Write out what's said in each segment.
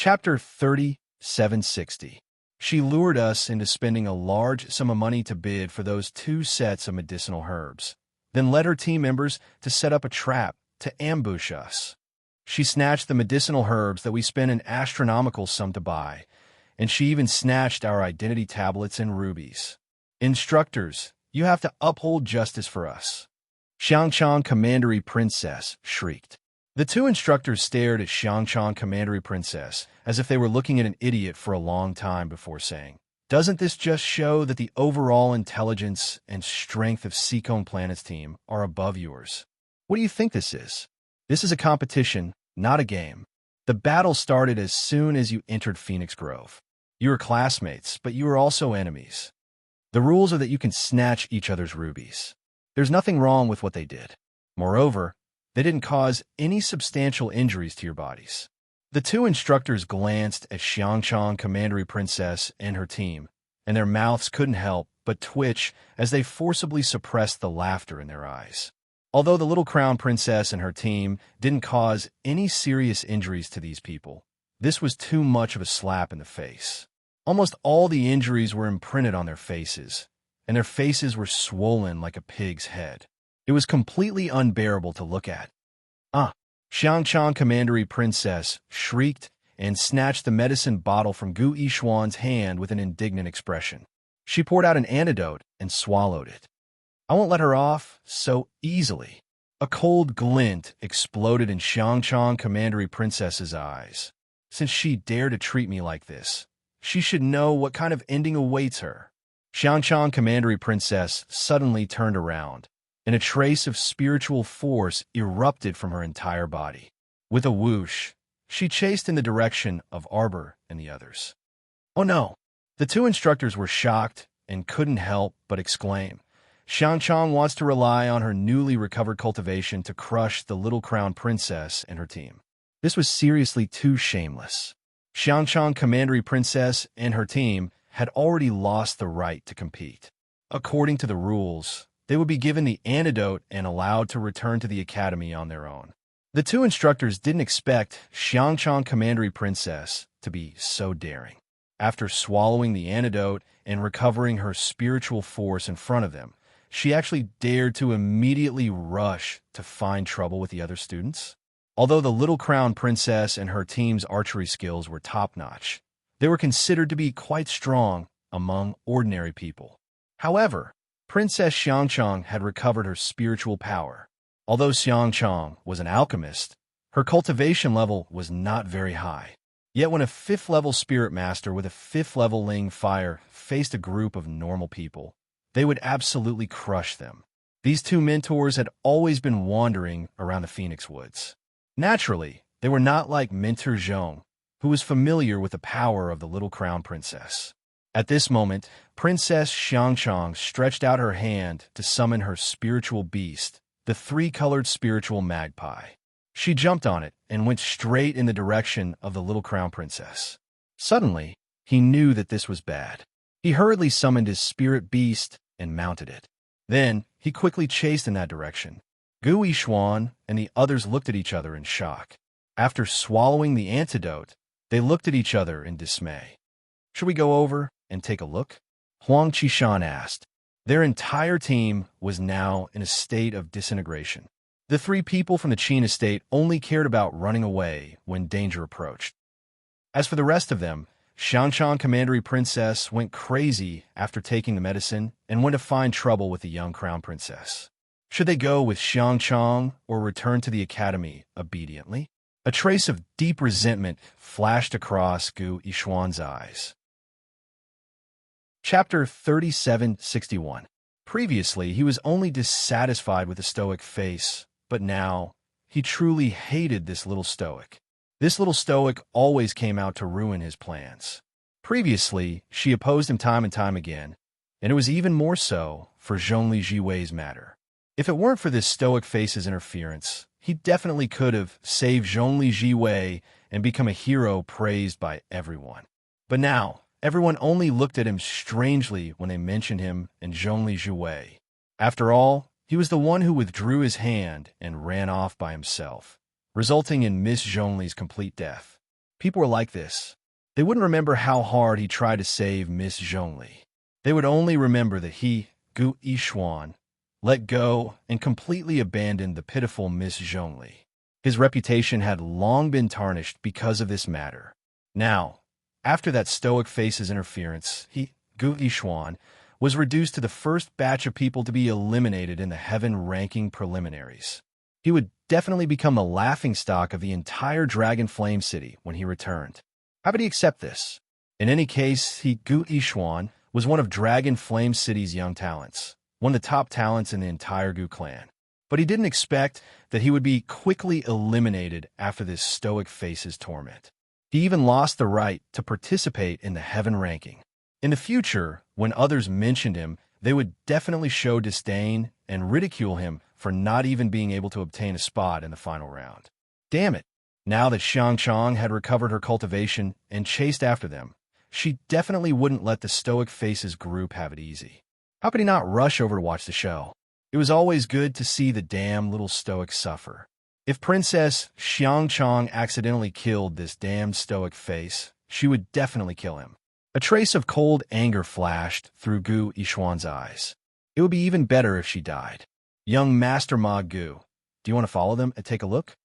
Chapter 3760. She lured us into spending a large sum of money to bid for those 2 sets of medicinal herbs, then led her team members to set up a trap to ambush us. She snatched the medicinal herbs that we spent an astronomical sum to buy, and she even snatched our identity tablets and rubies. Instructors, you have to uphold justice for us. Xiangchang Commandery Princess shrieked. The 2 instructors stared at Xiangchang Commandery Princess as if they were looking at an idiot for a long time before saying, "Doesn't this just show that the overall intelligence and strength of Seacone Planet's team are above yours? What do you think this is? This is a competition, not a game. The battle started as soon as you entered Phoenix Grove. You were classmates, but you were also enemies. The rules are that you can snatch each other's rubies. There's nothing wrong with what they did. Moreover, they didn't cause any substantial injuries to your bodies." The 2 instructors glanced at Xiangchang Commandery Princess and her team, and their mouths couldn't help but twitch as they forcibly suppressed the laughter in their eyes. Although the little crown princess and her team didn't cause any serious injuries to these people, this was too much of a slap in the face. Almost all the injuries were imprinted on their faces, and their faces were swollen like a pig's head. It was completely unbearable to look at. Xiangchang Commandery Princess shrieked and snatched the medicine bottle from Gu Yishuan's hand with an indignant expression. She poured out an antidote and swallowed it. "I won't let her off so easily." A cold glint exploded in Xiangchang Commandery Princess's eyes. Since she dared to treat me like this, she should know what kind of ending awaits her. Xiangchang Commandery Princess suddenly turned around, and a trace of spiritual force erupted from her entire body. With a whoosh, she chased in the direction of Arbor and the others. "Oh no!" The 2 instructors were shocked and couldn't help but exclaim. Xiangchang wants to rely on her newly recovered cultivation to crush the little crown princess and her team. This was seriously too shameless. Xiangchang Commandery Princess and her team had already lost the right to compete. According to the rules, they would be given the antidote and allowed to return to the academy on their own. The 2 instructors didn't expect Xiangchang Commandery Princess to be so daring. After swallowing the antidote and recovering her spiritual force in front of them, she actually dared to immediately rush to find trouble with the other students. Although the little crown princess and her team's archery skills were top-notch, they were considered to be quite strong among ordinary people. However, Princess Xiangchang had recovered her spiritual power. Although Xiangchang was an alchemist, her cultivation level was not very high. Yet when a 5th-level spirit master with a 5th-level Ling Fire faced a group of normal people, they would absolutely crush them. These 2 mentors had always been wandering around the Phoenix Woods. Naturally, they were not like Mentor Zhong, who was familiar with the power of the little crown princess. At this moment, Princess Xiangchang stretched out her hand to summon her spiritual beast, the 3-colored spiritual magpie. She jumped on it and went straight in the direction of the little crown princess. Suddenly, he knew that this was bad. He hurriedly summoned his spirit beast and mounted it. Then, he quickly chased in that direction. Gu Yishuan and the others looked at each other in shock. After swallowing the antidote, they looked at each other in dismay. "Should we go over and take a look?" Huang Qishan asked. Their entire team was now in a state of disintegration. The 3 people from the Qin estate only cared about running away when danger approached. As for the rest of them, Xiangchang Commandery Princess went crazy after taking the medicine and went to find trouble with the young crown princess. Should they go with Xiangchang or return to the academy obediently? A trace of deep resentment flashed across Gu Yishuan's eyes. Chapter 3761. Previously, he was only dissatisfied with the stoic face, but now, he truly hated this little stoic. This little stoic always came out to ruin his plans. Previously, she opposed him time and time again, and it was even more so for Zhongli Jiwei's matter. If it weren't for this stoic face's interference, he definitely could have saved Zhongli Jiwei and become a hero praised by everyone. But now, everyone only looked at him strangely when they mentioned him and Zhongli Jiwei. After all, he was the one who withdrew his hand and ran off by himself, resulting in Miss Zhongli's complete death. people were like this. They wouldn't remember how hard he tried to save Miss Zhongli. They would only remember that he, Gu Yishuan, let go and completely abandoned the pitiful Miss Zhongli. His reputation had long been tarnished because of this matter. Now, after that stoic face's interference, he, Gu Yishuan, was reduced to the first batch of people to be eliminated in the heaven ranking preliminaries. He would definitely become the laughingstock of the entire Dragon Flame City when he returned. How would he accept this? In any case, he, Gu Yishuan, was one of Dragon Flame City's young talents, one of the top talents in the entire Gu clan. But he didn't expect that he would be quickly eliminated after this stoic face's torment. He even lost the right to participate in the heaven ranking. In the future, when others mentioned him, they would definitely show disdain and ridicule him for not even being able to obtain a spot in the final round. Damn it! Now that Xiangchang had recovered her cultivation and chased after them, she definitely wouldn't let the stoic faces group have it easy. How could he not rush over to watch the show? It was always good to see the damn little stoic suffer. If Princess Xiangchang accidentally killed this damned stoic face, she would definitely kill him. A trace of cold anger flashed through Gu Yishuan's eyes. It would be even better if she died. Young Master Ma Gu, do you want to follow them and take a look?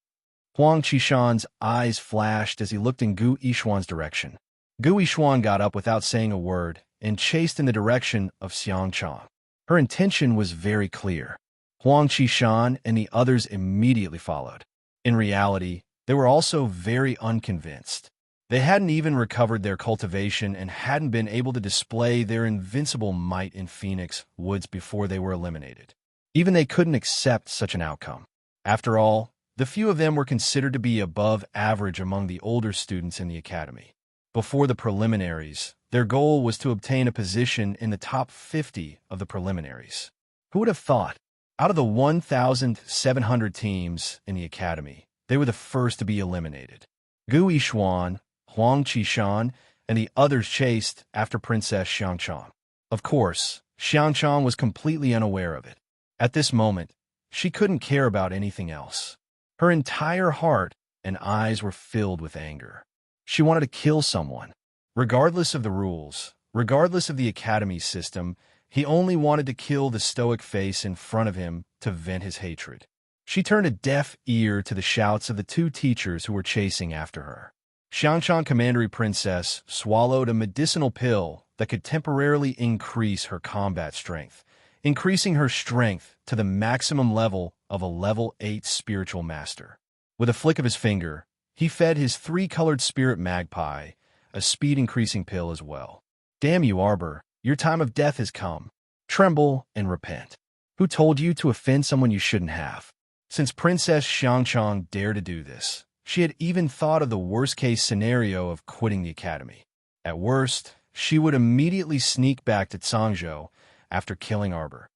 Huang Qishan's eyes flashed as he looked in Gu Yishuan's direction. Gu Yishuan got up without saying a word and chased in the direction of Xiangchang. Her intention was very clear. Huang Qishan and the others immediately followed. In reality, they were also very unconvinced. They hadn't even recovered their cultivation and hadn't been able to display their invincible might in Phoenix Woods before they were eliminated. Even they couldn't accept such an outcome. After all, the few of them were considered to be above average among the older students in the academy. Before the preliminaries, their goal was to obtain a position in the top 50 of the preliminaries. Who would have thought? Out of the 1,700 teams in the academy, they were the first to be eliminated. Gu Yishuan, Huang Qishan, and the others chased after Princess Xiangchang. Of course, Xiangchang was completely unaware of it. At this moment, she couldn't care about anything else. Her entire heart and eyes were filled with anger. She wanted to kill someone. Regardless of the rules, regardless of the academy system, he only wanted to kill the stoic face in front of him to vent his hatred. She turned a deaf ear to the shouts of the two teachers who were chasing after her. Xiangchang Commandery Princess swallowed a medicinal pill that could temporarily increase her combat strength, increasing her strength to the maximum level of a level 8 spiritual master. With a flick of his finger, he fed his 3-colored spirit magpie a speed-increasing pill as well. Damn you, Arbor, your time of death has come. Tremble and repent. Who told you to offend someone you shouldn't have? Since Princess Xiangchang dared to do this, she had even thought of the worst-case scenario of quitting the academy. At worst, she would immediately sneak back to Cangzhou after killing Arbor.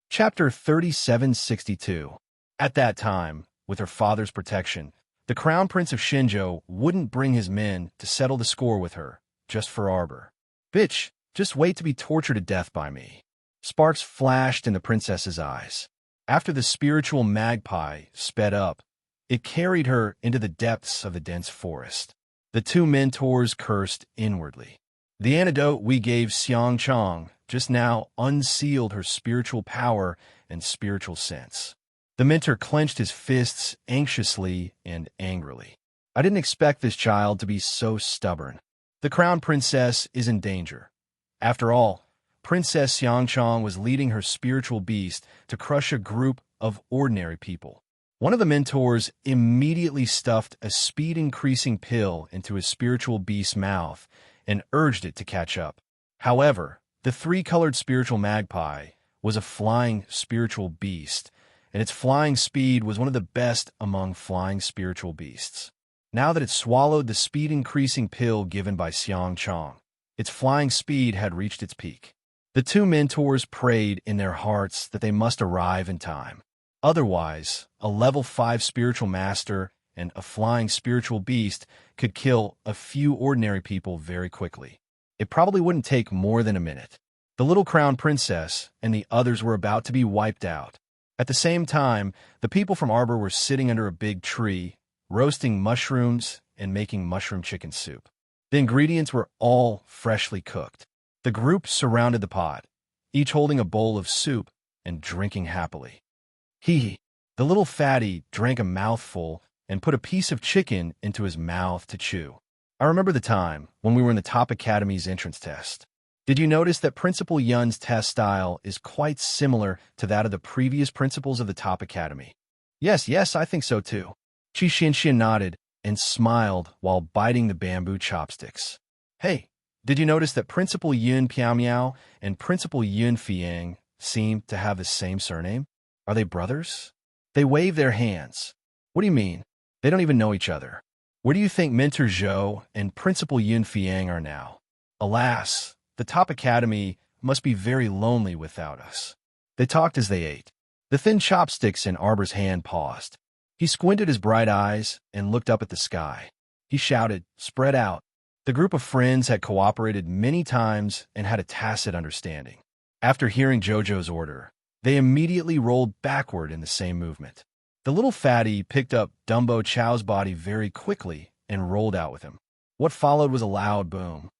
Chapter 3762. At that time, with her father's protection, the Crown Prince of Shenzhou wouldn't bring his men to settle the score with her, just for Arbor. Bitch, just wait to be tortured to death by me. Sparks flashed in the princess's eyes. After the spiritual magpie sped up, it carried her into the depths of the dense forest. The two mentors cursed inwardly. The antidote we gave Xiangchang just now unsealed her spiritual power and spiritual sense. The mentor clenched his fists anxiously and angrily. I didn't expect this child to be so stubborn. The crown princess is in danger. After all, Princess Xiangchang was leading her spiritual beast to crush a group of ordinary people. One of the mentors immediately stuffed a speed-increasing pill into his spiritual beast's mouth and urged it to catch up. However, the 3-colored spiritual magpie was a flying spiritual beast, and its flying speed was one of the best among flying spiritual beasts. Now that it swallowed the speed-increasing pill given by Xiangchang, its flying speed had reached its peak. The two mentors prayed in their hearts that they must arrive in time. Otherwise, a level 5 spiritual master and a flying spiritual beast could kill a few ordinary people very quickly. It probably wouldn't take more than a minute. The little crown princess and the others were about to be wiped out. At the same time, the people from Arbor were sitting under a big tree, roasting mushrooms and making mushroom chicken soup. The ingredients were all freshly cooked. The group surrounded the pot, each holding a bowl of soup and drinking happily. The little fatty drank a mouthful and put a piece of chicken into his mouth to chew. I remember the time when we were in the Top Academy's entrance test. Did you notice that Principal Yun's test style is quite similar to that of the previous principals of the Top Academy? Yes, I think so too. Qi Xianxian nodded and smiled while biting the bamboo chopsticks. Hey, did you notice that Principal Yun Piao and Principal Yun Fiang seem to have the same surname? Are they brothers? They wave their hands. What do you mean? They don't even know each other. Where do you think Mentor Zhou and Principal Yun Fiang are now? Alas, the Top Academy must be very lonely without us. They talked as they ate. The thin chopsticks in Arbor's hand paused. He squinted his bright eyes and looked up at the sky. He shouted, "Spread out." The group of friends had cooperated many times and had a tacit understanding. After hearing Jojo's order, they immediately rolled backward in the same movement. The little fatty picked up Dumbo Chow's body very quickly and rolled out with him. What followed was a loud boom.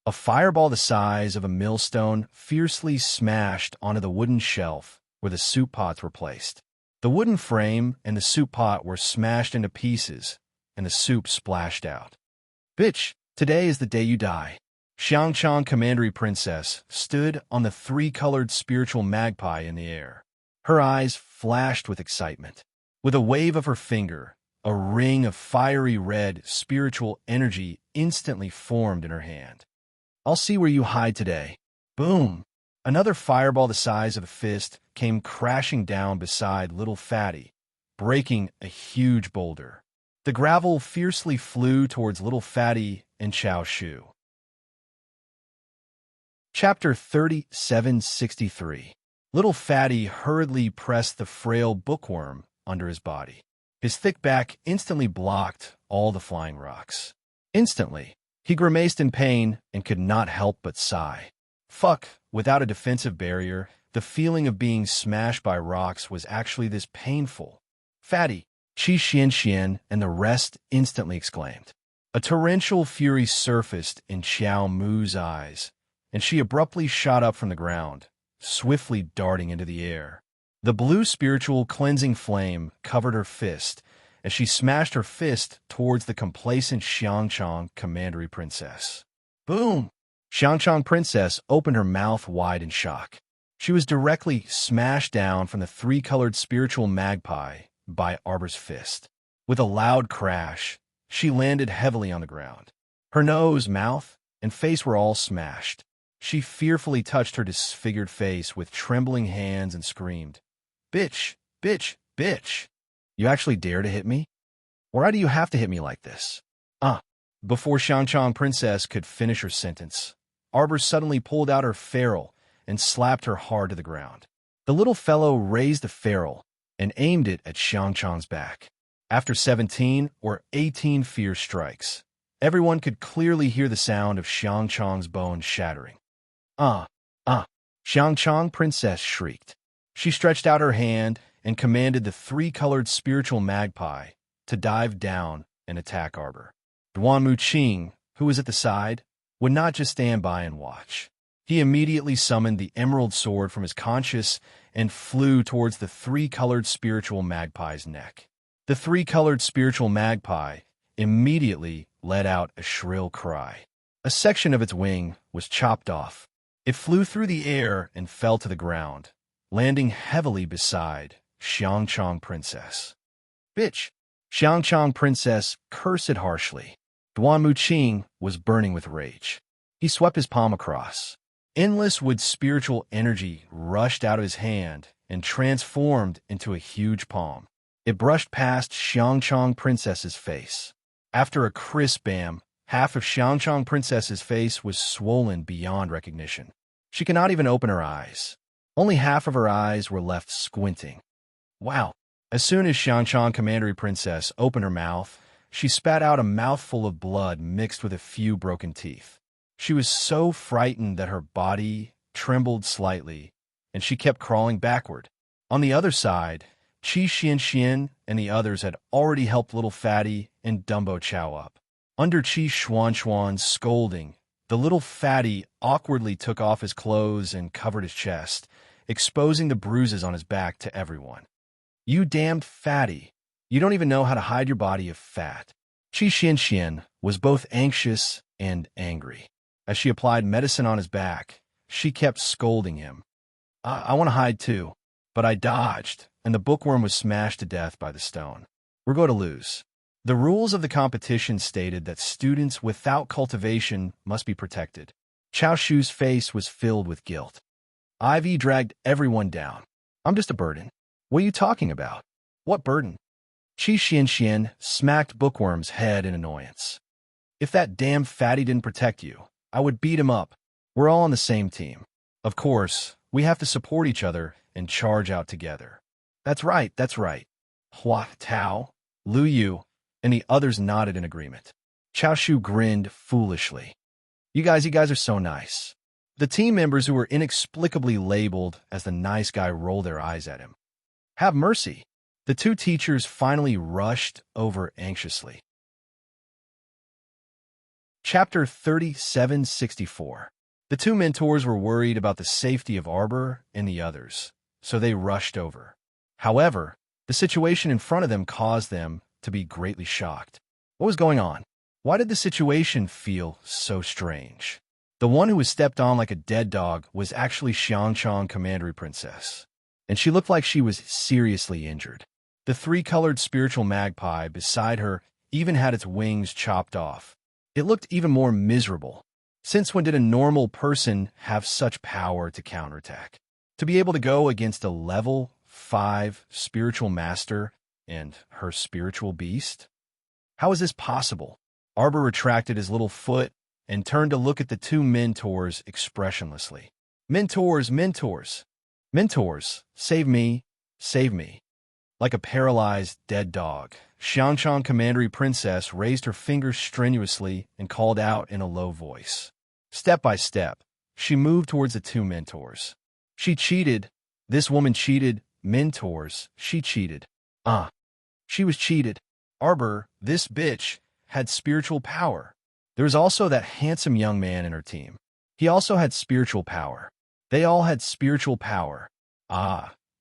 A fireball the size of a millstone fiercely smashed onto the wooden shelf where the soup pots were placed. The wooden frame and the soup pot were smashed into pieces, and the soup splashed out. "Bitch, today is the day you die." Xiangchang Commandery Princess stood on the three-colored spiritual magpie in the air. Her eyes flashed with excitement. With a wave of her finger, a ring of fiery red spiritual energy instantly formed in her hand. "I'll see where you hide today." Boom! Another fireball the size of a fist came crashing down beside Little Fatty, breaking a huge boulder. The gravel fiercely flew towards Little Fatty and Chao Shu. Chapter 3763. Little Fatty hurriedly pressed the frail bookworm under his body. His thick back instantly blocked all the flying rocks. Instantly, he grimaced in pain and could not help but sigh. Fuck, without a defensive barrier, the feeling of being smashed by rocks was actually this painful. "Fatty," Qi Xianxian and the rest instantly exclaimed. A torrential fury surfaced in Xiao Mu's eyes, and she abruptly shot up from the ground, swiftly darting into the air. The blue spiritual cleansing flame covered her fist as she smashed her fist towards the complacent Xiangchang Commandery Princess. Boom! Xiangchang Princess opened her mouth wide in shock. She was directly smashed down from the three-colored spiritual magpie by Arbor's fist. With a loud crash, she landed heavily on the ground. Her nose, mouth, and face were all smashed. She fearfully touched her disfigured face with trembling hands and screamed, "Bitch, bitch, bitch! You actually dare to hit me? Why do you have to hit me like this?" Before Xiangchang Princess could finish her sentence, Arbor suddenly pulled out her ferrule and slapped her hard to the ground. The little fellow raised the ferrule and aimed it at Xiangchang's back. After 17 or 18 fierce strikes, everyone could clearly hear the sound of Xiangchang's bones shattering. Xiangchang Princess shrieked. She stretched out her hand and commanded the three-colored spiritual magpie to dive down and attack Arbor. Duan Muqing, who was at the side, would not just stand by and watch. He immediately summoned the emerald sword from his conscience and flew towards the three-colored spiritual magpie's neck. The three-colored spiritual magpie immediately let out a shrill cry. A section of its wing was chopped off. It flew through the air and fell to the ground, landing heavily beside Xiangchang Princess. "Bitch!" Xiangchang Princess cursed harshly. Duan Muqing was burning with rage. He swept his palm across. Endless wood spiritual energy rushed out of his hand and transformed into a huge palm. It brushed past Xiangchang Princess's face. After a crisp bam, half of Xiangchang Princess's face was swollen beyond recognition. She could not even open her eyes. Only half of her eyes were left squinting. Wow! As soon as Xiangchang Commandery Princess opened her mouth, she spat out a mouthful of blood mixed with a few broken teeth. She was so frightened that her body trembled slightly, and she kept crawling backward. On the other side, Qi Xianxian and the others had already helped little Fatty and Dumbo chow up. Under Chief Schwan's scolding, the little Fatty awkwardly took off his clothes and covered his chest, exposing the bruises on his back to everyone. "You damned Fatty! You don't even know how to hide your body of fat." Chi Xian was both anxious and angry. As she applied medicine on his back, she kept scolding him. I want to hide too, but I dodged, and the bookworm was smashed to death by the stone. We're going to lose." The rules of the competition stated that students without cultivation must be protected. Chao Shu's face was filled with guilt. Ivy dragged everyone down. "I'm just a burden." "What are you talking about? What burden?" Chi Xian smacked Bookworm's head in annoyance. "If that damn Fatty didn't protect you, I would beat him up. We're all on the same team. Of course, we have to support each other and charge out together." That's right. Hua Tao, Lu Yu, and the others nodded in agreement. Chao Shu grinned foolishly. You guys are so nice." The team members who were inexplicably labeled as the nice guy rolled their eyes at him. "Have mercy." The two teachers finally rushed over anxiously. Chapter 3764. The two mentors were worried about the safety of Arbor and the others, so they rushed over. However, the situation in front of them caused them to be greatly shocked. What was going on? Why did the situation feel so strange? The one who was stepped on like a dead dog was actually Xiangchang, Commandery Princess, and she looked like she was seriously injured. The three-colored spiritual magpie beside her even had its wings chopped off. It looked even more miserable. Since when did a normal person have such power to counterattack? To be able to go against a level 5 spiritual master and her spiritual beast? How is this possible? Arbor retracted his little foot and turned to look at the two mentors expressionlessly. Mentors, save me, save me." Like a paralyzed, dead dog, Xiangchang, Commandery Princess, raised her fingers strenuously and called out in a low voice. Step by step, she moved towards the two mentors. She cheated. This woman cheated. Mentors, she cheated. She was cheated. Arbor, this bitch, had spiritual power. There was also that handsome young man in her team. He also had spiritual power. They all had spiritual power.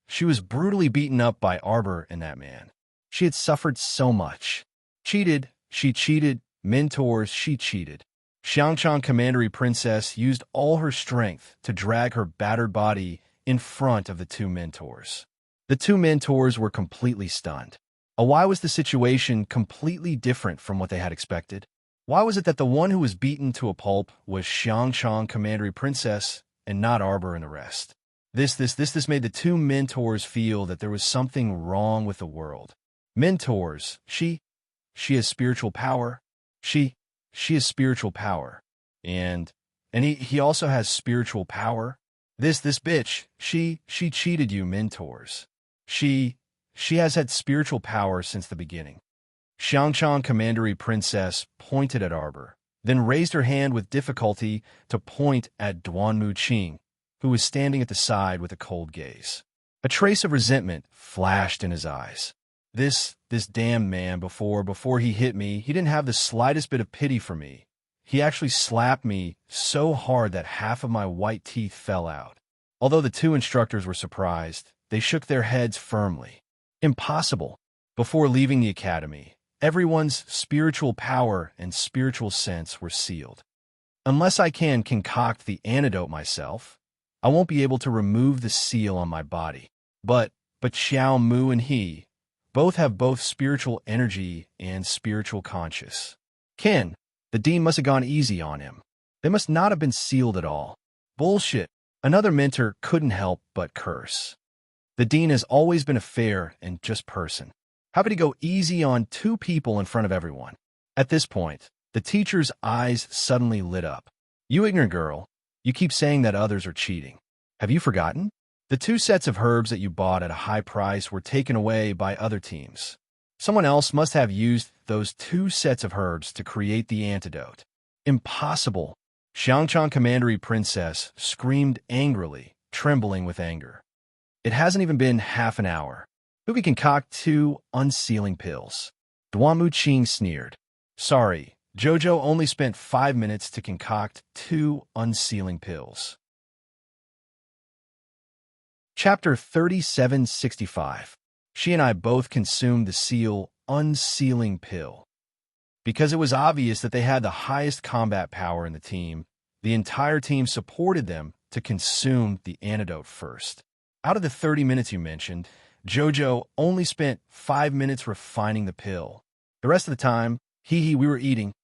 She was brutally beaten up by Arbor and that man. She had suffered so much. Cheated, she cheated. Mentors, she cheated. Xiangchang, Commandery Princess, used all her strength to drag her battered body in front of the two mentors. The two mentors were completely stunned. Why was the situation completely different from what they had expected? Why was it that the one who was beaten to a pulp was Xiangchang, Commandery Princess, and not Arbor and the rest? This made the two mentors feel that there was something wrong with the world. Mentors, she has spiritual power. She has spiritual power. And he also has spiritual power. This bitch, she cheated you, mentors. She has had spiritual power since the beginning. Xiangchang, Commandery Princess, pointed at Arbor, then raised her hand with difficulty to point at Duanmu Qing, who was standing at the side with a cold gaze. A trace of resentment flashed in his eyes. This damn man, before he hit me, he didn't have the slightest bit of pity for me. He actually slapped me so hard that half of my white teeth fell out. Although the two instructors were surprised, they shook their heads firmly. Impossible. Before leaving the academy, everyone's spiritual power and spiritual sense were sealed. Unless I can concoct the antidote myself, I won't be able to remove the seal on my body. But Xiao Mu and he both have both spiritual energy and spiritual conscious. Ken, the dean must have gone easy on him. They must not have been sealed at all. Bullshit. Another mentor couldn't help but curse. The dean has always been a fair and just person. How could he go easy on two people in front of everyone? At this point, the teacher's eyes suddenly lit up. You ignorant girl, you keep saying that others are cheating. Have you forgotten? The 2 sets of herbs that you bought at a high price were taken away by other teams. Someone else must have used those 2 sets of herbs to create the antidote. Impossible. Xiangchang, Commandery Princess, screamed angrily, trembling with anger. It hasn't even been half an hour. who can concoct 2 unsealing pills. Duan Muqing sneered. Sorry, Jojo only spent 5 minutes to concoct 2 unsealing pills. Chapter 3765. She and I both consumed the seal unsealing pill. Because it was obvious that they had the highest combat power in the team, the entire team supported them to consume the antidote first. Out of the 30 minutes you mentioned, Jojo only spent 5 minutes refining the pill. The rest of the time, we were eating.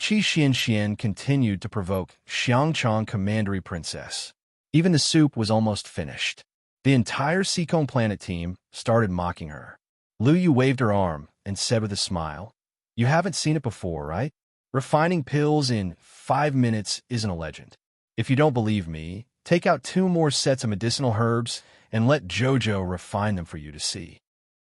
Qi Xian continued to provoke Xiangchang Commandery Princess. Even the soup was almost finished. The entire Seacombe Planet team started mocking her. Lu Yu waved her arm and said with a smile, You haven't seen it before, right? Refining pills in 5 minutes isn't a legend. If you don't believe me, take out 2 more sets of medicinal herbs and let Jojo refine them for you to see.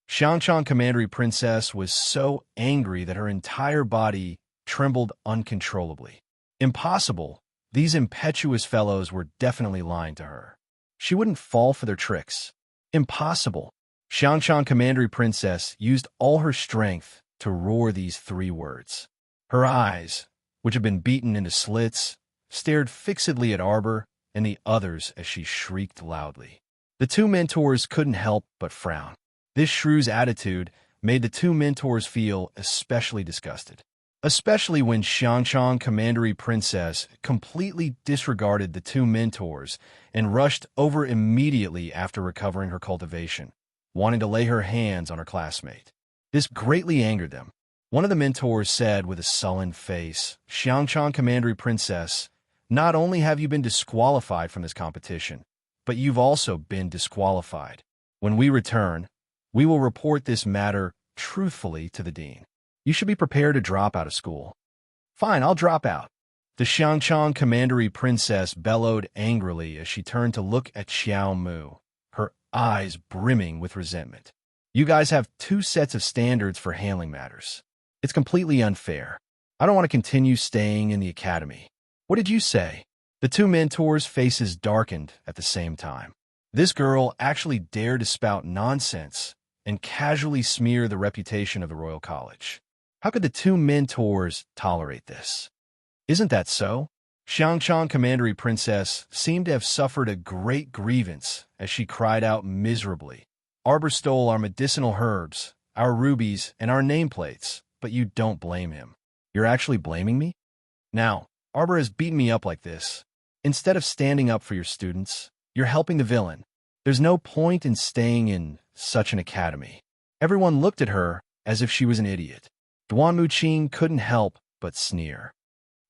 Xiangchang Commandery Princess was so angry that her entire body trembled uncontrollably. Impossible. These impetuous fellows were definitely lying to her. She wouldn't fall for their tricks. Impossible. Xiangchang Commandery Princess used all her strength to roar these 3 words. Her eyes, which had been beaten into slits, stared fixedly at Arbor and the others as she shrieked loudly. The 2 mentors couldn't help but frown. This shrew's attitude made the 2 mentors feel especially disgusted, especially when Xiangchang Commandery Princess completely disregarded the 2 mentors and rushed over immediately after recovering her cultivation, wanting to lay her hands on her classmate. This greatly angered them. One of the mentors said with a sullen face, Xiangchang Commandery Princess, not only have you been disqualified from this competition, but you've also been disqualified. When we return, we will report this matter truthfully to the dean. You should be prepared to drop out of school. Fine, I'll drop out. The Xiangchang Commandery Princess bellowed angrily as she turned to look at Xiao Mu, her eyes brimming with resentment. You guys have 2 sets of standards for handling matters. It's completely unfair. I don't want to continue staying in the academy. What did you say? The 2 mentors' faces darkened at the same time. This girl actually dared to spout nonsense and casually smear the reputation of the Royal College. How could the 2 mentors tolerate this? Isn't that so? Xiangchang Commandery Princess seemed to have suffered a great grievance as she cried out miserably. Arbor stole our medicinal herbs, our rubies, and our nameplates, but you don't blame him. You're actually blaming me? Now, Arbor has beaten me up like this. Instead of standing up for your students, you're helping the villain. There's no point in staying in such an academy. Everyone looked at her as if she was an idiot. Duan Muqing couldn't help but sneer.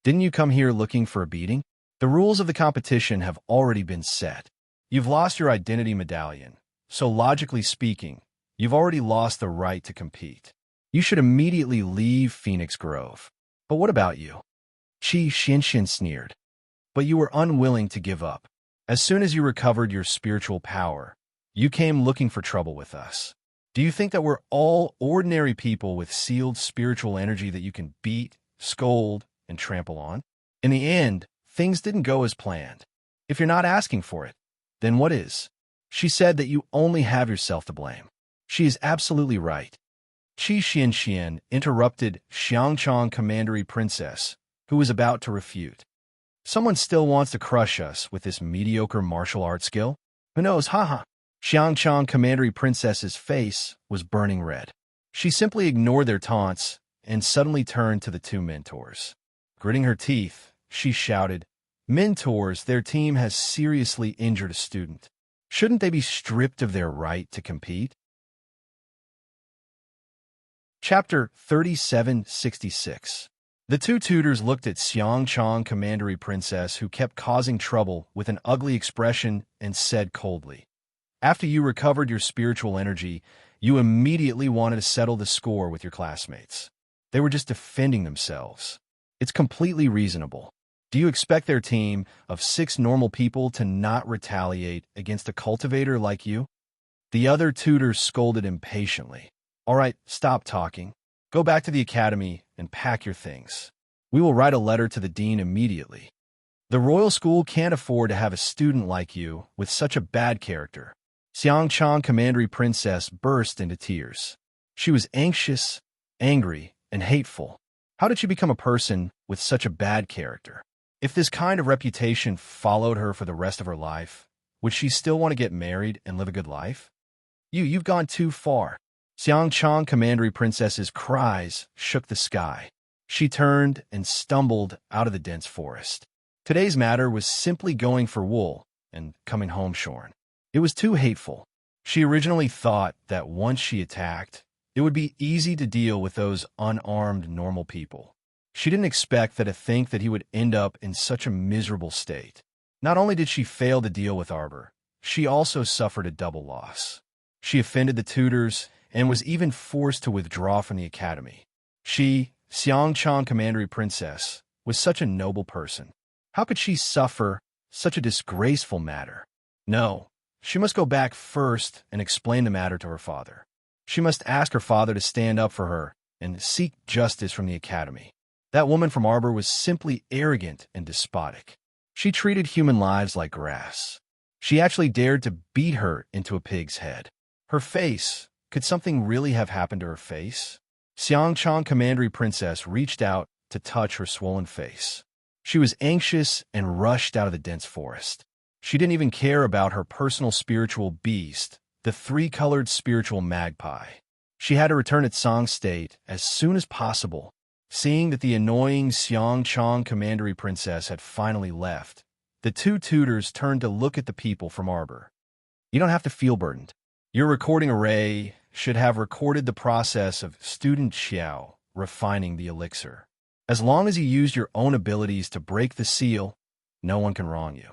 Didn't you come here looking for a beating? The rules of the competition have already been set. You've lost your identity medallion, so logically speaking, you've already lost the right to compete. You should immediately leave Phoenix Grove. But what about you? Qi Xian sneered. But you were unwilling to give up. As soon as you recovered your spiritual power, you came looking for trouble with us. Do you think that we're all ordinary people with sealed spiritual energy that you can beat, scold, and trample on? In the end, things didn't go as planned. If you're not asking for it, then what is? She said that you only have yourself to blame. She is absolutely right. Qi Xian interrupted Xiangchang Commandery Princess, who was about to refute. Someone still wants to crush us with this mediocre martial arts skill? Who knows, haha. Xiangchang Commandery Princess's face was burning red. She simply ignored their taunts and suddenly turned to the 2 mentors. Gritting her teeth, she shouted, Mentors, their team has seriously injured a student. Shouldn't they be stripped of their right to compete? Chapter 3766. The 2 tutors looked at Xiangchang Commandery Princess, who kept causing trouble, with an ugly expression and said coldly, After you recovered your spiritual energy, you immediately wanted to settle the score with your classmates. They were just defending themselves. It's completely reasonable. Do you expect their team of 6 normal people to not retaliate against a cultivator like you? The other tutors scolded impatiently. All right, stop talking. Go back to the academy and pack your things. We will write a letter to the dean immediately. The royal school can't afford to have a student like you with such a bad character. Xiangchang Commandery Princess burst into tears. She was anxious, angry, and hateful. How did she become a person with such a bad character? If this kind of reputation followed her for the rest of her life, would she still want to get married and live a good life? You've gone too far. Xiangchang Commandery Princess's cries shook the sky. She turned and stumbled out of the dense forest. Today's matter was simply going for wool and coming home shorn. It was too hateful. She originally thought that once she attacked, it would be easy to deal with those unarmed normal people. She didn't expect to think that he would end up in such a miserable state. Not only did she fail to deal with Arbor, she also suffered a double loss. She offended the tutors and was even forced to withdraw from the academy. She, Xiangchang Commandery Princess, was such a noble person. How could she suffer such a disgraceful matter? No, she must go back first and explain the matter to her father. She must ask her father to stand up for her and seek justice from the academy. That woman from Arbor was simply arrogant and despotic. She treated human lives like grass. She actually dared to beat her into a pig's head. Her face, could something really have happened to her face? Xiangchang Commandery Princess reached out to touch her swollen face. She was anxious and rushed out of the dense forest. She didn't even care about her personal spiritual beast, the three-colored spiritual magpie. She had to return to Tsang State as soon as possible. Seeing that the annoying Xiangchang Commandery Princess had finally left, the two tutors turned to look at the people from Arbor. You don't have to feel burdened. Your recording array should have recorded the process of student Xiao refining the elixir. As long as you used your own abilities to break the seal, no one can wrong you.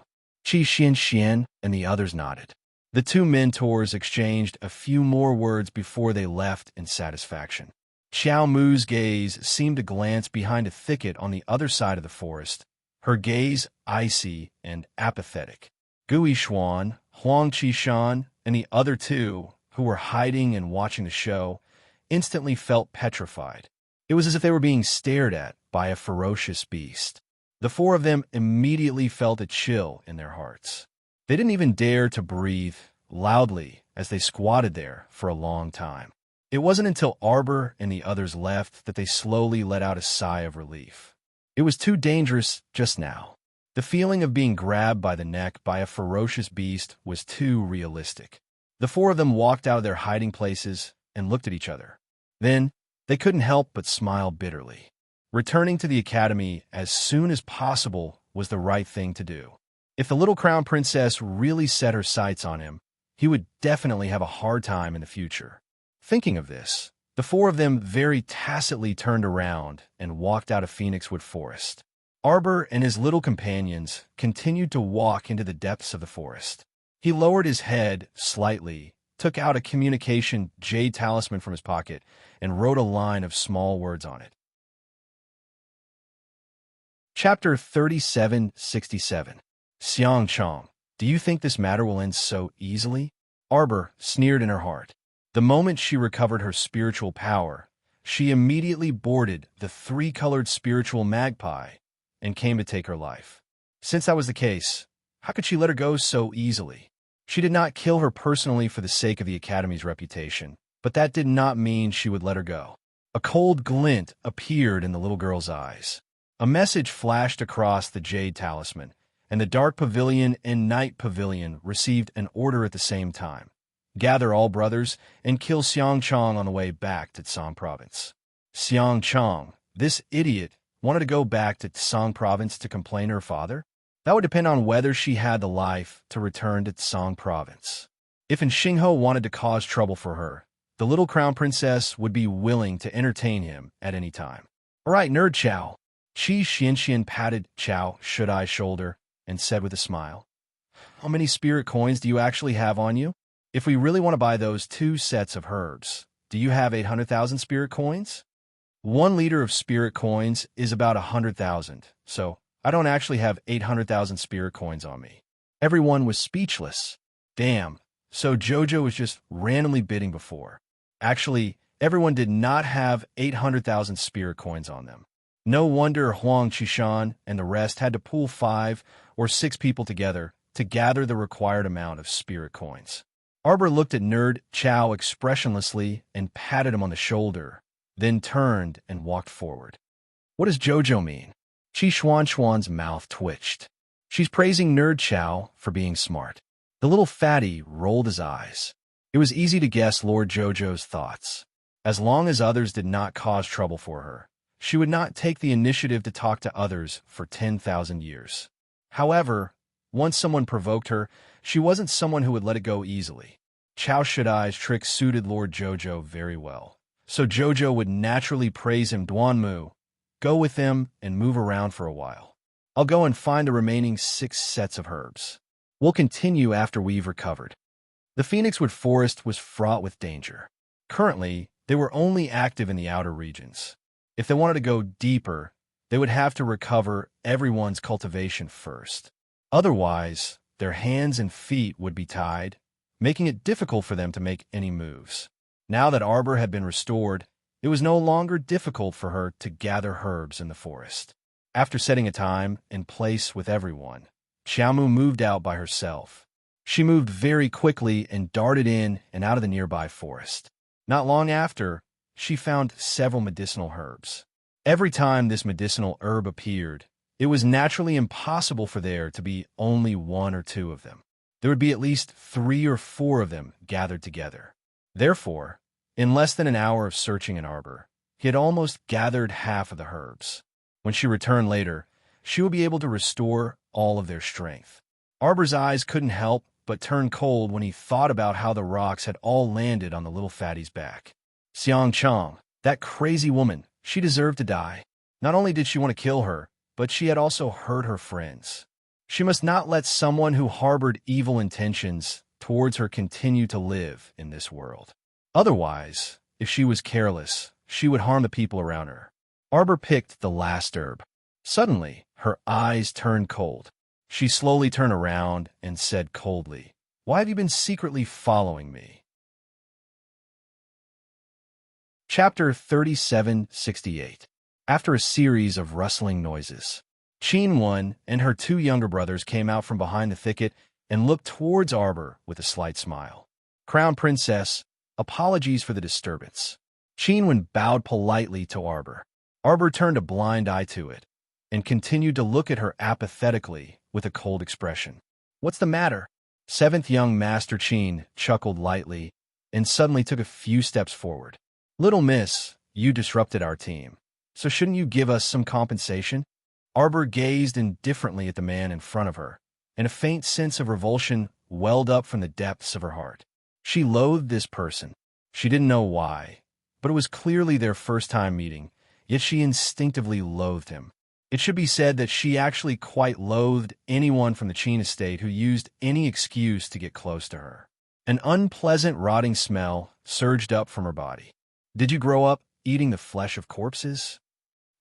Qi Xian and the others nodded. The two mentors exchanged a few more words before they left in satisfaction. Xiao Mu's gaze seemed to glance behind a thicket on the other side of the forest, her gaze icy and apathetic. Gui Xuan, Huang Qishan, and the other two, who were hiding and watching the show, instantly felt petrified. It was as if they were being stared at by a ferocious beast. The four of them immediately felt a chill in their hearts. They didn't even dare to breathe loudly as they squatted there for a long time. It wasn't until Arbor and the others left that they slowly let out a sigh of relief. It was too dangerous just now. The feeling of being grabbed by the neck by a ferocious beast was too realistic. The four of them walked out of their hiding places and looked at each other. Then, they couldn't help but smile bitterly. Returning to the academy as soon as possible was the right thing to do. If the little crown princess really set her sights on him, he would definitely have a hard time in the future. Thinking of this, the four of them very tacitly turned around and walked out of Phoenixwood Forest. Arbor and his little companions continued to walk into the depths of the forest. He lowered his head slightly, took out a communication jade talisman from his pocket, and wrote a line of small words on it. Chapter 3767. Xiangchang, do you think this matter will end so easily? Arbor sneered in her heart. The moment she recovered her spiritual power, she immediately boarded the three-colored spiritual magpie and came to take her life. Since that was the case, how could she let her go so easily? She did not kill her personally for the sake of the Academy's reputation, but that did not mean she would let her go. A cold glint appeared in the little girl's eyes. A message flashed across the jade talisman, and the Dark Pavilion and Night Pavilion received an order at the same time. Gather all brothers and kill Xiangchang on the way back to Tsang Province. Xiangchang, this idiot, wanted to go back to Tsang Province to complain to her father? That would depend on whether she had the life to return to Tsang Province. If Xingho wanted to cause trouble for her, the little crown princess would be willing to entertain him at any time. All right, nerd Chow. Qi Xianxian patted Chow Should-I shoulder and said with a smile, how many spirit coins do you actually have on you? If we really want to buy those 2 sets of herbs, do you have 800,000 spirit coins? 1 liter of spirit coins is about 100,000, so I don't actually have 800,000 spirit coins on me. Everyone was speechless. Damn, so Jojo was just randomly bidding before. Actually, everyone did not have 800,000 spirit coins on them. No wonder Huang Qishan and the rest had to pool 5 or 6 people together to gather the required amount of spirit coins. Arbor looked at Nerd Chow expressionlessly and patted him on the shoulder, then turned and walked forward. What does Jojo mean? Chi Xuan's mouth twitched. She's praising Nerd Chow for being smart. The little fatty rolled his eyes. It was easy to guess Lord Jojo's thoughts. As long as others did not cause trouble for her, she would not take the initiative to talk to others for 10,000 years. However, once someone provoked her, she wasn't someone who would let it go easily. Chao Shidai's trick suited Lord Jojo very well, so Jojo would naturally praise him. Duanmu, go with him and move around for a while. I'll go and find the remaining 6 sets of herbs. We'll continue after we've recovered. The Phoenixwood Forest was fraught with danger. Currently, they were only active in the outer regions. If they wanted to go deeper, they would have to recover everyone's cultivation first. Otherwise, their hands and feet would be tied, making it difficult for them to make any moves. Now that Arbor had been restored, it was no longer difficult for her to gather herbs in the forest. After setting a time and place with everyone, Xiaomu moved out by herself. She moved very quickly and darted in and out of the nearby forest. Not long after, she found several medicinal herbs. Every time this medicinal herb appeared, it was naturally impossible for there to be only 1 or 2 of them. There would be at least 3 or 4 of them gathered together. Therefore, in less than an hour of searching in Arbor, he had almost gathered half of the herbs. When she returned later, she would be able to restore all of their strength. Arbor's eyes couldn't help but turn cold when he thought about how the rocks had all landed on the little fatty's back. Xiang Chong, that crazy woman, she deserved to die. Not only did she want to kill her, but she had also hurt her friends. She must not let someone who harbored evil intentions towards her continue to live in this world. Otherwise, if she was careless, she would harm the people around her. Arbor picked the last herb. Suddenly, her eyes turned cold. She slowly turned around and said coldly, "Why have you been secretly following me?" Chapter 3768. After a series of rustling noises, Qin and her 2 younger brothers came out from behind the thicket and looked towards Arbor with a slight smile. "Crown Princess, apologies for the disturbance." Qin bowed politely to Arbor. Arbor turned a blind eye to it and continued to look at her apathetically with a cold expression. "What's the matter?" 7th young Master Qin chuckled lightly and suddenly took a few steps forward. "Little miss, you disrupted our team, so shouldn't you give us some compensation?" Arbor gazed indifferently at the man in front of her, and a faint sense of revulsion welled up from the depths of her heart. She loathed this person. She didn't know why, but it was clearly their first time meeting, yet she instinctively loathed him. It should be said that she actually quite loathed anyone from the Qin estate who used any excuse to get close to her. An unpleasant rotting smell surged up from her body. "Did you grow up eating the flesh of corpses?"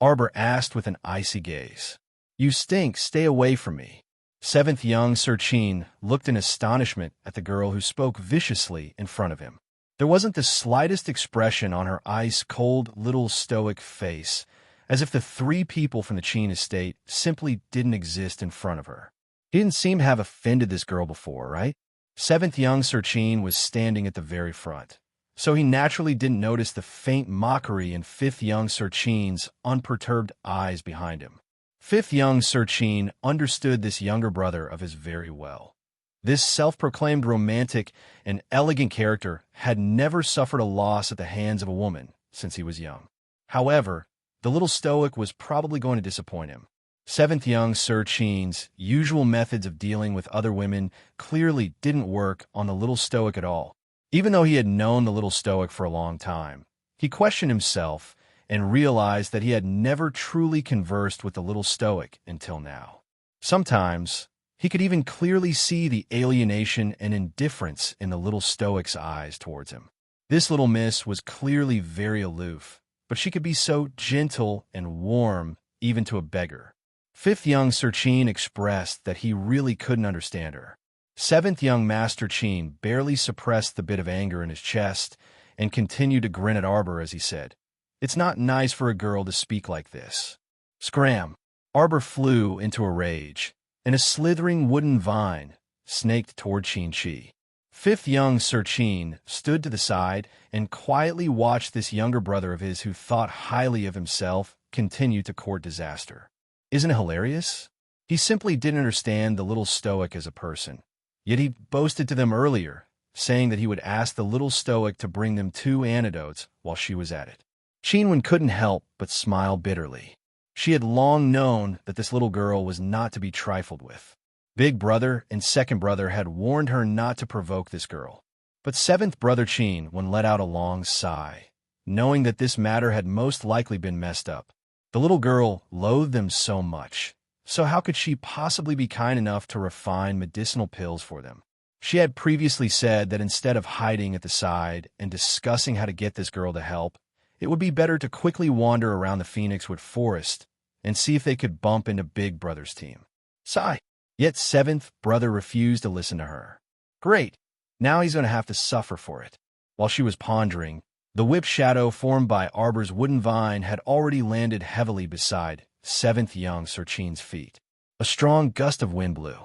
Arbor asked with an icy gaze. "You stink, stay away from me." 7th young Sir Qin looked in astonishment at the girl who spoke viciously in front of him. There wasn't the slightest expression on her ice-cold little stoic face, as if the 3 people from the Qin estate simply didn't exist in front of her. He didn't seem to have offended this girl before, right? 7th young Sir Qin was standing at the very front, so he naturally didn't notice the faint mockery in 5th young Sir Qin's unperturbed eyes behind him. 5th young Sir Qin understood this younger brother of his very well. This self-proclaimed romantic and elegant character had never suffered a loss at the hands of a woman since he was young. However, the little stoic was probably going to disappoint him. 7th young Sir Qin's usual methods of dealing with other women clearly didn't work on the little stoic at all. Even though he had known the little stoic for a long time, he questioned himself and realized that he had never truly conversed with the little stoic until now. Sometimes, he could even clearly see the alienation and indifference in the little stoic's eyes towards him. This little miss was clearly very aloof, but she could be so gentle and warm even to a beggar. 5th young Sir Qin expressed that he really couldn't understand her. 7th young Master Qin barely suppressed the bit of anger in his chest and continued to grin at Arbor as he said, "It's not nice for a girl to speak like this." Scram! Arbor flew into a rage, and a slithering wooden vine snaked toward Qin Shi. Fifth young Sir Chin stood to the side and quietly watched this younger brother of his who thought highly of himself continue to court disaster. Isn't it hilarious? He simply didn't understand the little stoic as a person. Yet he boasted to them earlier, saying that he would ask the little stoic to bring them 2 antidotes while she was at it. Chinwen couldn't help but smile bitterly. She had long known that this little girl was not to be trifled with. Big brother and second brother had warned her not to provoke this girl. But seventh brother Chinwen let out a long sigh, knowing that this matter had most likely been messed up. The little girl loathed them so much, so how could she possibly be kind enough to refine medicinal pills for them? She had previously said that instead of hiding at the side and discussing how to get this girl to help, it would be better to quickly wander around the Phoenixwood Forest and see if they could bump into Big Brother's team. Sigh. Yet seventh brother refused to listen to her. Great. Now he's going to have to suffer for it. While she was pondering, the whip shadow formed by Arbor's wooden vine had already landed heavily beside seventh young Sir Chin's feet. A strong gust of wind blew.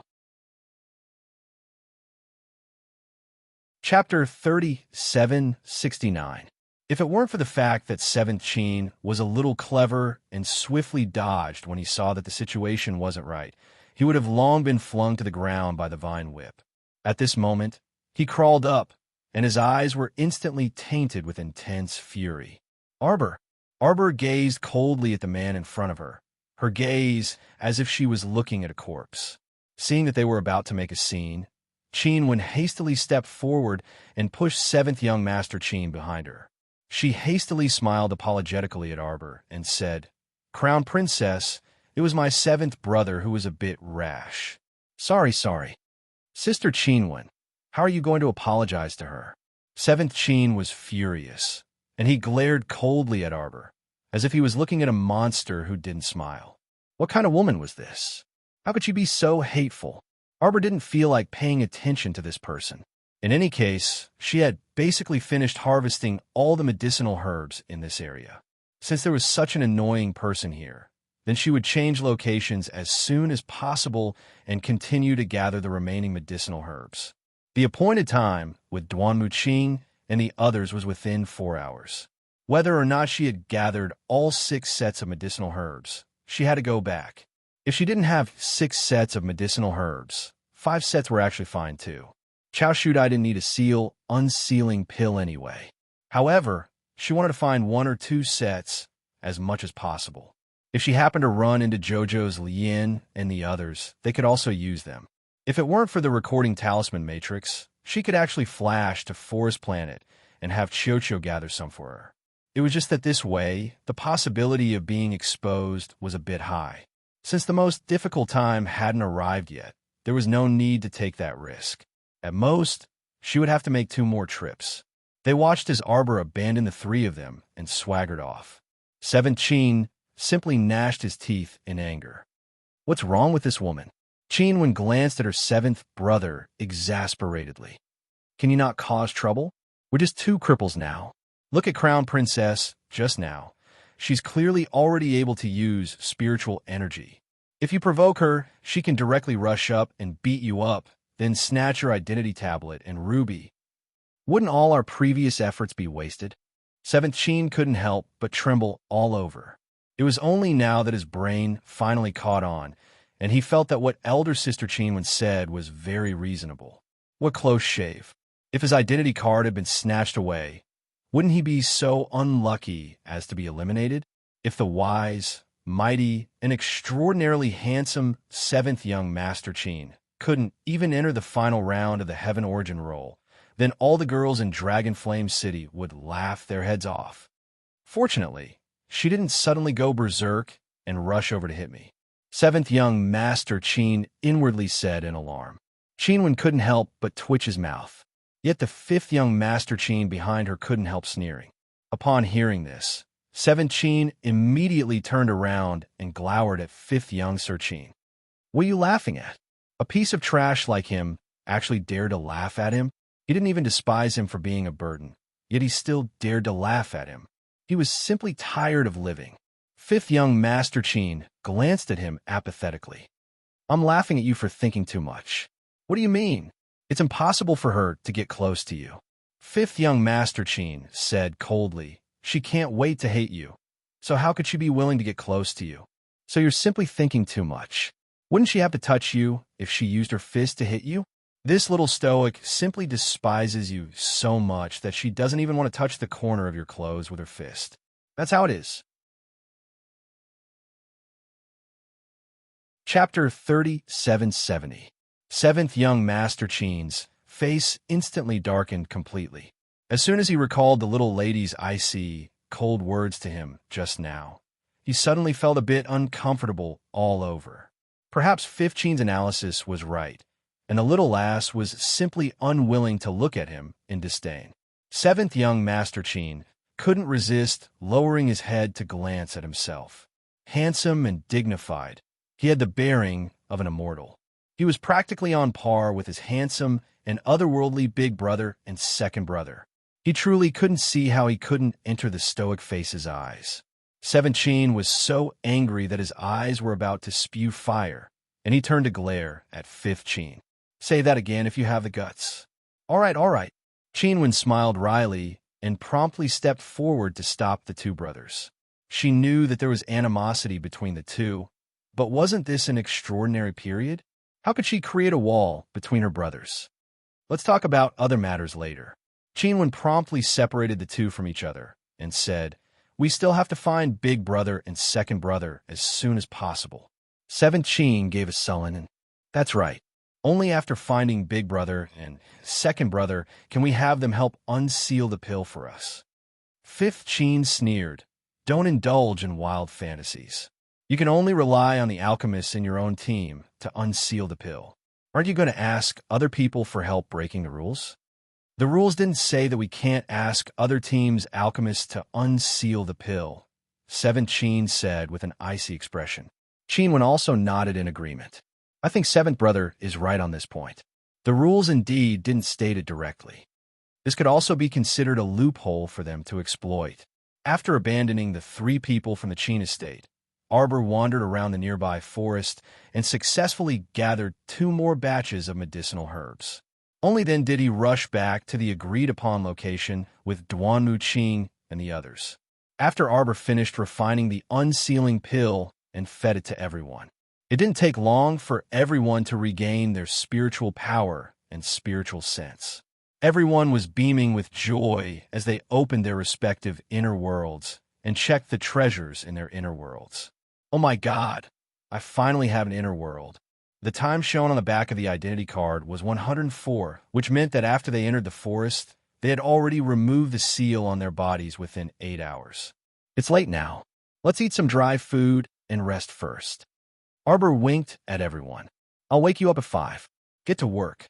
Chapter 3769. If it weren't for the fact that seventh Chin was a little clever and swiftly dodged when he saw that the situation wasn't right, he would have long been flung to the ground by the vine whip. At this moment, he crawled up, and his eyes were instantly tainted with intense fury. Arbor gazed coldly at the man in front of her, her gaze as if she was looking at a corpse. Seeing that they were about to make a scene, Chinwen hastily stepped forward and pushed seventh young Master Chin behind her. She hastily smiled apologetically at Arbor and said, "Crown Princess, it was my seventh brother who was a bit rash. Sorry. Sister Chinwen, how are you going to apologize to her?" Seventh Chin was furious, and he glared coldly at Arbor, as if he was looking at a monster who didn't smile. What kind of woman was this? How could she be so hateful? Arbor didn't feel like paying attention to this person. In any case, she had basically finished harvesting all the medicinal herbs in this area. Since there was such an annoying person here, then she would change locations as soon as possible and continue to gather the remaining medicinal herbs. The appointed time with Duanmu Qing and the others was within 4 hours. Whether or not she had gathered all 6 sets of medicinal herbs, she had to go back. If she didn't have 6 sets of medicinal herbs, 5 sets were actually fine too. Chao Shudai didn't need a unsealing pill anyway. However, she wanted to find 1 or 2 sets as much as possible. If she happened to run into Jojo's Lien and the others, they could also use them. If it weren't for the recording talisman matrix, she could actually flash to Forest Planet and have Chocho gather some for her. It was just that this way, the possibility of being exposed was a bit high. Since the most difficult time hadn't arrived yet, there was no need to take that risk. At most, she would have to make 2 more trips. They watched as Arbor abandoned the 3 of them and swaggered off. Seventh Chin simply gnashed his teeth in anger. What's wrong with this woman? Chinwen glanced at her seventh brother exasperatedly. Can you not cause trouble? We're just 2 cripples now. Look at Crown Princess just now. She's clearly already able to use spiritual energy. If you provoke her, she can directly rush up and beat you up, then snatch your identity tablet and ruby. Wouldn't all our previous efforts be wasted? Seventh Chin couldn't help but tremble all over. It was only now that his brain finally caught on, and he felt that what elder sister Chinwen said was very reasonable. What close shave. If his identity card had been snatched away, wouldn't he be so unlucky as to be eliminated? If the wise, mighty, and extraordinarily handsome seventh young Master Chin couldn't even enter the final round of the Heaven Origin roll, then all the girls in Dragonflame City would laugh their heads off. Fortunately, she didn't suddenly go berserk and rush over to hit me. Seventh young Master Chin inwardly said in alarm. Chinwen couldn't help but twitch his mouth. Yet the 5th young Master Chin behind her couldn't help sneering. Upon hearing this, Seventh Chin immediately turned around and glowered at 5th young Sir Chin. What are you laughing at? A piece of trash like him actually dared to laugh at him? He didn't even despise him for being a burden, yet he still dared to laugh at him. He was simply tired of living. 5th young Master Chin glanced at him apathetically. I'm laughing at you for thinking too much. What do you mean? It's impossible for her to get close to you. Fifth young Master Chin said coldly, she can't wait to hate you. So how could she be willing to get close to you? So you're simply thinking too much. Wouldn't she have to touch you if she used her fist to hit you? This little stoic simply despises you so much that she doesn't even want to touch the corner of your clothes with her fist. That's how it is. Chapter 3770. Seventh young Master Chin's face instantly darkened completely. As soon as he recalled the little lady's icy, cold words to him just now, he suddenly felt a bit uncomfortable all over. Perhaps Fifth Chin's analysis was right, and the little lass was simply unwilling to look at him in disdain. Seventh young Master Chin couldn't resist lowering his head to glance at himself. Handsome and dignified, he had the bearing of an immortal. He was practically on par with his handsome and otherworldly big brother and second brother. He truly couldn't see how he couldn't enter the stoic face's eyes. Seventh Chin was so angry that his eyes were about to spew fire, and he turned to glare at Fifth Chin. Say that again if you have the guts. All right. Chinwen smiled wryly and promptly stepped forward to stop the two brothers. She knew that there was animosity between the two, but wasn't this an extraordinary period? How could she create a wall between her brothers? Let's talk about other matters later. Chinwen promptly separated the two from each other and said, we still have to find big brother and second brother as soon as possible. Seventh Chin gave a sullen, that's right. Only after finding big brother and second brother can we have them help unseal the pill for us. Fifth Chin sneered, don't indulge in wild fantasies. You can only rely on the alchemists in your own team to unseal the pill. Aren't you going to ask other people for help breaking the rules? The rules didn't say that we can't ask other teams' alchemists to unseal the pill, Seventh Chin said with an icy expression. Chinwen also nodded in agreement. I think seventh brother is right on this point. The rules indeed didn't state it directly. This could also be considered a loophole for them to exploit. After abandoning the three people from the Chin estate, Arbor wandered around the nearby forest and successfully gathered 2 more batches of medicinal herbs. Only then did he rush back to the agreed-upon location with Duanmu Qing and the others. After Arbor finished refining the unsealing pill and fed it to everyone, it didn't take long for everyone to regain their spiritual power and spiritual sense. Everyone was beaming with joy as they opened their respective inner worlds and checked the treasures in their inner worlds. Oh my God, I finally have an inner world. The time shown on the back of the identity card was 104, which meant that after they entered the forest, they had already removed the seal on their bodies within 8 hours. It's late now. Let's eat some dry food and rest first. Arbor winked at everyone. I'll wake you up at 5. Get to work.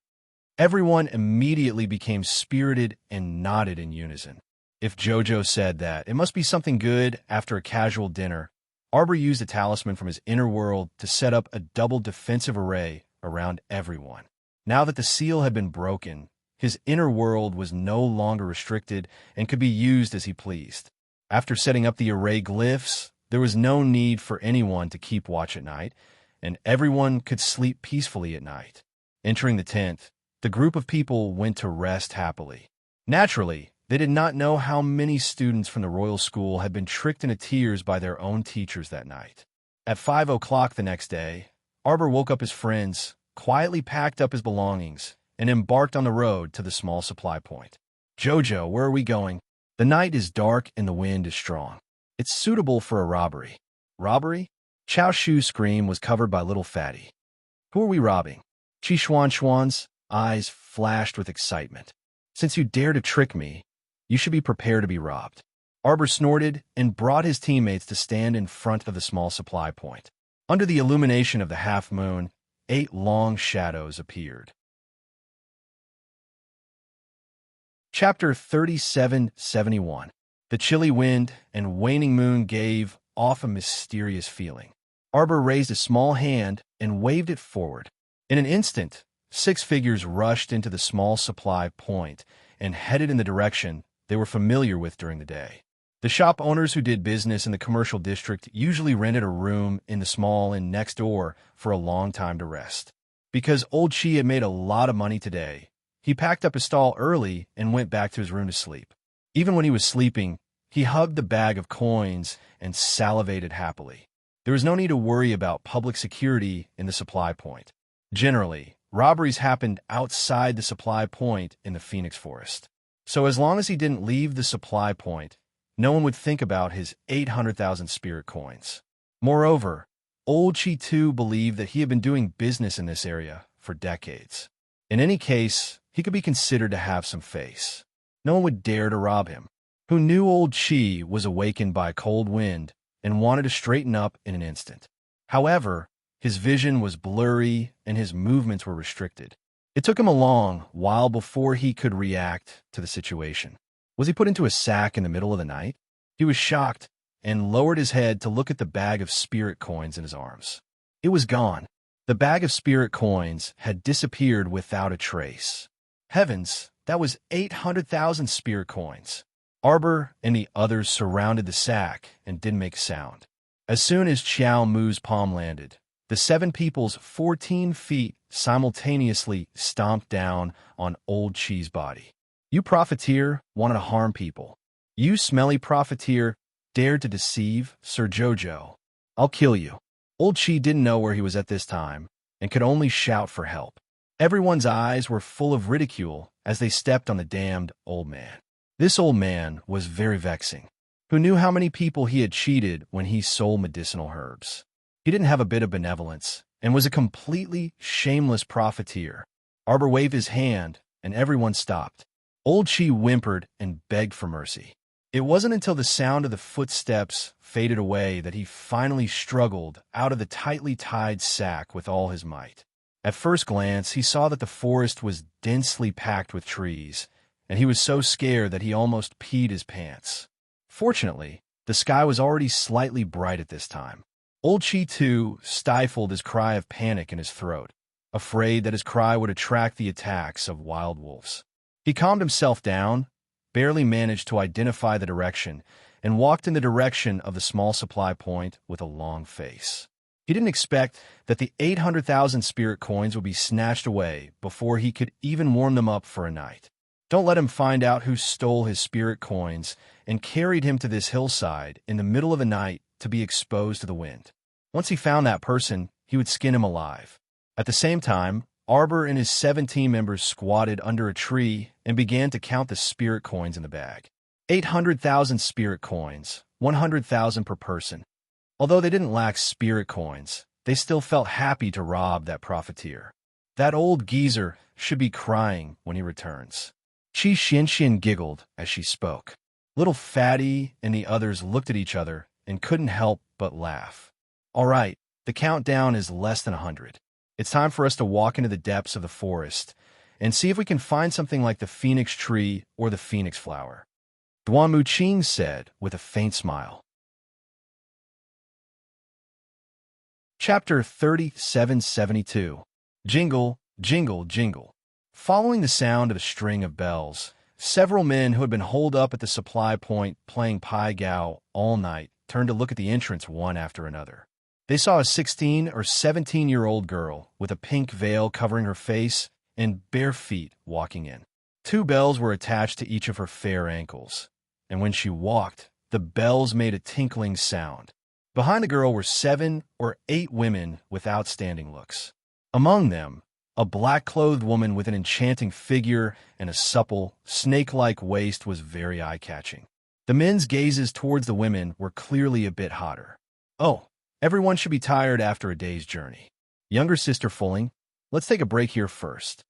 Everyone immediately became spirited and nodded in unison. If Jojo said that, it must be something good after a casual dinner. Arbor used a talisman from his inner world to set up a double defensive array around everyone. Now that the seal had been broken, his inner world was no longer restricted and could be used as he pleased. After setting up the array glyphs, there was no need for anyone to keep watch at night, and everyone could sleep peacefully at night. Entering the tent, the group of people went to rest happily. Naturally, they did not know how many students from the royal school had been tricked into tears by their own teachers that night. At 5 o'clock the next day, Arbor woke up his friends, quietly packed up his belongings, and embarked on the road to the small supply point. Jojo, where are we going? The night is dark and the wind is strong. It's suitable for a robbery. Robbery? Chao Shu's scream was covered by little Fatty. Who are we robbing? Chi Xuan's eyes flashed with excitement. Since you dare to trick me, you should be prepared to be robbed. Arbor snorted and brought his teammates to stand in front of the small supply point. Under the illumination of the half moon, 8 long shadows appeared. Chapter 3771. The chilly wind and waning moon gave off a mysterious feeling. Arbor raised a small hand and waved it forward. In an instant, 6 figures rushed into the small supply point and headed in the direction they were familiar with during the day. The shop owners who did business in the commercial district usually rented a room in the small inn next door for a long time to rest. Because Old Chi had made a lot of money today, He packed up his stall early and went back to his room to sleep. Even when he was sleeping, he hugged the bag of coins and salivated happily. There was no need to worry about public security in the supply point. Generally, robberies happened outside the supply point in the Phoenix Forest. So as long as he didn't leave the supply point, no one would think about his 800,000 spirit coins. Moreover, Old Chi too believed that he had been doing business in this area for decades. In any case, he could be considered to have some face. No one would dare to rob him. Who knew Old Chi was awakened by a cold wind and wanted to straighten up in an instant. However, his vision was blurry and his movements were restricted. It took him a long while before he could react to the situation. Was he put into a sack in the middle of the night? He was shocked and lowered his head to look at the bag of spirit coins in his arms. It was gone. The bag of spirit coins had disappeared without a trace. Heavens, that was 800,000 spirit coins. Arbor and the others surrounded the sack and didn't make a sound. As soon as Chiao Mu's palm landed, the 7 people's 14 feet simultaneously stomped down on Old Chi's body. You profiteer wanted to harm people. You smelly profiteer dared to deceive Sir Jojo. I'll kill you. Old Chi didn't know where he was at this time and could only shout for help. Everyone's eyes were full of ridicule as they stepped on the damned old man. This old man was very vexing. Who knew how many people he had cheated when he sold medicinal herbs? He didn't have a bit of benevolence and was a completely shameless profiteer. Arbor waved his hand and everyone stopped. Old Chi whimpered and begged for mercy. It wasn't until the sound of the footsteps faded away that he finally struggled out of the tightly tied sack with all his might. At first glance, he saw that the forest was densely packed with trees, and he was so scared that he almost peed his pants. Fortunately, the sky was already slightly bright at this time. Old Chi too stifled his cry of panic in his throat, afraid that his cry would attract the attacks of wild wolves. He calmed himself down, barely managed to identify the direction, and walked in the direction of the small supply point with a long face. He didn't expect that the 800,000 spirit coins would be snatched away before he could even warm them up for a night. Don't let him find out who stole his spirit coins and carried him to this hillside in the middle of the night to be exposed to the wind. Once he found that person, he would skin him alive. At the same time, Arbor and his 7 team members squatted under a tree and began to count the spirit coins in the bag. 800,000 spirit coins, 100,000 per person. Although they didn't lack spirit coins, they still felt happy to rob that profiteer. That old geezer should be crying when he returns. Chi Xianxian giggled as she spoke. Little Fatty and the others looked at each other and couldn't help but laugh. All right, the countdown is less than 100. It's time for us to walk into the depths of the forest and see if we can find something like the phoenix tree or the phoenix flower. Duan Muqing said with a faint smile. Chapter 3772. Jingle, jingle, jingle. Following the sound of a string of bells, several men who had been holed up at the supply point playing Pai Gao all night turned to look at the entrance one after another. They saw a 16 or 17-year-old girl with a pink veil covering her face and bare feet walking in. 2 bells were attached to each of her fair ankles, and when she walked, the bells made a tinkling sound. Behind the girl were 7 or 8 women with outstanding looks. Among them, a black-clothed woman with an enchanting figure and a supple, snake-like waist was very eye-catching. The men's gazes towards the women were clearly a bit hotter. Oh, everyone should be tired after a day's journey. Younger sister Fulling, let's take a break here first.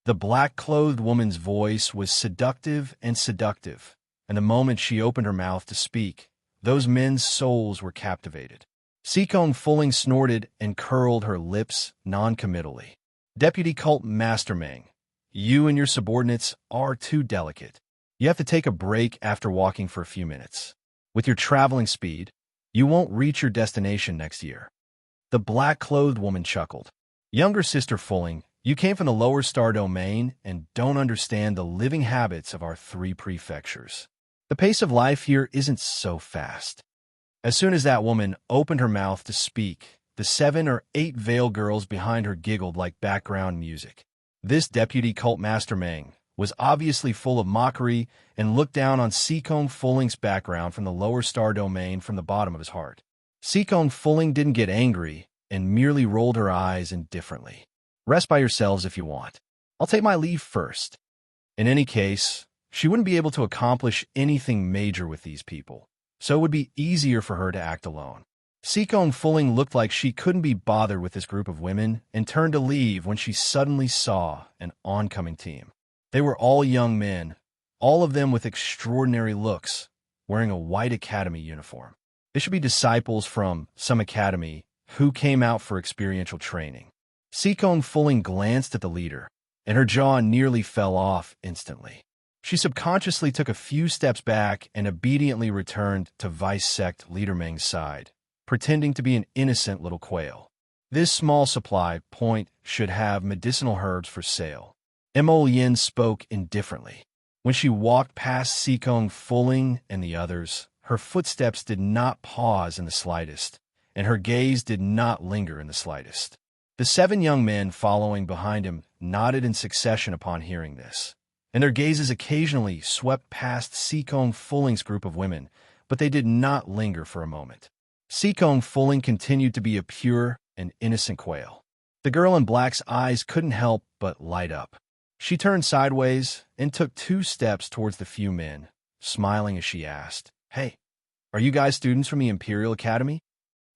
The black-clothed woman's voice was seductive, and the moment she opened her mouth to speak, those men's souls were captivated. Sikong Fulling snorted and curled her lips non-committally. Deputy Cult Master Meng, you and your subordinates are too delicate. You have to take a break after walking for a few minutes. With your traveling speed, you won't reach your destination next year. The black-clothed woman chuckled. Younger sister Fulling, you came from the lower star domain and don't understand the living habits of our 3 prefectures. The pace of life here isn't so fast. As soon as that woman opened her mouth to speak, the 7 or 8 veiled girls behind her giggled like background music. This deputy cult master Meng was obviously full of mockery and looked down on Seekong Fulling's background from the lower star domain from the bottom of his heart. Seekong Fulling didn't get angry and merely rolled her eyes indifferently. Rest by yourselves if you want. I'll take my leave first. In any case, she wouldn't be able to accomplish anything major with these people, so it would be easier for her to act alone. Seekong Fulling looked like she couldn't be bothered with this group of women and turned to leave when she suddenly saw an oncoming team. They were all young men, all of them with extraordinary looks, wearing a white academy uniform. They should be disciples from some academy who came out for experiential training. Seekong Fulling glanced at the leader, and her jaw nearly fell off instantly. She subconsciously took a few steps back and obediently returned to Vice Sect Leader Meng's side, pretending to be an innocent little quail. This small supply point should have medicinal herbs for sale. Mo Yin spoke indifferently. When she walked past Seekong Fulling and the others, her footsteps did not pause in the slightest, and her gaze did not linger in the slightest. The 7 young men following behind him nodded in succession upon hearing this, and their gazes occasionally swept past Seekong Fulling's group of women, but they did not linger for a moment. Seekong Fulling continued to be a pure and innocent quail. The girl in black's eyes couldn't help but light up. She turned sideways and took 2 steps towards the few men, smiling as she asked, "Hey, are you guys students from the Imperial Academy?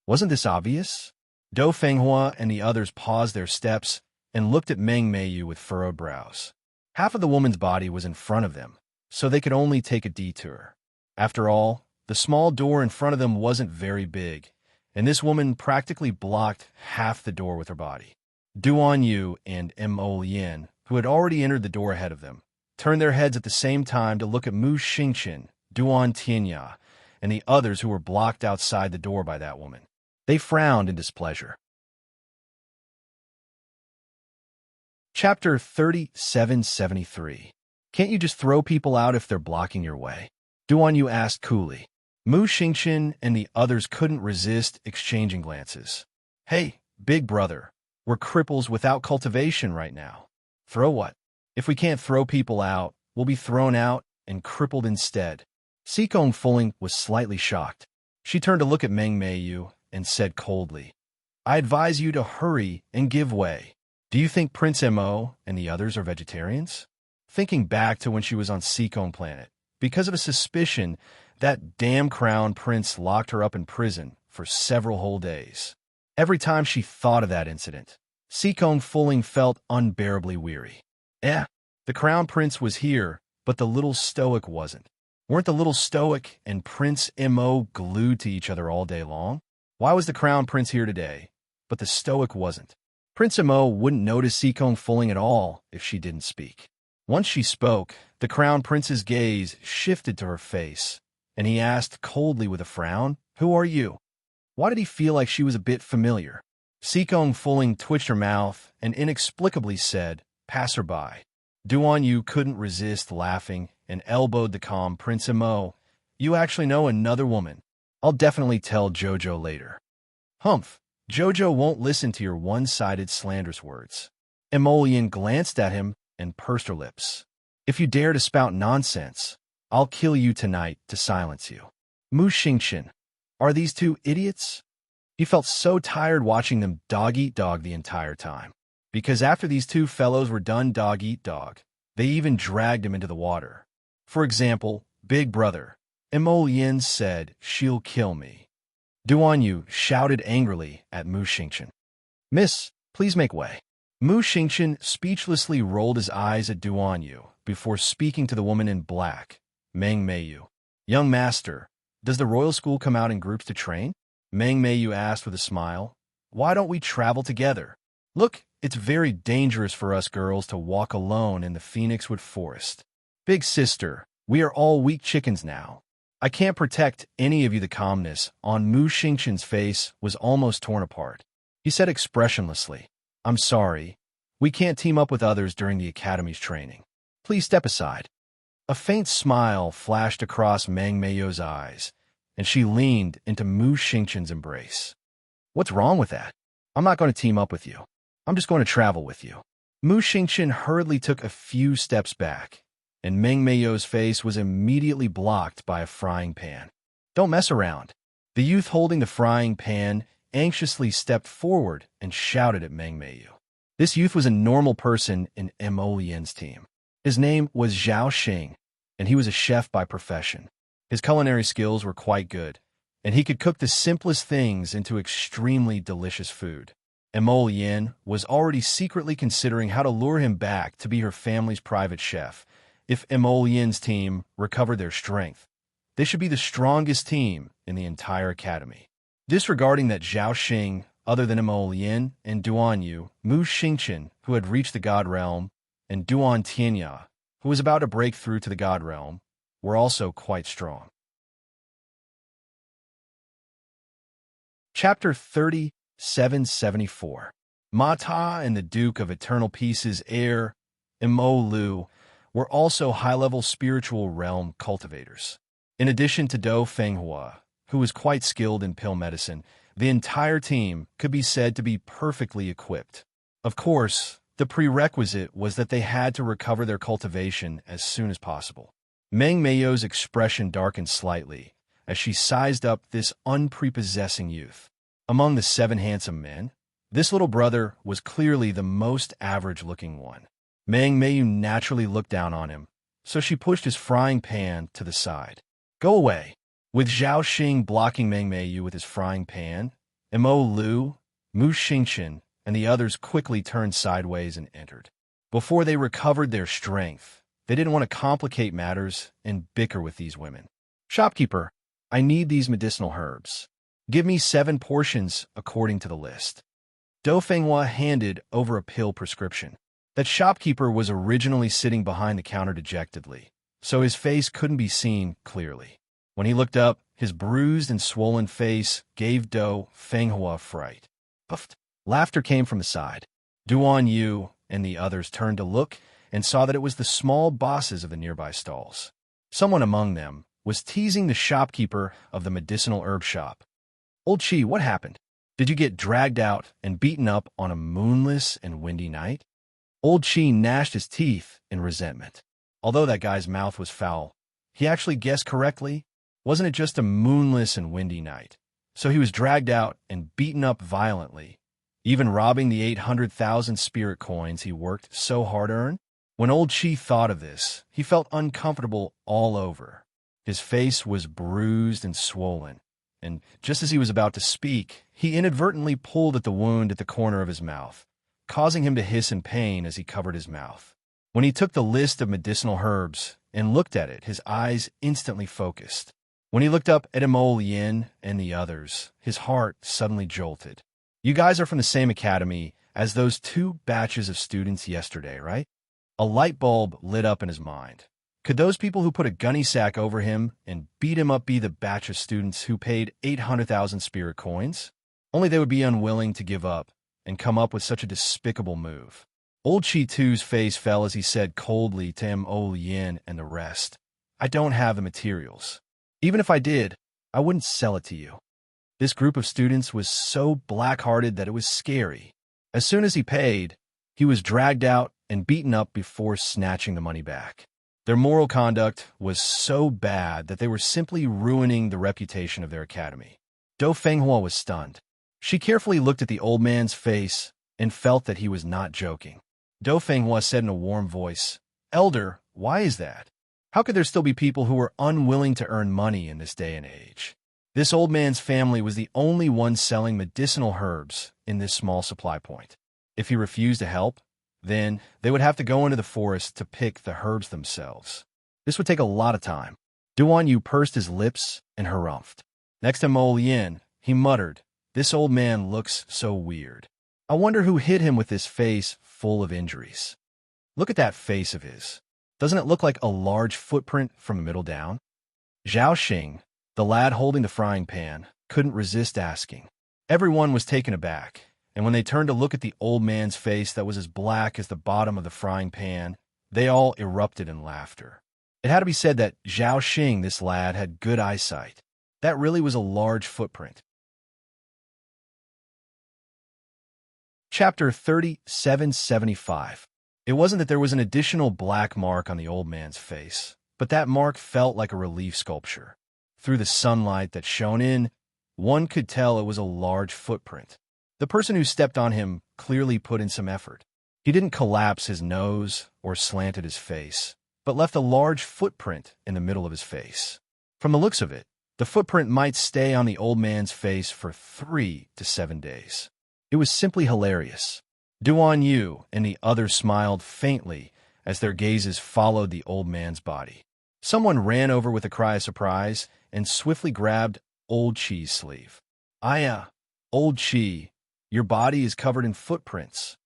Wasn't this obvious?" Do Fenghua and the others paused their steps and looked at Meng Meiyu with furrowed brows. Half of the woman's body was in front of them, so they could only take a detour. After all, the small door in front of them wasn't very big, and this woman practically blocked half the door with her body. Duan Yu and Mo Yin, who had already entered the door ahead of them, turned their heads at the same time to look at Mu Xingqian, Duan Tianya, and the others who were blocked outside the door by that woman. They frowned in displeasure. Chapter 3773. Can't you just throw people out if they're blocking your way? Duan Yu asked coolly. Mu Xingqian and the others couldn't resist exchanging glances. Hey, big brother, we're cripples without cultivation right now. Throw what? If we can't throw people out, we'll be thrown out and crippled instead. Seekong Fulling was slightly shocked. She turned to look at Meng Meiyu and said coldly, I advise you to hurry and give way. Do you think Prince Mo and the others are vegetarians? Thinking back to when she was on Seekong Planet, because of a suspicion, that damn crown prince locked her up in prison for several whole days. Every time she thought of that incident, Seekong Fulling felt unbearably weary. The crown prince was here, but the little stoic wasn't. Weren't the little stoic and Prince Mo glued to each other all day long? Why was the crown prince here today, but the stoic wasn't? Prince Mo wouldn't notice Seekong Fulling at all if she didn't speak. Once she spoke, the crown prince's gaze shifted to her face, and he asked coldly with a frown, Who are you? Why did he feel like she was a bit familiar? Seekong Fulling twitched her mouth and inexplicably said, Passerby. Duan Yu couldn't resist laughing and elbowed the calm Prince Mo. You actually know another woman. I'll definitely tell Jojo later. Humph. Jojo won't listen to your one-sided slanderous words. Emolian glanced at him and pursed her lips. If you dare to spout nonsense, I'll kill you tonight to silence you. Mu Xingqian, are these 2 idiots? He felt so tired watching them dog-eat-dog the entire time. Because after these 2 fellows were done dog-eat-dog, they even dragged him into the water. For example, Big Brother, Mo Yin said, She'll kill me. Duan Yu shouted angrily at Mu Xingqian. Miss, please make way. Mu Xingqian speechlessly rolled his eyes at Duan Yu before speaking to the woman in black, Meng Meiyu. Young master, does the royal school come out in groups to train? Meng Meiyu asked with a smile. Why don't we travel together? Look, it's very dangerous for us girls to walk alone in the Phoenixwood Forest. Big sister, we are all weak chickens now. I can't protect any of you. The calmness on Mu Xingqian's face was almost torn apart. He said expressionlessly, I'm sorry. We can't team up with others during the Academy's training. Please step aside. A faint smile flashed across Meng Meiyu's eyes, and she leaned into Mu Xingqian's embrace. What's wrong with that? I'm not going to team up with you. I'm just going to travel with you. Mu Xingqian hurriedly took a few steps back, and Meng Meiyou's face was immediately blocked by a frying pan. "Don't mess around." The youth holding the frying pan anxiously stepped forward and shouted at Meng Meiyou. This youth was a normal person in Mo Lian's team. His name was Zhao Xing, and he was a chef by profession. His culinary skills were quite good, and he could cook the simplest things into extremely delicious food. Mo Lian was already secretly considering how to lure him back to be her family's private chef. If Mo Lian's team recovered their strength, they should be the strongest team in the entire academy. Disregarding that Zhao Xing, other than Mo Lian and Duan Yu, Mu Xingqian, who had reached the God Realm, and Duan Tianya, who was about to break through to the God Realm, were also quite strong. Chapter 3774. Ma Ta and the Duke of Eternal Peace's heir, Mo Lu, were also high-level spiritual realm cultivators. In addition to Dou Fenghua, who was quite skilled in pill medicine, the entire team could be said to be perfectly equipped. Of course, the prerequisite was that they had to recover their cultivation as soon as possible. Meng Meiyou's expression darkened slightly as she sized up this unprepossessing youth. Among the 7 handsome men, this little brother was clearly the most average-looking one. Meng Meiyou naturally looked down on him, so she pushed his frying pan to the side. "Go away." With Zhao Xing blocking Meng Meiyou with his frying pan, Mo Lu, Mu Xingqian, and the others quickly turned sideways and entered. Before they recovered their strength, they didn't want to complicate matters and bicker with these women. "Shopkeeper, I need these medicinal herbs. Give me 7 portions according to the list." Dou Fenghua handed over a pill prescription. That shopkeeper was originally sitting behind the counter dejectedly, so his face couldn't be seen clearly. When he looked up, his bruised and swollen face gave Dou Fenghua fright. Puffed. Laughter came from the side. Duan Yu and the others turned to look and saw that it was the small bosses of the nearby stalls. Someone among them was teasing the shopkeeper of the medicinal herb shop. "Old Chi, what happened? Did you get dragged out and beaten up on a moonless and windy night?" Old Chi gnashed his teeth in resentment. Although that guy's mouth was foul, he actually guessed correctly. Wasn't it just a moonless and windy night? So he was dragged out and beaten up violently, even robbing the 800,000 spirit coins he worked so hard to earn? When Old Chi thought of this, he felt uncomfortable all over. His face was bruised and swollen, and just as he was about to speak, he inadvertently pulled at the wound at the corner of his mouth, causing him to hiss in pain as he covered his mouth. When he took the list of medicinal herbs and looked at it, his eyes instantly focused. When he looked up at Mo Lian and the others, his heart suddenly jolted. "You guys are from the same academy as those 2 batches of students yesterday, right?" A light bulb lit up in his mind. Could those people who put a gunny sack over him and beat him up be the batch of students who paid 800,000 spirit coins? Only they would be unwilling to give up and come up with such a despicable move. Old Chi Tu's face fell as he said coldly to Mo Lian and the rest, "I don't have the materials. Even if I did, I wouldn't sell it to you." This group of students was so black-hearted that it was scary. As soon as he paid, he was dragged out and beaten up before snatching the money back. Their moral conduct was so bad that they were simply ruining the reputation of their academy. Dou Fenghua was stunned. She carefully looked at the old man's face and felt that he was not joking. Dou Fenghua said in a warm voice, "Elder, why is that? How could there still be people who are unwilling to earn money in this day and age?" This old man's family was the only one selling medicinal herbs in this small supply point. If he refused to help, then they would have to go into the forest to pick the herbs themselves. This would take a lot of time. Duan Yu pursed his lips and harumphed. Next to Mo Lian, he muttered, "This old man looks so weird. I wonder who hit him with this face full of injuries. Look at that face of his. Doesn't it look like a large footprint from the middle down?" Zhao Xing, the lad holding the frying pan, couldn't resist asking. Everyone was taken aback, and when they turned to look at the old man's face that was as black as the bottom of the frying pan, they all erupted in laughter. It had to be said that Zhao Xing, this lad, had good eyesight. That really was a large footprint. Chapter 3775. It wasn't that there was an additional black mark on the old man's face, but that mark felt like a relief sculpture. Through the sunlight that shone in, one could tell it was a large footprint. The person who stepped on him clearly put in some effort. He didn't collapse his nose or slanted his face, but left a large footprint in the middle of his face. From the looks of it, the footprint might stay on the old man's face for 3 to 7 days. It was simply hilarious. Duan Yu and the others smiled faintly as their gazes followed the old man's body. Someone ran over with a cry of surprise and swiftly grabbed Old Chi's sleeve. Old Chi, your body is covered in footprints.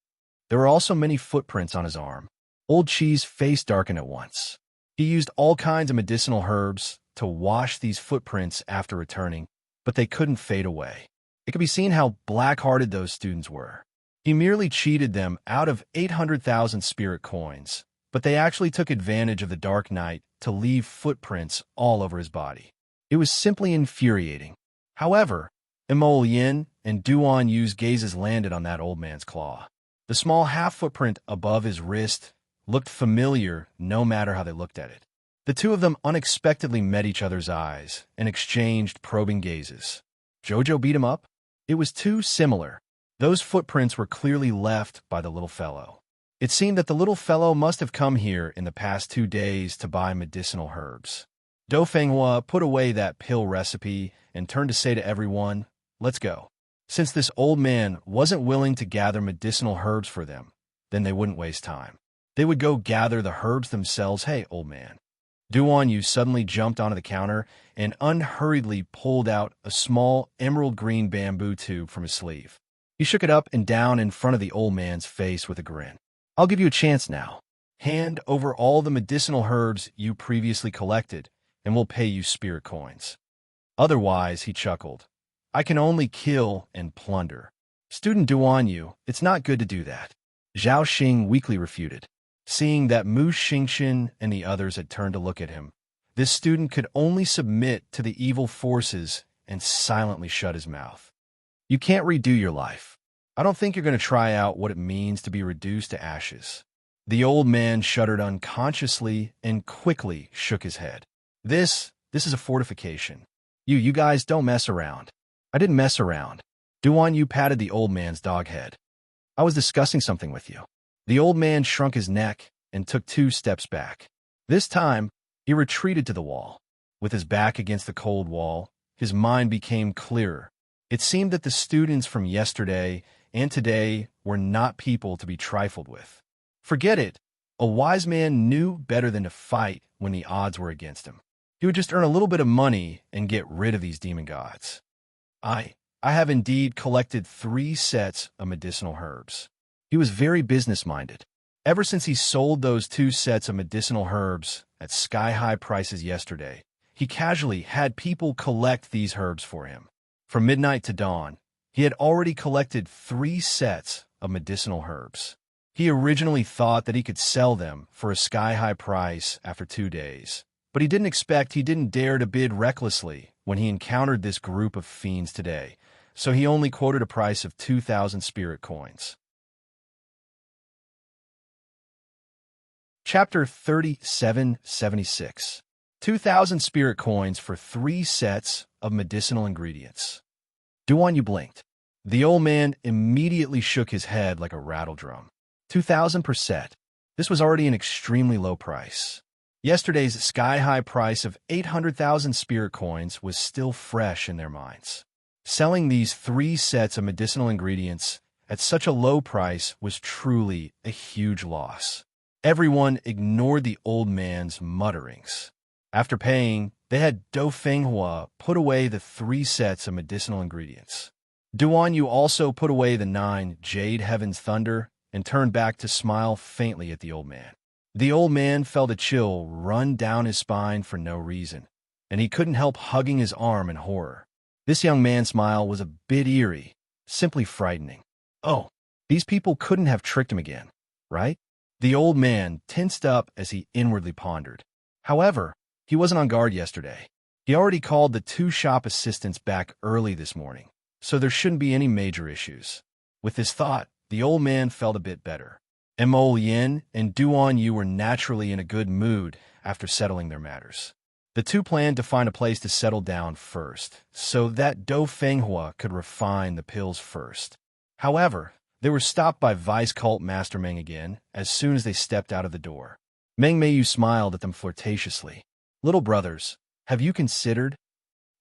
There were also many footprints on his arm. Old Chi's face darkened at once. He used all kinds of medicinal herbs to wash these footprints after returning, but they couldn't fade away. It could be seen how black-hearted those students were. He merely cheated them out of 800,000 spirit coins, but they actually took advantage of the dark night to leave footprints all over his body. It was simply infuriating. However, Imo Yin and Duan Yu's gazes landed on that old man's claw. The small half-footprint above his wrist looked familiar no matter how they looked at it. The two of them unexpectedly met each other's eyes and exchanged probing gazes. Jojo beat him up? It was too similar. Those footprints were clearly left by the little fellow. It seemed that the little fellow must have come here in the past 2 days to buy medicinal herbs. Do Fenghua put away that pill recipe and turned to say to everyone, "Let's go." Since this old man wasn't willing to gather medicinal herbs for them, then they wouldn't waste time. They would go gather the herbs themselves. Hey, old man. Duan Yu suddenly jumped onto the counter and unhurriedly pulled out a small emerald green bamboo tube from his sleeve. He shook it up and down in front of the old man's face with a grin. "I'll give you a chance now. Hand over all the medicinal herbs you previously collected, and we'll pay you spirit coins. Otherwise," he chuckled, "I can only kill and plunder." "Student Duan Yu, it's not good to do that," Zhao Xing weakly refuted. Seeing that Mu Xingxin and the others had turned to look at him, this student could only submit to the evil forces and silently shut his mouth. "You can't redo your life. I don't think you're going to try out what it means to be reduced to ashes." The old man shuddered unconsciously and quickly shook his head. This is a fortification. You guys don't mess around." "I didn't mess around." Duan Yu patted the old man's dog head. "I was discussing something with you." The old man shrunk his neck and took 2 steps back. This time, he retreated to the wall. With his back against the cold wall, his mind became clearer. It seemed that the students from yesterday and today were not people to be trifled with. Forget it. A wise man knew better than to fight when the odds were against him. He would just earn a little bit of money and get rid of these demon gods. I have indeed collected 3 sets of medicinal herbs." He was very business-minded. Ever since he sold those 2 sets of medicinal herbs at sky-high prices yesterday, he casually had people collect these herbs for him. From midnight to dawn, he had already collected 3 sets of medicinal herbs. He originally thought that he could sell them for a sky-high price after 2 days, but he didn't dare to bid recklessly when he encountered this group of fiends today, so he only quoted a price of 2,000 spirit coins. Chapter 3776. 2,000 spirit coins for 3 sets of medicinal ingredients. Duan Yu blinked. The old man immediately shook his head like a rattle drum. 2,000 per set. This was already an extremely low price. Yesterday's sky-high price of 800,000 spirit coins was still fresh in their minds. Selling these 3 sets of medicinal ingredients at such a low price was truly a huge loss. Everyone ignored the old man's mutterings. After paying, they had Do Fenghua put away the 3 sets of medicinal ingredients. Duan Yu also put away the 9 Jade Heaven's Thunder and turned back to smile faintly at the old man. The old man felt a chill run down his spine for no reason, and he couldn't help hugging his arm in horror. This young man's smile was a bit eerie, simply frightening. Oh, these people couldn't have tricked him again, right? The old man tensed up as he inwardly pondered. However, he wasn't on guard yesterday. He already called the 2 shop assistants back early this morning, so there shouldn't be any major issues. With this thought, the old man felt a bit better. Mo Yin and Duan Yu were naturally in a good mood after settling their matters. The two planned to find a place to settle down first, so that Do Fenghua could refine the pills first. However, they were stopped by Vice Cult Master Meng again as soon as they stepped out of the door. Meng Meiyu smiled at them flirtatiously. "Little brothers, have you considered?"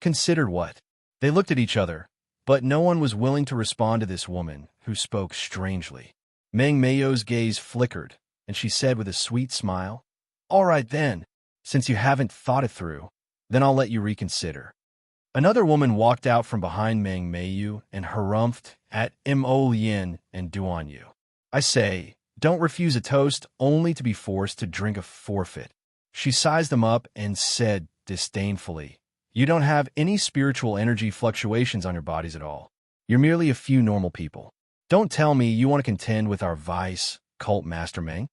"Considered what?" They looked at each other, but no one was willing to respond to this woman, who spoke strangely. Meng Meiyu's gaze flickered, and she said with a sweet smile, "All right then, since you haven't thought it through, then I'll let you reconsider." Another woman walked out from behind Meng Meiyu and harumphed at Mo Yin and Duan Yu. "I say, don't refuse a toast only to be forced to drink a forfeit." She sized them up and said disdainfully, "You don't have any spiritual energy fluctuations on your bodies at all. You're merely a few normal people. Don't tell me you want to contend with our Vice Cult Master Meng."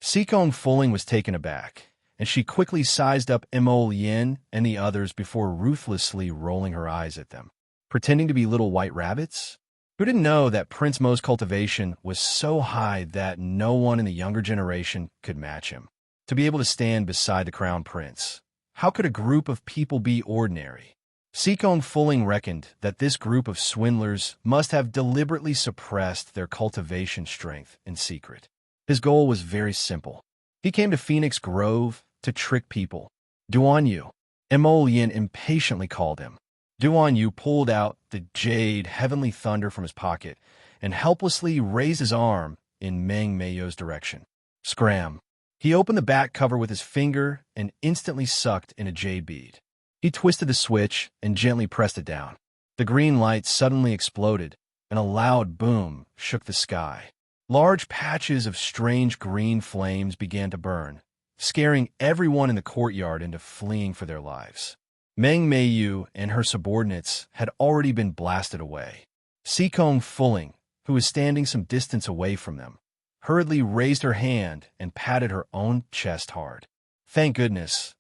Sikong Fuling was taken aback, and she quickly sized up Mo Yin and the others before ruthlessly rolling her eyes at them. Pretending to be little white rabbits? Who didn't know that Prince Mo's cultivation was so high that no one in the younger generation could match him? To be able to stand beside the crown prince, how could a group of people be ordinary? Sikong Fuling reckoned that this group of swindlers must have deliberately suppressed their cultivation strength in secret. His goal was very simple. He came to Phoenix Grove to trick people. "Duan Yu," Mo Yin impatiently called him. Duan Yu pulled out the jade heavenly thunder from his pocket and helplessly raised his arm in Meng Meiyu's direction. Scram! He opened the back cover with his finger and instantly sucked in a jade bead. He twisted the switch and gently pressed it down. The green light suddenly exploded, and a loud boom shook the sky. Large patches of strange green flames began to burn, scaring everyone in the courtyard into fleeing for their lives. Meng Meiyu and her subordinates had already been blasted away. Sikong Fuling, who was standing some distance away from them, hurriedly raised her hand and patted her own chest hard. Thank goodness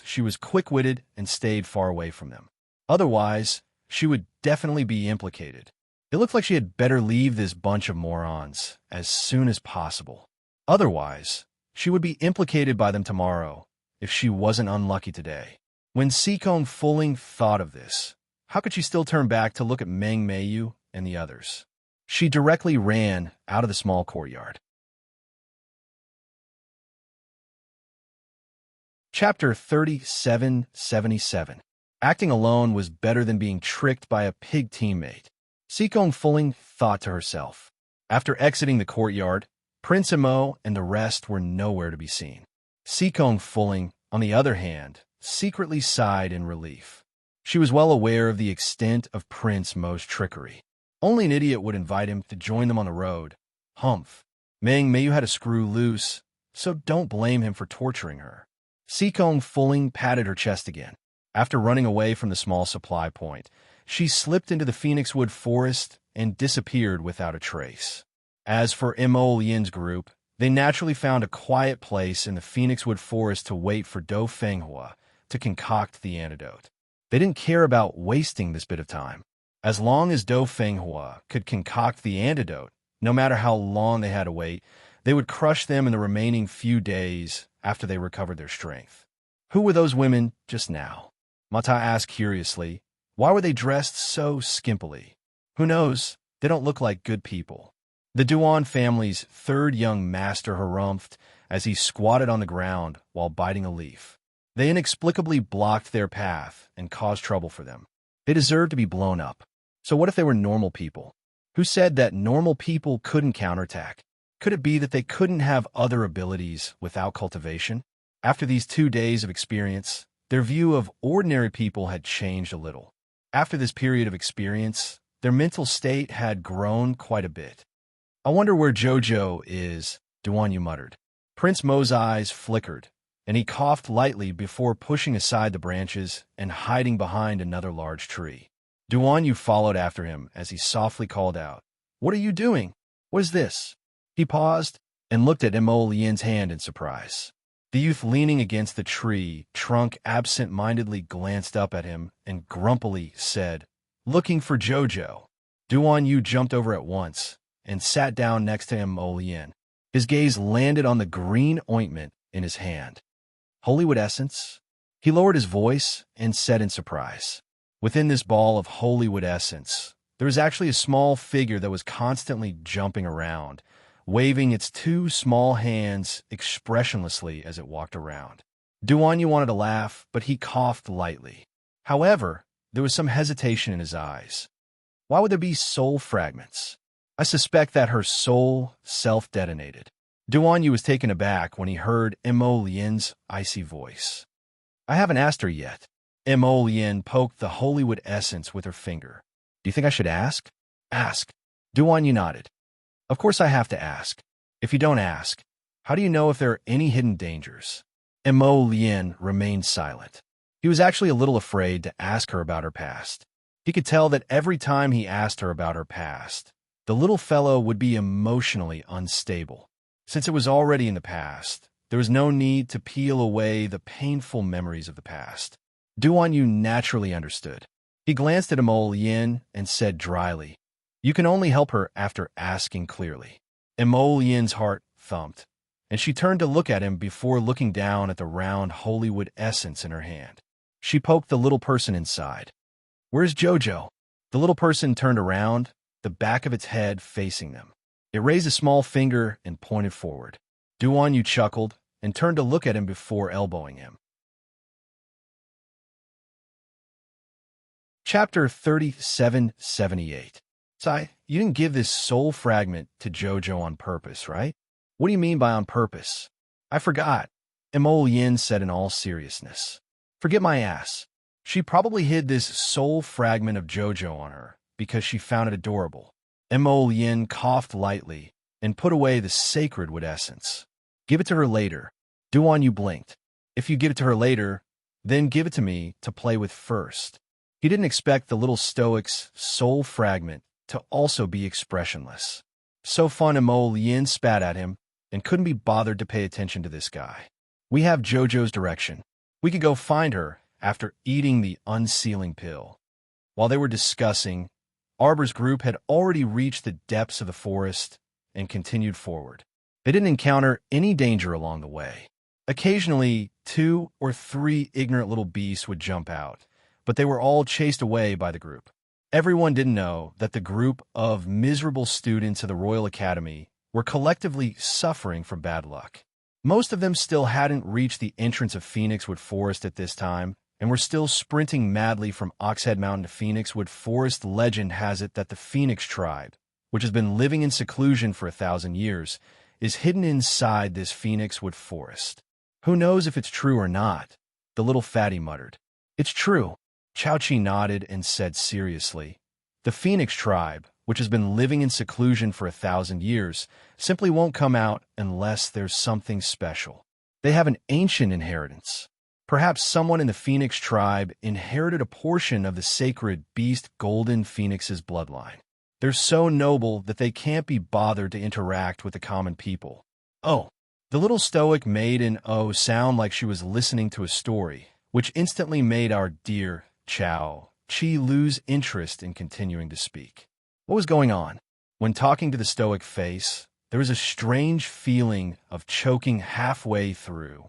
she was quick-witted and stayed far away from them. Otherwise, she would definitely be implicated. It looked like she had better leave this bunch of morons as soon as possible. Otherwise, she would be implicated by them tomorrow if she wasn't unlucky today. When Sikong Fuling thought of this, how could she still turn back to look at Meng Meiyu and the others? She directly ran out of the small courtyard. Chapter 3777. Acting alone was better than being tricked by a pig teammate. Sikong Fuling thought to herself. After exiting the courtyard, Prince Mo and the rest were nowhere to be seen. Sikong Fuling, on the other hand, secretly sighed in relief. She was well aware of the extent of Prince Mo's trickery. Only an idiot would invite him to join them on the road. Humph. Meng Meiyu had a screw loose, so don't blame him for torturing her. Sikong Fuling patted her chest again. After running away from the small supply point, she slipped into the Phoenix Wood forest and disappeared without a trace. As for Mo Yin's group, they naturally found a quiet place in the Phoenix Wood forest to wait for Do Fenghua to concoct the antidote. They didn't care about wasting this bit of time. As long as Do Fenghua could concoct the antidote, no matter how long they had to wait, they would crush them in the remaining few days after they recovered their strength. Who were those women just now? Mata asked curiously. Why were they dressed so skimpily? Who knows? They don't look like good people. The Duan family's third young master harumphed as he squatted on the ground while biting a leaf. They inexplicably blocked their path and caused trouble for them. They deserved to be blown up. So what if they were normal people? Who said that normal people couldn't counterattack? Could it be that they couldn't have other abilities without cultivation? After these 2 days of experience, their view of ordinary people had changed a little. After this period of experience, their mental state had grown quite a bit. I wonder where Jojo is, Duan Yu muttered. Prince Mo's eyes flickered, and he coughed lightly before pushing aside the branches and hiding behind another large tree. Duan Yu followed after him as he softly called out, "What are you doing? What is this?" He paused and looked at Mo Yin's hand in surprise. The youth leaning against the tree trunk absent-mindedly glanced up at him and grumpily said, "Looking for Jojo." Duan Yu jumped over at once and sat down next to Mo Yin. His gaze landed on the green ointment in his hand. Holywood essence? He lowered his voice and said in surprise. Within this ball of Holywood essence, there was actually a small figure that was constantly jumping around, waving its two small hands expressionlessly as it walked around. Duanyu wanted to laugh, but he coughed lightly. However, there was some hesitation in his eyes. Why would there be soul fragments? I suspect that her soul self-detonated. Duanyu was taken aback when he heard Mo Lian's icy voice. I haven't asked her yet. Mo Lian poked the Holywood essence with her finger. Do you think I should ask? Ask. Duanyu nodded. Of course I have to ask. If you don't ask, how do you know if there are any hidden dangers? Mo Lian remained silent. He was actually a little afraid to ask her about her past. He could tell that every time he asked her about her past, the little fellow would be emotionally unstable. Since it was already in the past, there was no need to peel away the painful memories of the past. Duanyu naturally understood. He glanced at Mo Lian and said dryly, You can only help her after asking clearly. Mo Lian's heart thumped, and she turned to look at him before looking down at the round Holywood essence in her hand. She poked the little person inside. Where's Jojo? The little person turned around, the back of its head facing them. It raised a small finger and pointed forward. Duanyu chuckled and turned to look at him before elbowing him. Chapter 3778. Sai, you didn't give this soul fragment to Jojo on purpose, right? What do you mean by on purpose? I forgot, Mo Lian said in all seriousness. Forget my ass. She probably hid this soul fragment of Jojo on her because she found it adorable. Mo Lian coughed lightly and put away the sacred wood essence. Give it to her later. Duanyu blinked. If you give it to her later, then give it to me to play with first. He didn't expect the little stoic's soul fragment to also be expressionless. So fun, Mo Lian spat at him and couldn't be bothered to pay attention to this guy. We have Jojo's direction. We could go find her after eating the unsealing pill. While they were discussing, Arbor's group had already reached the depths of the forest and continued forward. They didn't encounter any danger along the way. Occasionally, 2 or 3 ignorant little beasts would jump out, but they were all chased away by the group. Everyone didn't know that the group of miserable students of the Royal Academy were collectively suffering from bad luck. Most of them still hadn't reached the entrance of Phoenixwood Forest at this time, and were still sprinting madly from Oxhead Mountain to Phoenixwood Forest. Legend has it that the Phoenix tribe, which has been living in seclusion for 1,000 years, is hidden inside this Phoenixwood Forest. Who knows if it's true or not? The little fatty muttered. It's true. Chao-Chi nodded and said seriously, the Phoenix tribe, which has been living in seclusion for 1,000 years, simply won't come out unless there's something special. They have an ancient inheritance. Perhaps someone in the Phoenix tribe inherited a portion of the sacred beast Golden Phoenix's bloodline. They're so noble that they can't be bothered to interact with the common people. Oh, the little stoic made an "oh" sound like she was listening to a story, which instantly made our dear Chao-Chi lose interest in continuing to speak. What was going on? When talking to the stoic face, there was a strange feeling of choking halfway through.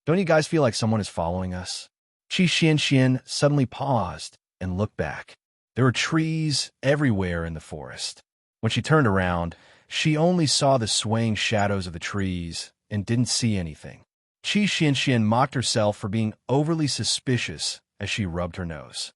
Don't you guys feel like someone is following us? Chi Xian suddenly paused and looked back. There were trees everywhere in the forest. When she turned around, she only saw the swaying shadows of the trees and didn't see anything. Chi Xian mocked herself for being overly suspicious as she rubbed her nose.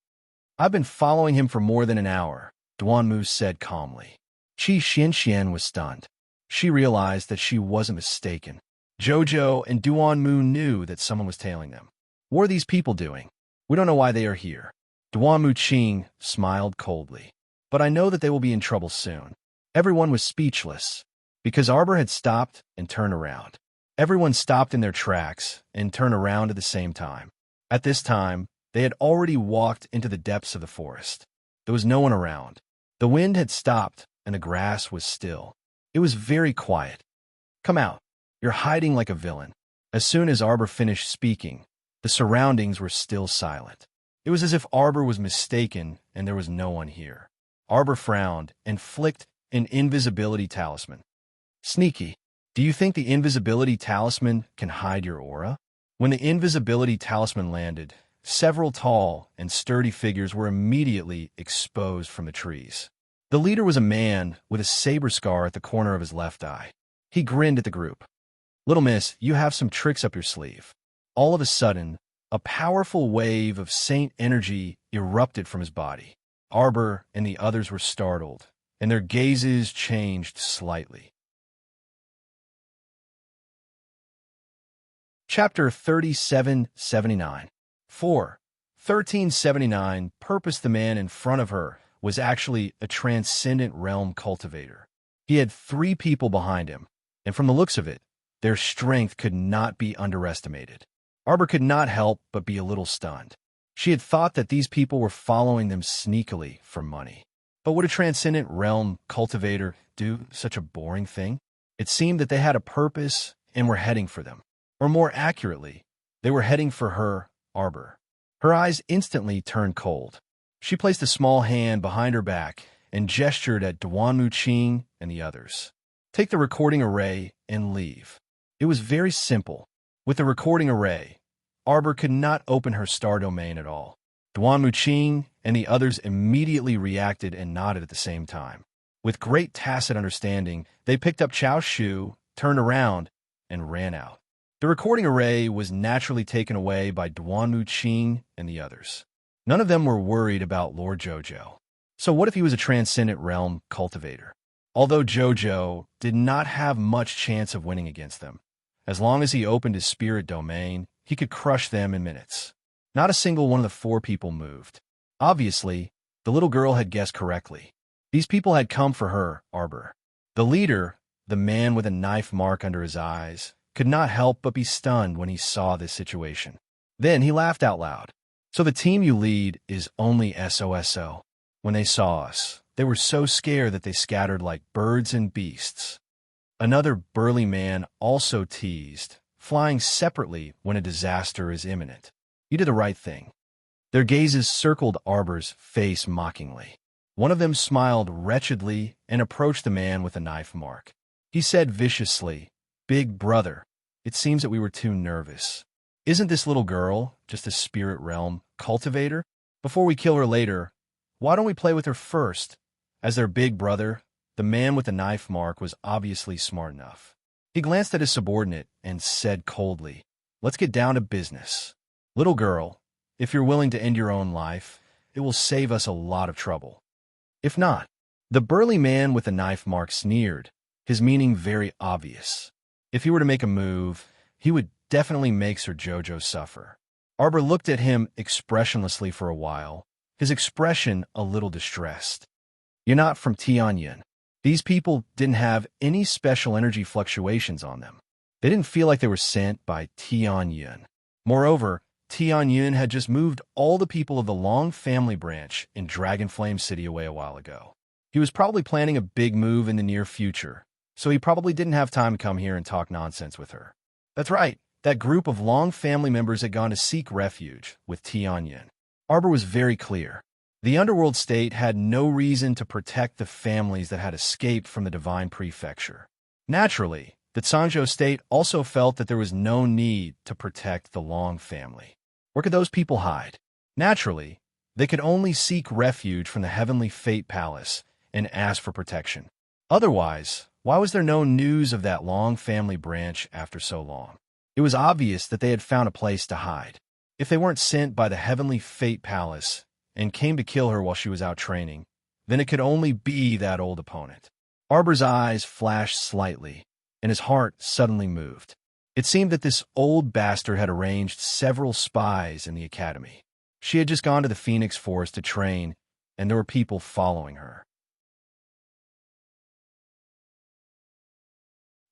I've been following him for more than an hour, Duanmu said calmly. Chi Xian was stunned. She realized that she wasn't mistaken. Jojo and Duanmu knew that someone was tailing them. What are these people doing? We don't know why they are here. Duanmu Qing smiled coldly. But I know that they will be in trouble soon. Everyone was speechless, because Arbor had stopped and turned around. Everyone stopped in their tracks and turned around at the same time. At this time, they had already walked into the depths of the forest. There was no one around. The wind had stopped and the grass was still. It was very quiet. Come out. You're hiding like a villain. As soon as Arbor finished speaking, the surroundings were still silent. It was as if Arbor was mistaken and there was no one here. Arbor frowned and flicked an invisibility talisman. Sneaky. Do you think the invisibility talisman can hide your aura? When the invisibility talisman landed, several tall and sturdy figures were immediately exposed from the trees. The leader was a man with a saber scar at the corner of his left eye. He grinned at the group. "Little miss, you have some tricks up your sleeve." All of a sudden, a powerful wave of saint energy erupted from his body. Arbor and the others were startled, and their gazes changed slightly. Chapter 3779. 4. 1379. Purpose. The man in front of her was actually a transcendent realm cultivator. He had 3 people behind him, and from the looks of it, their strength could not be underestimated. Arbor could not help but be a little stunned. She had thought that these people were following them sneakily for money. But would a transcendent realm cultivator do such a boring thing? It seemed that they had a purpose and were heading for them. Or more accurately, they were heading for her, Arbor. Her eyes instantly turned cold. She placed a small hand behind her back and gestured at Duanmu Qing and the others. "Take the recording array and leave." It was very simple. With the recording array, Arbor could not open her star domain at all. Duanmu Qing and the others immediately reacted and nodded at the same time. With great tacit understanding, they picked up Chao's shoe, turned around, and ran out. The recording array was naturally taken away by Duanmu Qing and the others. None of them were worried about Lord Jojo. So what if he was a transcendent realm cultivator? Although Jojo did not have much chance of winning against them, as long as he opened his spirit domain, he could crush them in minutes. Not a single one of the 4 people moved. Obviously, the little girl had guessed correctly. These people had come for her, Arbor. The leader, the man with a knife mark under his eyes, could not help but be stunned when he saw this situation. Then he laughed out loud. "So the team you lead is only SOSO. When they saw us, they were so scared that they scattered like birds and beasts." Another burly man also teased, "Flying separately when a disaster is imminent. You did the right thing." Their gazes circled Arbor's face mockingly. One of them smiled wretchedly and approached the man with the knife mark. He said viciously, "Big brother, it seems that we were too nervous. Isn't this little girl just a spirit realm cultivator? Before we kill her later, why don't we play with her first?" As their big brother, the man with the knife mark was obviously smart enough. He glanced at his subordinate and said coldly, "Let's get down to business. Little girl, if you're willing to end your own life, it will save us a lot of trouble. If not," the burly man with the knife mark sneered, his meaning very obvious. If he were to make a move, he would definitely make Sir Jojo suffer. Arbor looked at him expressionlessly for a while, his expression a little distressed. "You're not from Tianyuan." These people didn't have any special energy fluctuations on them. They didn't feel like they were sent by Tianyuan. Moreover, Tianyuan had just moved all the people of the Long family branch in Dragonflame City away a while ago. He was probably planning a big move in the near future, so he probably didn't have time to come here and talk nonsense with her. That's right, that group of Long family members had gone to seek refuge with Tianyuan. Arbor was very clear. The underworld state had no reason to protect the families that had escaped from the divine prefecture. Naturally, the Zhangzhou state also felt that there was no need to protect the Long family. Where could those people hide? Naturally, they could only seek refuge from the Heavenly Fate Palace and ask for protection. Otherwise, why was there no news of that Long family branch after so long? It was obvious that they had found a place to hide. If they weren't sent by the Heavenly Fate Palace and came to kill her while she was out training, then it could only be that old opponent. Arbor's eyes flashed slightly, and his heart suddenly moved. It seemed that this old bastard had arranged several spies in the academy. She had just gone to the Phoenix Forest to train, and there were people following her.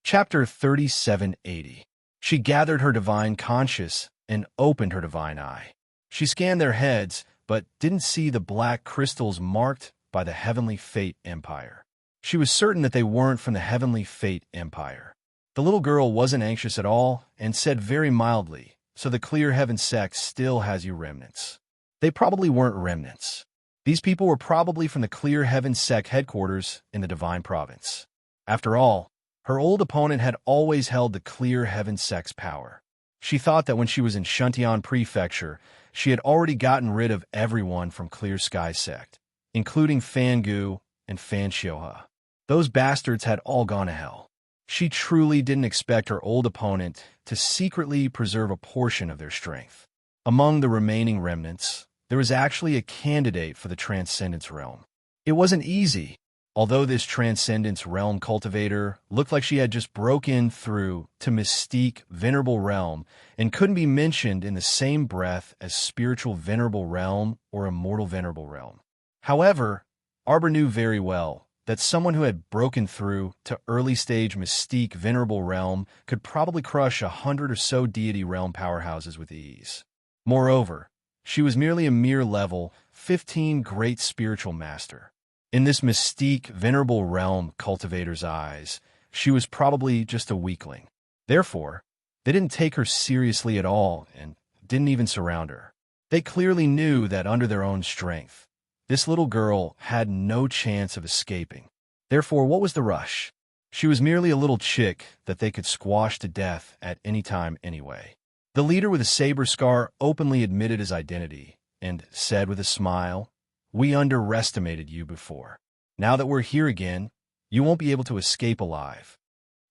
Chapter 3780. She gathered her divine conscience and opened her divine eye. She scanned their heads, but didn't see the black crystals marked by the Heavenly Fate Empire. She was certain that they weren't from the Heavenly Fate Empire. The little girl wasn't anxious at all and said very mildly, "So the Clear Heaven sect still has you remnants." They probably weren't remnants. These people were probably from the Clear Heaven sect headquarters in the Divine Province. After all, Her old opponent had always held the clear heaven sex power. She thought that when she was in Shuntian Prefecture, she had already gotten rid of everyone from Clear Sky Sect, including Fangu and Fanshioha. Those bastards had all gone to hell. She truly didn't expect her old opponent to secretly preserve a portion of their strength. Among the remaining remnants, there was actually a candidate for the Transcendence Realm. It wasn't easy, although this Transcendence Realm cultivator looked like she had just broken through to Mystique Venerable Realm and couldn't be mentioned in the same breath as Spiritual Venerable Realm or Immortal Venerable Realm. However, Arbor knew very well that someone who had broken through to early-stage Mystique Venerable Realm could probably crush 100 or so deity realm powerhouses with ease. Moreover, she was merely a mere level 15 Great Spiritual Master. In this Mystique Venerable Realm cultivator's eyes, she was probably just a weakling. Therefore, they didn't take her seriously at all and didn't even surround her. They clearly knew that under their own strength, this little girl had no chance of escaping. Therefore, what was the rush? She was merely a little chick that they could squash to death at any time anyway. The leader with a saber scar openly admitted his identity and said with a smile, "We underestimated you before. Now that we're here again, you won't be able to escape alive."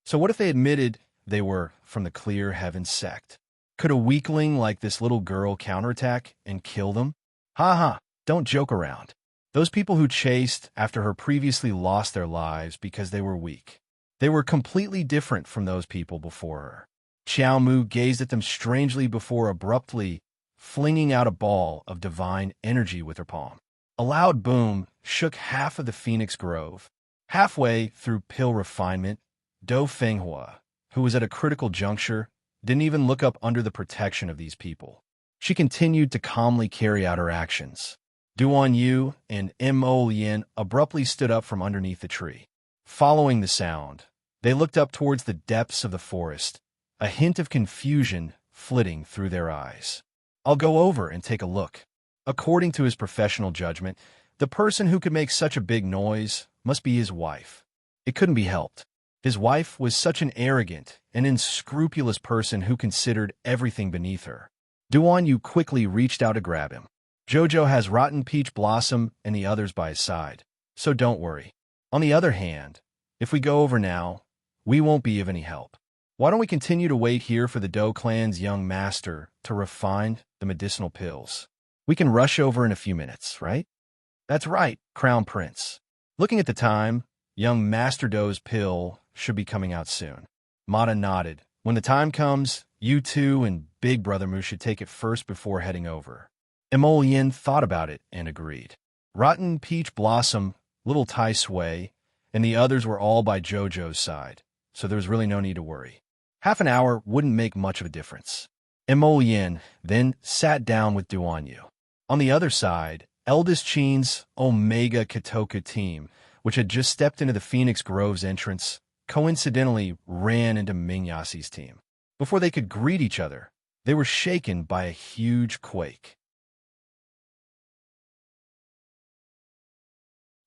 So what if they admitted they were from the Clear Heaven sect? Could a weakling like this little girl counterattack and kill them? Ha ha, don't joke around. Those people who chased after her previously lost their lives because they were weak. They were completely different from those people before her. Qiao Mu gazed at them strangely before abruptly flinging out a ball of divine energy with her palm. A loud boom shook half of the Phoenix Grove. Halfway through pill refinement, Do Fenghua, who was at a critical juncture, didn't even look up under the protection of these people. She continued to calmly carry out her actions. Duan Yu and Mo Lien abruptly stood up from underneath the tree. Following the sound, they looked up towards the depths of the forest, a hint of confusion flitting through their eyes. "I'll go over and take a look." According to his professional judgment, the person who could make such a big noise must be his wife. It couldn't be helped. His wife was such an arrogant and unscrupulous person who considered everything beneath her. Duan Yu quickly reached out to grab him. Jojo has Rotten Peach Blossom and the others by his side, so don't worry. On the other hand, if we go over now, we won't be of any help. Why don't we continue to wait here for the Do clan's young master to refine the medicinal pills? We can rush over in a few minutes, right? That's right, Crown Prince. Looking at the time, young Master Do's pill should be coming out soon. Mata nodded. When the time comes, you two and Big Brother Mu should take it first before heading over. Emolian thought about it and agreed. Rotten Peach Blossom, Little Tai Sui, and the others were all by Jojo's side, so there was really no need to worry. Half an hour wouldn't make much of a difference. Emolian then sat down with Duan Yu. On the other side, Eldest Chin's Omega Katoka team, which had just stepped into the Phoenix Grove's entrance, coincidentally ran into Mingyasi's team. Before they could greet each other, they were shaken by a huge quake.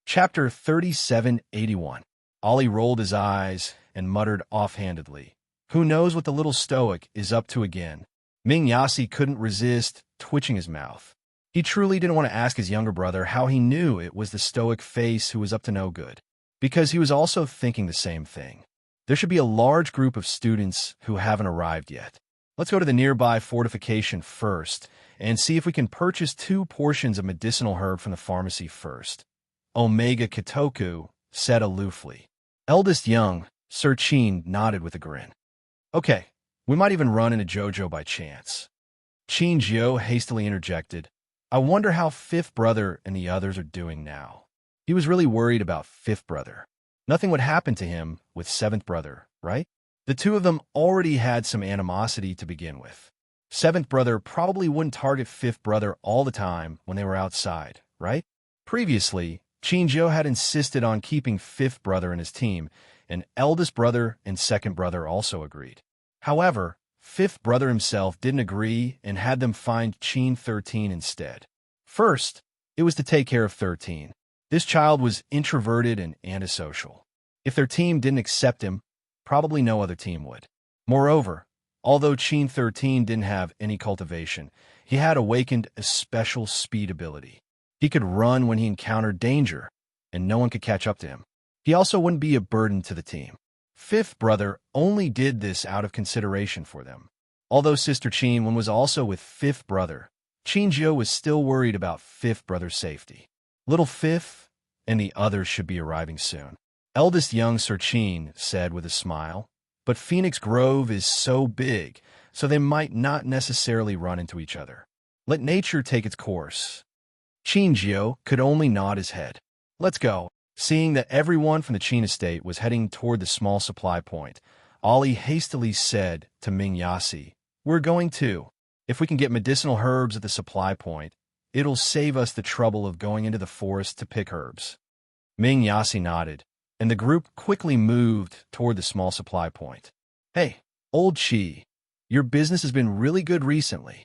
Chapter 3781. Ollie rolled his eyes and muttered offhandedly, "Who knows what the little stoic is up to again?" Mingyasi couldn't resist twitching his mouth. He truly didn't want to ask his younger brother how he knew it was the stoic face who was up to no good, because he was also thinking the same thing. There should be a large group of students who haven't arrived yet. Let's go to the nearby fortification first and see if we can purchase 2 portions of medicinal herb from the pharmacy first. Omega Kitoku said aloofly. Eldest young, Sir Chin nodded with a grin. "Okay, we might even run into Jojo by chance." Chin Jiu hastily interjected, "I wonder how Fifth Brother and the others are doing now." He was really worried about Fifth Brother. Nothing would happen to him with Seventh Brother, right? The two of them already had some animosity to begin with. Seventh Brother probably wouldn't target Fifth Brother all the time when they were outside, right? Previously, Chinjo had insisted on keeping Fifth Brother in his team, and Eldest Brother and Second Brother also agreed. However, Fifth Brother himself didn't agree and had them find Chin 13 instead. First, it was to take care of 13. This child was introverted and antisocial. If their team didn't accept him, probably no other team would. Moreover, although Qin 13 didn't have any cultivation, he had awakened a special speed ability. He could run when he encountered danger, and no one could catch up to him. He also wouldn't be a burden to the team. Fifth brother only did this out of consideration for them. Although Sister Qin was also with fifth brother, Qin Jiu was still worried about fifth brother's safety. Little fifth and the others should be arriving soon. Eldest young Sir Qin said with a smile, but Phoenix Grove is so big, so they might not necessarily run into each other. Let nature take its course. Qin Jiu could only nod his head. Let's go. Seeing that everyone from the Qin estate was heading toward the small supply point, Ali hastily said to Ming Yasi, "We're going too. If we can get medicinal herbs at the supply point, it'll save us the trouble of going into the forest to pick herbs." Ming Yasi nodded, and the group quickly moved toward the small supply point. "Hey, old Qi, your business has been really good recently,"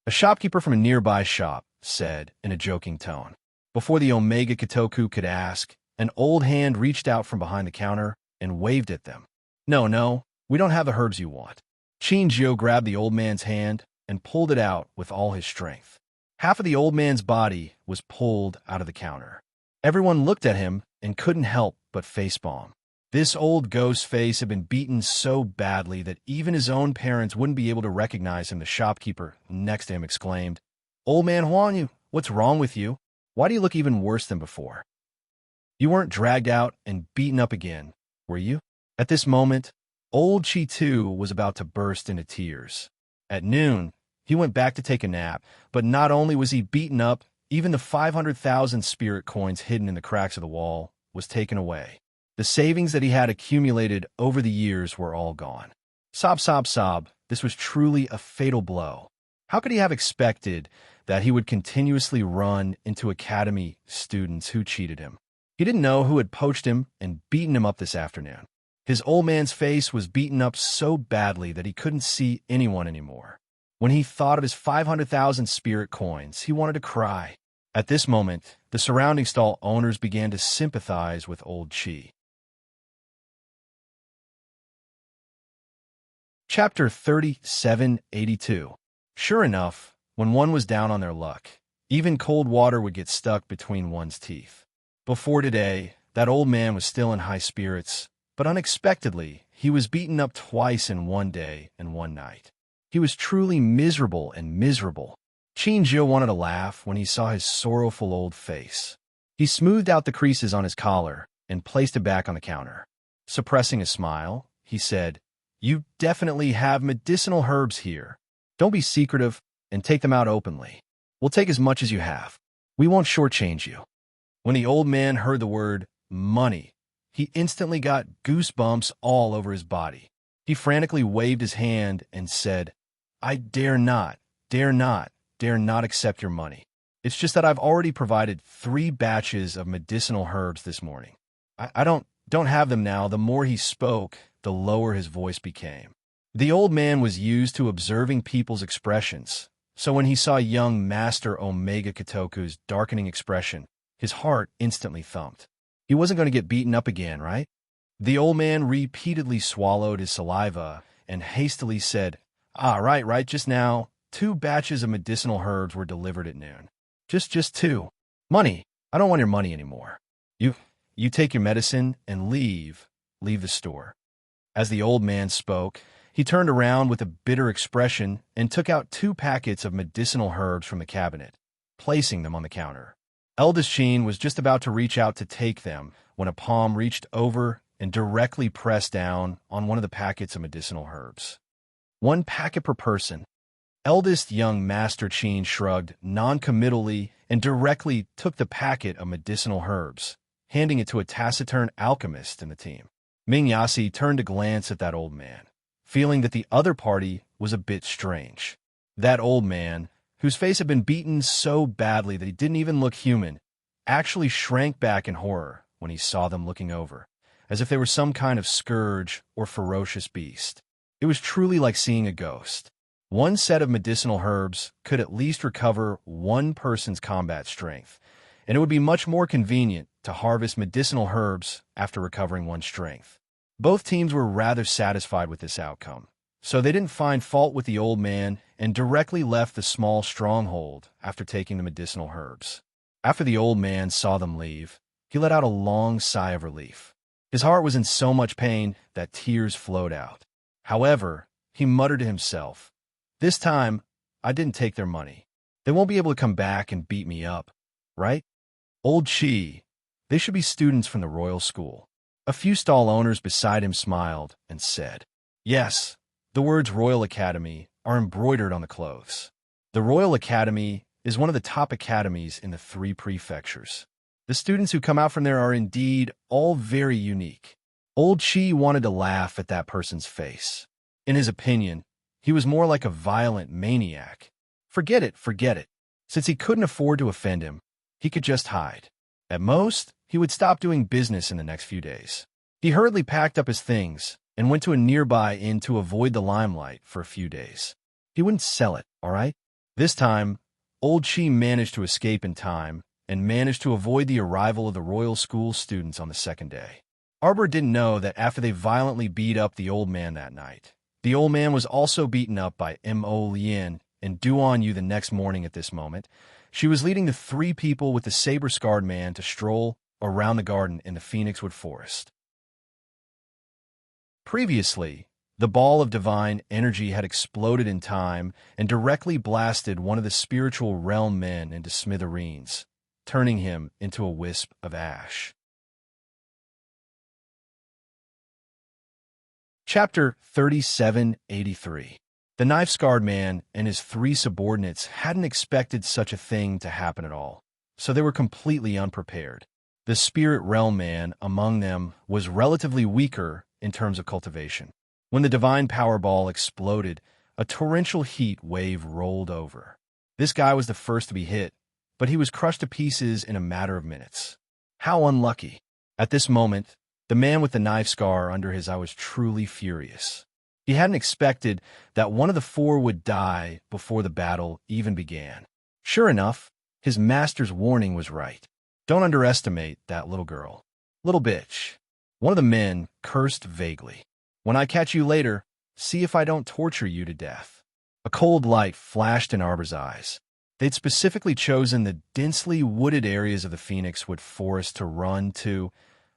a shopkeeper from a nearby shop said in a joking tone. Before the Omega Kitoku could ask, an old hand reached out from behind the counter and waved at them. No, we don't have the herbs you want." Qin Jiu grabbed the old man's hand and pulled it out with all his strength. Half of the old man's body was pulled out of the counter. Everyone looked at him and couldn't help but facepalm. This old ghost face had been beaten so badly that even his own parents wouldn't be able to recognize him. The shopkeeper next to him exclaimed, "Old man Huang, what's wrong with you? Why do you look even worse than before? You weren't dragged out and beaten up again, were you?" At this moment, old Qi too was about to burst into tears. At noon, he went back to take a nap, but not only was he beaten up, even the 500,000 spirit coins hidden in the cracks of the wall was taken away. The savings that he had accumulated over the years were all gone. Sob, sob, sob. This was truly a fatal blow. How could he have expected that he would continuously run into academy students who cheated him? He didn't know who had poached him and beaten him up this afternoon. His old man's face was beaten up so badly that he couldn't see anyone anymore. When he thought of his 500,000 spirit coins, he wanted to cry. At this moment, the surrounding stall owners began to sympathize with old Qi. Chapter 3782. Sure enough, when one was down on their luck, even cold water would get stuck between one's teeth. Before today, that old man was still in high spirits, but unexpectedly, he was beaten up twice in one day and one night. He was truly miserable and miserable. Qin Jiu wanted to laugh when he saw his sorrowful old face. He smoothed out the creases on his collar and placed it back on the counter. Suppressing a smile, he said, "You definitely have medicinal herbs here. Don't be secretive and take them out openly. We'll take as much as you have. We won't shortchange you." When the old man heard the word money, he instantly got goosebumps all over his body. He frantically waved his hand and said, "I dare not accept your money. It's just that I've already provided 3 batches of medicinal herbs this morning. I don't have them now." The more he spoke, the lower his voice became. The old man was used to observing people's expressions, so when he saw young Master Omega Kitoku's darkening expression, his heart instantly thumped. He wasn't going to get beaten up again, right? The old man repeatedly swallowed his saliva and hastily said, Right, just now, 2 batches of medicinal herbs were delivered at noon. Just 2. Money. I don't want your money anymore. You take your medicine and leave the store." As the old man spoke, he turned around with a bitter expression and took out 2 packets of medicinal herbs from the cabinet, placing them on the counter. Eldest Qin was just about to reach out to take them when a palm reached over and directly pressed down on one of the packets of medicinal herbs. 1 packet per person. Eldest young Master Qin shrugged non-committally and directly took the packet of medicinal herbs, handing it to a taciturn alchemist in the team. Ming Yasi turned to glance at that old man, feeling that the other party was a bit strange. That old man, whose face had been beaten so badly that he didn't even look human, actually shrank back in horror when he saw them looking over, as if they were some kind of scourge or ferocious beast. It was truly like seeing a ghost. 1 set of medicinal herbs could at least recover 1 person's combat strength, and it would be much more convenient to harvest medicinal herbs after recovering one's strength. Both teams were rather satisfied with this outcome, so they didn't find fault with the old man and directly left the small stronghold after taking the medicinal herbs. After the old man saw them leave, he let out a long sigh of relief. His heart was in so much pain that tears flowed out. However, he muttered to himself, "This time, I didn't take their money. They won't be able to come back and beat me up, right? Old Chi, they should be students from the royal school." A few stall owners beside him smiled and said, "Yes, the words Royal Academy are embroidered on the clothes. The Royal Academy is one of the top academies in the 3 prefectures. The students who come out from there are indeed all very unique." Old Chi wanted to laugh at that person's face. In his opinion, he was more like a violent maniac. Forget it. Since he couldn't afford to offend him, he could just hide. At most, he would stop doing business in the next few days. He hurriedly packed up his things and went to a nearby inn to avoid the limelight for a few days. He wouldn't sell it, all right? This time, Old Chi managed to escape in time and managed to avoid the arrival of the royal school students on the second day. Arbor didn't know that after they violently beat up the old man that night, the old man was also beaten up by Mo Lien and Duan Yu the next morning. At this moment, she was leading the 3 people with the saber-scarred man to stroll around the garden in the Phoenixwood Forest. Previously, the ball of divine energy had exploded in time and directly blasted one of the spiritual realm men into smithereens, turning him into a wisp of ash. Chapter 3783. The knife-scarred man and his 3 subordinates hadn't expected such a thing to happen at all, so they were completely unprepared. The spirit realm man among them was relatively weaker in terms of cultivation. When the divine power ball exploded, a torrential heat wave rolled over. This guy was the first to be hit, but he was crushed to pieces in a matter of minutes. How unlucky. At this moment, the man with the knife scar under his eye was truly furious. He hadn't expected that one of the 4 would die before the battle even began. Sure enough, his master's warning was right. Don't underestimate that little girl. Little bitch. One of the men cursed vaguely. When I catch you later, see if I don't torture you to death. A cold light flashed in Arbor's eyes. They'd specifically chosen the densely wooded areas of the Phoenixwood Forest to run to,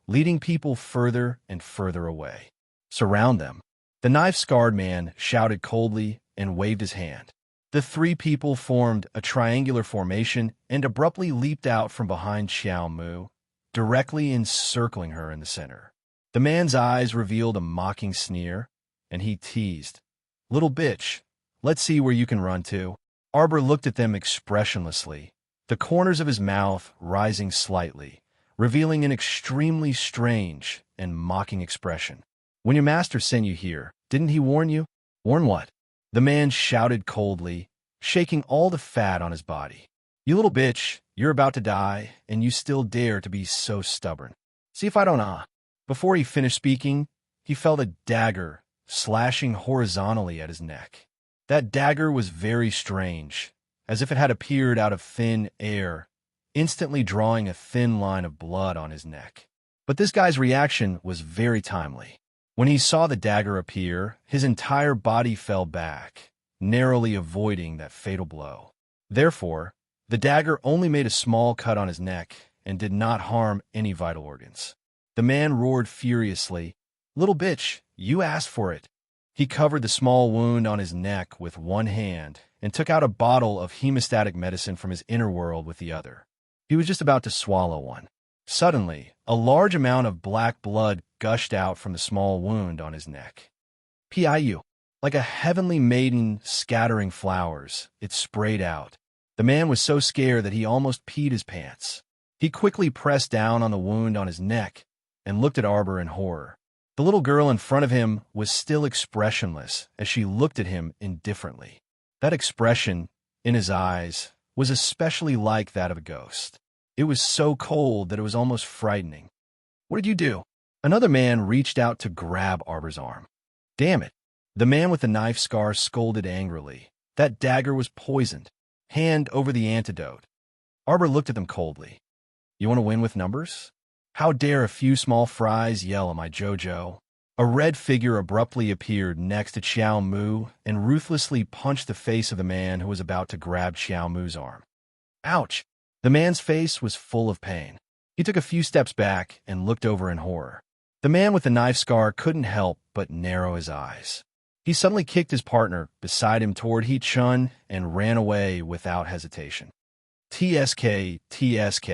leading people further and further away. Surround them. The knife-scarred man shouted coldly and waved his hand. The 3 people formed a triangular formation and abruptly leaped out from behind Xiao Mu, directly encircling her in the center. The man's eyes revealed a mocking sneer, and he teased, "Little bitch, let's see where you can run to." Arbor looked at them expressionlessly, the corners of his mouth rising slightly, revealing an extremely strange and mocking expression. "When your master sent you here, didn't he warn you?" "Warn what?" The man shouted coldly, shaking all the fat on his body. "You little bitch, you're about to die, and you still dare to be so stubborn. See if I don't." Before he finished speaking, he felt a dagger slashing horizontally at his neck. That dagger was very strange, as if it had appeared out of thin air, instantly drawing a thin line of blood on his neck. But this guy's reaction was very timely. When he saw the dagger appear, his entire body fell back, narrowly avoiding that fatal blow. Therefore, the dagger only made a small cut on his neck and did not harm any vital organs. The man roared furiously, "Little bitch, you asked for it." He covered the small wound on his neck with one hand and took out a bottle of hemostatic medicine from his inner world with the other. He was just about to swallow one. Suddenly, a large amount of black blood gushed out from the small wound on his neck. Piu. Like a heavenly maiden scattering flowers, it sprayed out. The man was so scared that he almost peed his pants. He quickly pressed down on the wound on his neck and looked at Arbor in horror. The little girl in front of him was still expressionless as she looked at him indifferently. That expression, in his eyes, was especially like that of a ghost. It was so cold that it was almost frightening. "What did you do?" Another man reached out to grab Arbor's arm. "Damn it." The man with the knife scar scolded angrily. "That dagger was poisoned. Hand over the antidote." Arbor looked at them coldly. "You want to win with numbers? How dare a few small fries yell at my JoJo?" A red figure abruptly appeared next to Xiao Mu and ruthlessly punched the face of the man who was about to grab Xiao Mu's arm. Ouch! The man's face was full of pain. He took a few steps back and looked over in horror. The man with the knife scar couldn't help but narrow his eyes. He suddenly kicked his partner beside him toward He-chun and ran away without hesitation. TSK, TSK.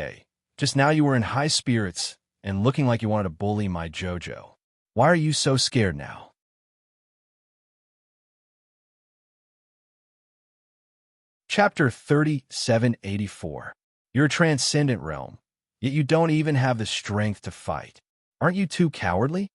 Just now you were in high spirits and looking like you wanted to bully my JoJo. Why are you so scared now? Chapter 3784. You're a transcendent realm, yet you don't even have the strength to fight. Aren't you too cowardly?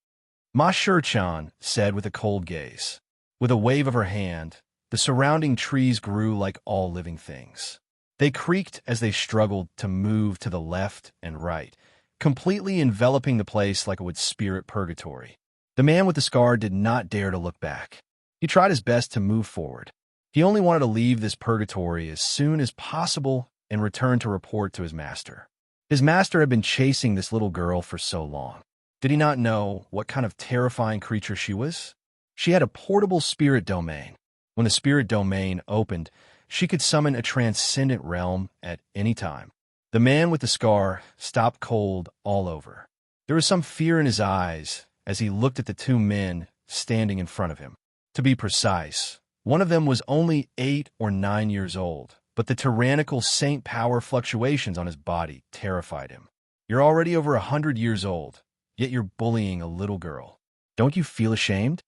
Ma Shi-chan said with a cold gaze. With a wave of her hand, the surrounding trees grew like all living things. They creaked as they struggled to move to the left and right, completely enveloping the place like it would spirit purgatory. The man with the scar did not dare to look back. He tried his best to move forward. He only wanted to leave this purgatory as soon as possible and return to report to his master. His master had been chasing this little girl for so long. Did he not know what kind of terrifying creature she was? She had a portable spirit domain. When the spirit domain opened, she could summon a transcendent realm at any time. The man with the scar stopped cold all over. There was some fear in his eyes as he looked at the two men standing in front of him. To be precise, one of them was only 8 or 9 years old, but the tyrannical saint power fluctuations on his body terrified him. You're already over 100 years old, yet you're bullying a little girl. Don't you feel ashamed?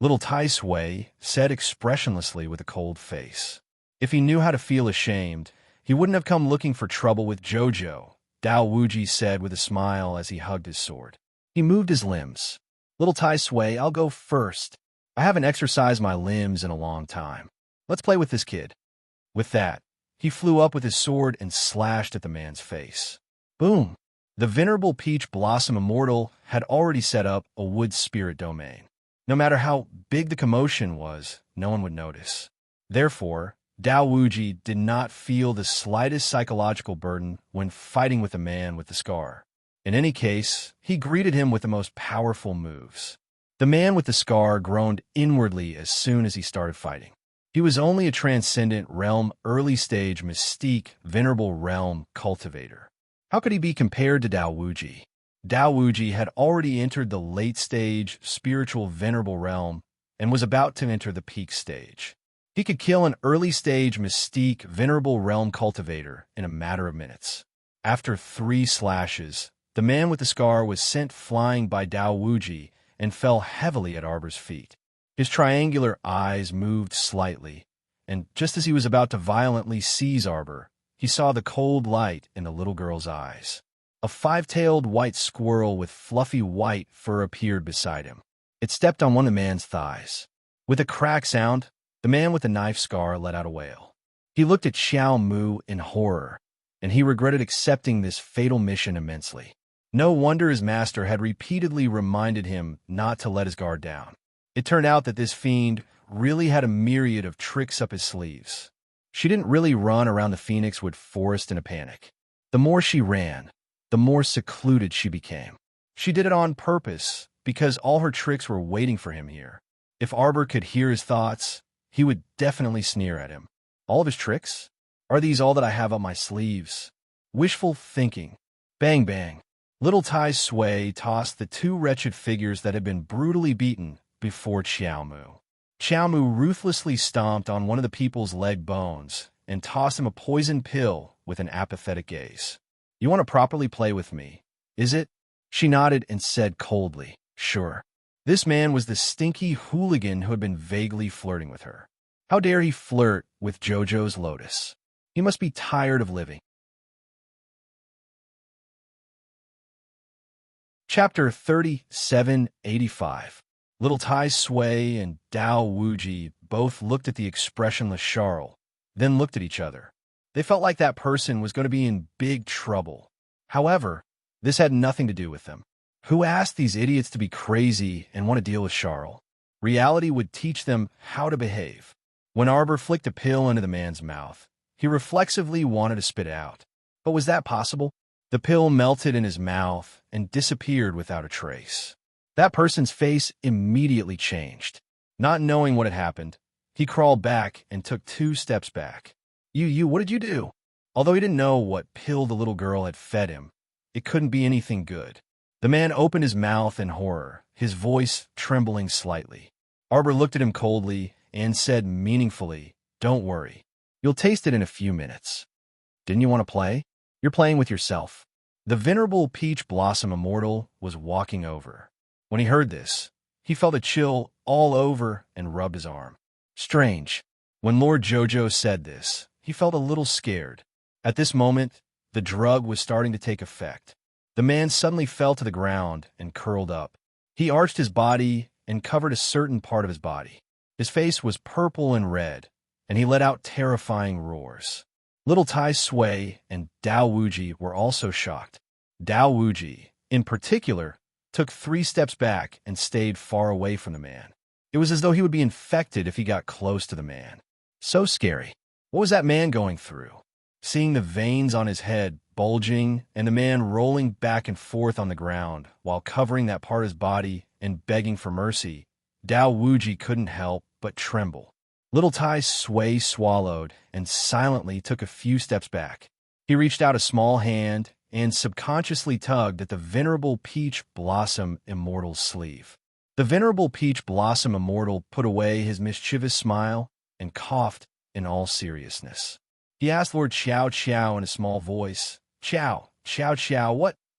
Little Tai Sui said expressionlessly with a cold face. If he knew how to feel ashamed, he wouldn't have come looking for trouble with JoJo, Dao Wuji said with a smile as he hugged his sword. He moved his limbs. Little Tai Sui, I'll go first. I haven't exercised my limbs in a long time. Let's play with this kid. With that, he flew up with his sword and slashed at the man's face. Boom! The venerable Peach Blossom Immortal had already set up a wood spirit domain. No matter how big the commotion was, no one would notice. Therefore, Dao Wuji did not feel the slightest psychological burden when fighting with the man with the scar. In any case, he greeted him with the most powerful moves. The man with the scar groaned inwardly as soon as he started fighting. He was only a transcendent realm early-stage mystique venerable realm cultivator. How could he be compared to Dao Wuji? Dao Wuji had already entered the late-stage spiritual venerable realm and was about to enter the peak stage. He could kill an early-stage mystique venerable realm cultivator in a matter of minutes. After 3 slashes, the man with the scar was sent flying by Dao Wuji and fell heavily at Arbor's feet. His triangular eyes moved slightly, and just as he was about to violently seize Arbor, he saw the cold light in the little girl's eyes. A 5-tailed white squirrel with fluffy white fur appeared beside him. It stepped on one of the man's thighs. With a crack sound, the man with the knife scar let out a wail. He looked at Xiao Mu in horror, and he regretted accepting this fatal mission immensely. No wonder his master had repeatedly reminded him not to let his guard down. It turned out that this fiend really had a myriad of tricks up his sleeves. She didn't really run around the Phoenixwood Forest in a panic. The more she ran, the more secluded she became. She did it on purpose, because all her tricks were waiting for him here. If Arbor could hear his thoughts, he would definitely sneer at him. All of his tricks? Are these all that I have up my sleeves? Wishful thinking. Bang bang. Little Tai Sui tossed the 2 wretched figures that had been brutally beaten before Xiao Mu. Xiao Mu ruthlessly stomped on one of the people's leg bones and tossed him a poison pill with an apathetic gaze. You want to properly play with me, is it? She nodded and said coldly, sure. This man was the stinky hooligan who had been vaguely flirting with her. How dare he flirt with JoJo's Lotus? He must be tired of living. Chapter 3785. Little Tai Sui and Dao Wuji both looked at the expressionless Charles, then looked at each other. They felt like that person was going to be in big trouble. However, this had nothing to do with them. Who asked these idiots to be crazy and want to deal with Charles? Reality would teach them how to behave. When Arbor flicked a pill into the man's mouth, he reflexively wanted to spit it out. But was that possible? The pill melted in his mouth and disappeared without a trace. That person's face immediately changed. Not knowing what had happened, he crawled back and took 2 steps back. What did you do? Although he didn't know what pill the little girl had fed him, it couldn't be anything good. The man opened his mouth in horror, his voice trembling slightly. Arbor looked at him coldly and said meaningfully, "Don't worry. You'll taste it in a few minutes. Didn't you want to play? You're playing with yourself." The venerable Peach Blossom Immortal was walking over. When he heard this, he felt a chill all over and rubbed his arm. Strange. When Lord Jojo said this, he felt a little scared. At this moment, the drug was starting to take effect. The man suddenly fell to the ground and curled up. He arched his body and covered a certain part of his body. His face was purple and red, and he let out terrifying roars. Little Tai Sui and Dao Wuji were also shocked. Dao Wuji, in particular, took 3 steps back and stayed far away from the man. It was as though he would be infected if he got close to the man. So scary. What was that man going through? Seeing the veins on his head bulging and the man rolling back and forth on the ground while covering that part of his body and begging for mercy, Dao Wuji couldn't help but tremble. Little Tai Sui swallowed and silently took a few steps back. He reached out a small hand and subconsciously tugged at the venerable Peach Blossom Immortal's sleeve. The venerable Peach Blossom Immortal put away his mischievous smile and coughed in all seriousness. He asked Lord Xiao Xiao in a small voice, Xiao,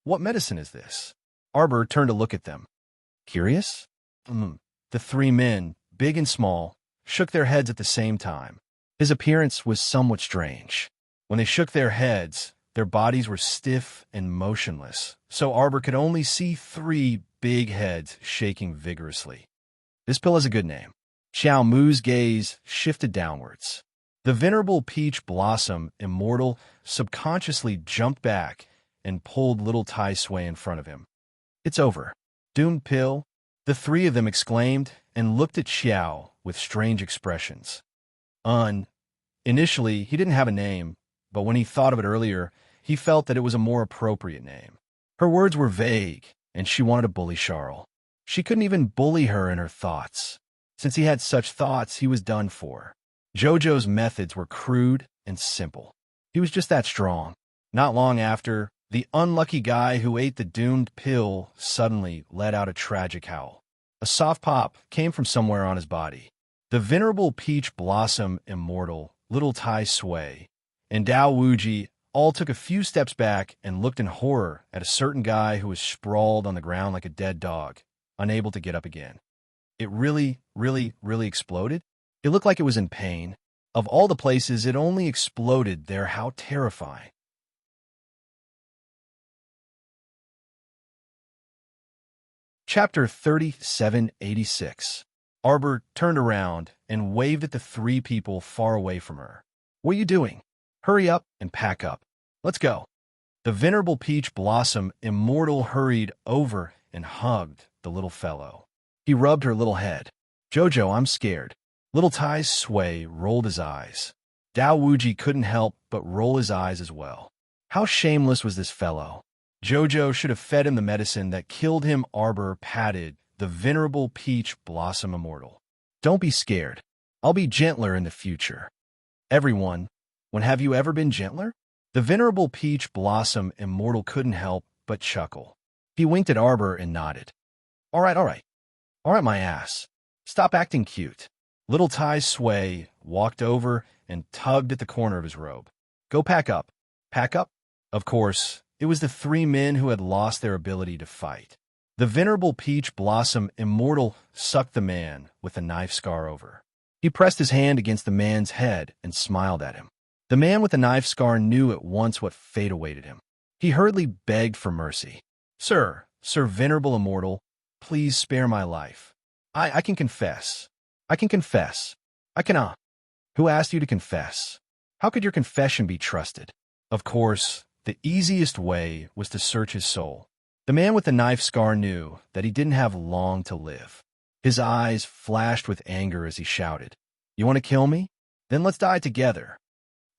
what medicine is this?" Arbor turned to look at them. Curious? The 3 men, big and small, shook their heads at the same time. His appearance was somewhat strange. When they shook their heads, their bodies were stiff and motionless, so Arbor could only see 3 big heads shaking vigorously. This pill has a good name. Xiao Mu's gaze shifted downwards. The venerable Peach Blossom Immortal subconsciously jumped back and pulled little Tai Sui in front of him. "It's over. Doomed pill," the 3 of them exclaimed and looked at Xiao with strange expressions. Initially, he didn't have a name, but when he thought of it earlier, he felt that it was a more appropriate name. Her words were vague, and she wanted to bully Charles. She couldn't even bully her in her thoughts. Since he had such thoughts, he was done for. Jojo's methods were crude and simple. He was just that strong. Not long after, the unlucky guy who ate the doomed pill suddenly let out a tragic howl. A soft pop came from somewhere on his body. The venerable Peach Blossom Immortal, Little Tai Sui, and Dao Wuji all took a few steps back and looked in horror at a certain guy who was sprawled on the ground like a dead dog, unable to get up again. It really exploded? It looked like it was in pain. Of all the places, it only exploded there. How terrifying. Chapter 3786. Arbor turned around and waved at the 3 people far away from her. "What are you doing? Hurry up and pack up. Let's go." The venerable Peach Blossom Immortal hurried over and hugged the little fellow. He rubbed her little head. "Jojo, I'm scared." Little Tai Sui rolled his eyes. Dao Wuji couldn't help but roll his eyes as well. How shameless was this fellow? Jojo should have fed him the medicine that killed him. Arbor patted the venerable Peach Blossom Immortal. "Don't be scared. I'll be gentler in the future." "Everyone, when have you ever been gentler?" The venerable Peach Blossom Immortal couldn't help but chuckle. He winked at Arbor and nodded. All right, my ass. Stop acting cute." Little Tai Sui walked over and tugged at the corner of his robe. "Go pack up." "Pack up?" Of course, it was the 3 men who had lost their ability to fight. The venerable Peach Blossom Immortal sucked the man with a knife scar over. He pressed his hand against the man's head and smiled at him. The man with the knife scar knew at once what fate awaited him. He hurriedly begged for mercy. Sir, venerable Immortal, please spare my life. I can confess. I can confess. I cannot." "Who asked you to confess? How could your confession be trusted?" Of course, the easiest way was to search his soul. The man with the knife scar knew that he didn't have long to live. His eyes flashed with anger as he shouted, "You want to kill me? Then let's die together."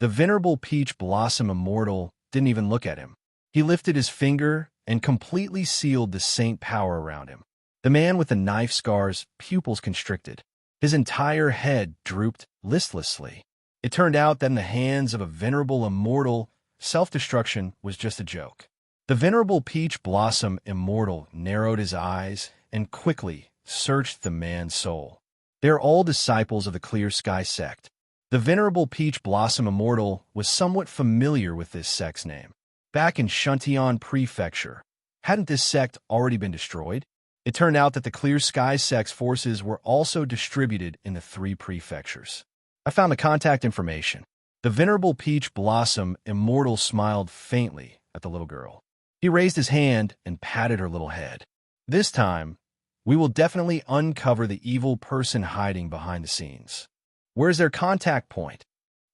The venerable Peach Blossom Immortal didn't even look at him. He lifted his finger and completely sealed the saint power around him. The man with the knife scar's pupils constricted. His entire head drooped listlessly. It turned out that in the hands of a venerable immortal, self-destruction was just a joke. The venerable peach blossom immortal narrowed his eyes and quickly searched the man's soul. They are all disciples of the Clear Sky sect. The venerable peach blossom immortal was somewhat familiar with this sect's name. Back in Shuntion Prefecture, hadn't this sect already been destroyed? It turned out that the Clear Sky sect's forces were also distributed in the 3 prefectures. I found the contact information. The venerable peach blossom immortal smiled faintly at the little girl. He raised his hand and patted her little head. This time, we will definitely uncover the evil person hiding behind the scenes. Where's their contact point?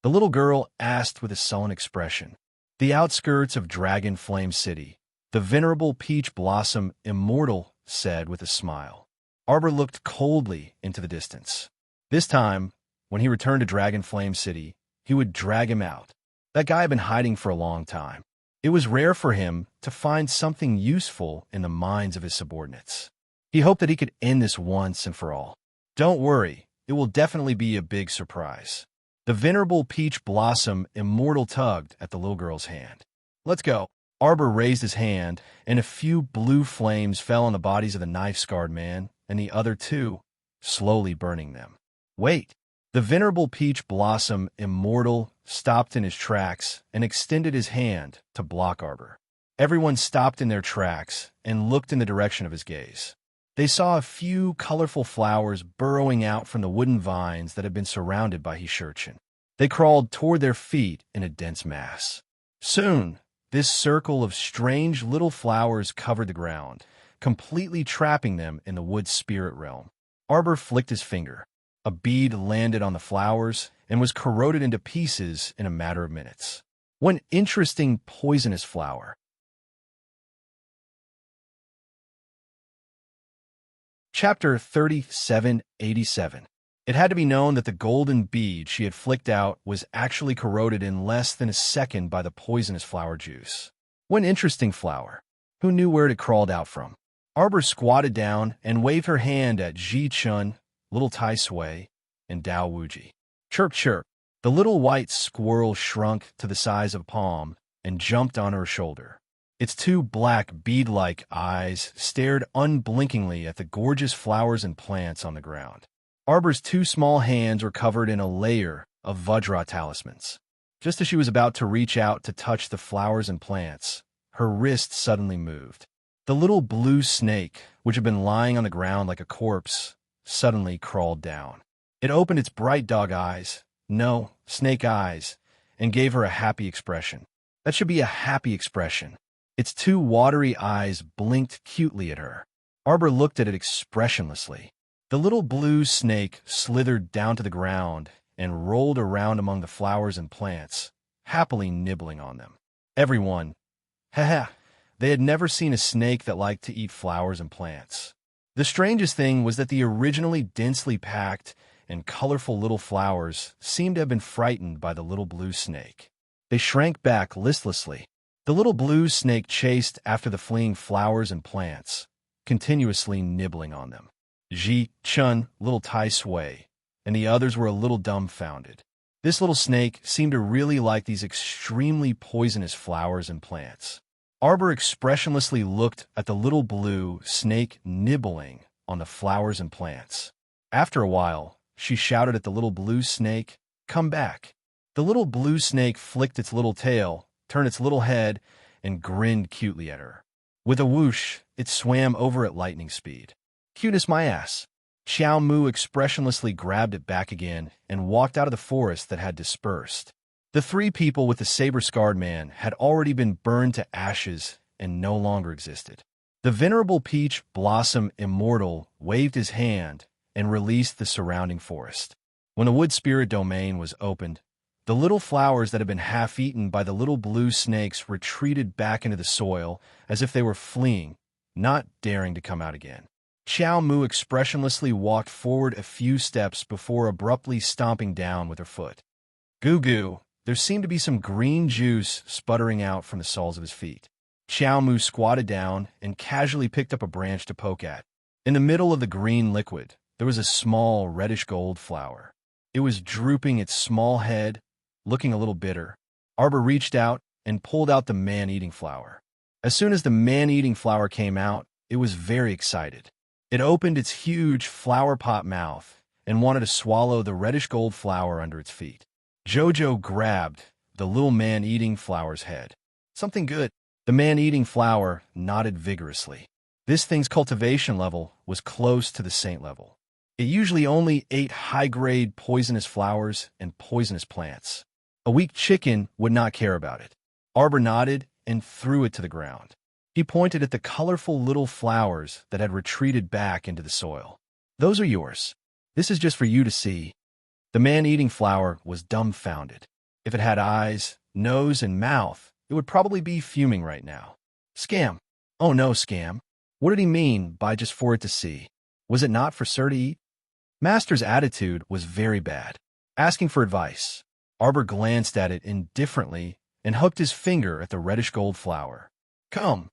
The little girl asked with a sullen expression. The outskirts of Dragon Flame City, the venerable peach blossom immortal said with a smile. Arbor looked coldly into the distance. This time, when he returned to Dragon Flame City, he would drag him out. That guy had been hiding for a long time. It was rare for him to find something useful in the minds of his subordinates. He hoped that he could end this once and for all. Don't worry, it will definitely be a big surprise. The venerable peach blossom immortal tugged at the little girl's hand. Let's go. Arbor raised his hand, and a few blue flames fell on the bodies of the knife-scarred man and the other 2, slowly burning them. Wait! The venerable peach blossom immortal stopped in his tracks and extended his hand to block Arbor. Everyone stopped in their tracks and looked in the direction of his gaze. They saw a few colorful flowers burrowing out from the wooden vines that had been surrounded by Hishurchin. They crawled toward their feet in a dense mass. Soon, this circle of strange little flowers covered the ground, completely trapping them in the wood spirit realm. Arbor flicked his finger. A bead landed on the flowers and was corroded into pieces in a matter of minutes. One interesting poisonous flower. Chapter 3787. It had to be known that the golden bead she had flicked out was actually corroded in less than a second by the poisonous flower juice. One interesting flower. Who knew where it crawled out from? Arbor squatted down and waved her hand at Ji Chun, Little Tai Sui, and Dao Wuji. Chirp, chirp. The little white squirrel shrunk to the size of a palm and jumped on her shoulder. Its 2 black bead-like eyes stared unblinkingly at the gorgeous flowers and plants on the ground. Arbor's 2 small hands were covered in a layer of Vajra talismans. Just as she was about to reach out to touch the flowers and plants, her wrist suddenly moved. The little blue snake, which had been lying on the ground like a corpse, suddenly crawled down. It opened its bright dog eyes, no, snake eyes, and gave her a happy expression. That should be a happy expression. Its 2 watery eyes blinked cutely at her. Arbor looked at it expressionlessly. The little blue snake slithered down to the ground and rolled around among the flowers and plants, happily nibbling on them. Everyone, they had never seen a snake that liked to eat flowers and plants. The strangest thing was that the originally densely packed and colorful little flowers seemed to have been frightened by the little blue snake. They shrank back listlessly. The little blue snake chased after the fleeing flowers and plants, continuously nibbling on them. Ji Chun, Little Tai Sui, and the others were a little dumbfounded. This little snake seemed to really like these extremely poisonous flowers and plants. Arbor expressionlessly looked at the little blue snake nibbling on the flowers and plants. After a while, she shouted at the little blue snake, "Come back." The little blue snake flicked its little tail, turned its little head, and grinned cutely at her. With a whoosh, it swam over at lightning speed. "Cuteness my ass." Xiao Mu expressionlessly grabbed it back again and walked out of the forest that had dispersed. The 3 people with the saber-scarred man had already been burned to ashes and no longer existed. The venerable peach blossom immortal waved his hand and released the surrounding forest. When the wood spirit domain was opened, the little flowers that had been half-eaten by the little blue snakes retreated back into the soil as if they were fleeing, not daring to come out again. Xiao Mu expressionlessly walked forward a few steps before abruptly stomping down with her foot. Goo goo. There seemed to be some green juice sputtering out from the soles of his feet. Xiao Mu squatted down and casually picked up a branch to poke at. In the middle of the green liquid, there was a small reddish-gold flower. It was drooping its small head, looking a little bitter. Arbor reached out and pulled out the man-eating flower. As soon as the man-eating flower came out, it was very excited. It opened its huge flower pot mouth and wanted to swallow the reddish-gold flower under its feet. Jojo grabbed the little man-eating flower's head. Something good. The man-eating flower nodded vigorously. This thing's cultivation level was close to the saint level. It usually only ate high-grade poisonous flowers and poisonous plants. A weak chicken would not care about it. Arbor nodded and threw it to the ground. He pointed at the colorful little flowers that had retreated back into the soil. Those are yours. This is just for you to see. The man-eating flower was dumbfounded. If it had eyes, nose, and mouth, it would probably be fuming right now. Scam. Oh no, Scam. What did he mean by just for it to see? Was it not for Sir to eat? Master's attitude was very bad. Asking for advice. Arbor glanced at it indifferently and hooked his finger at the reddish-gold flower. Come.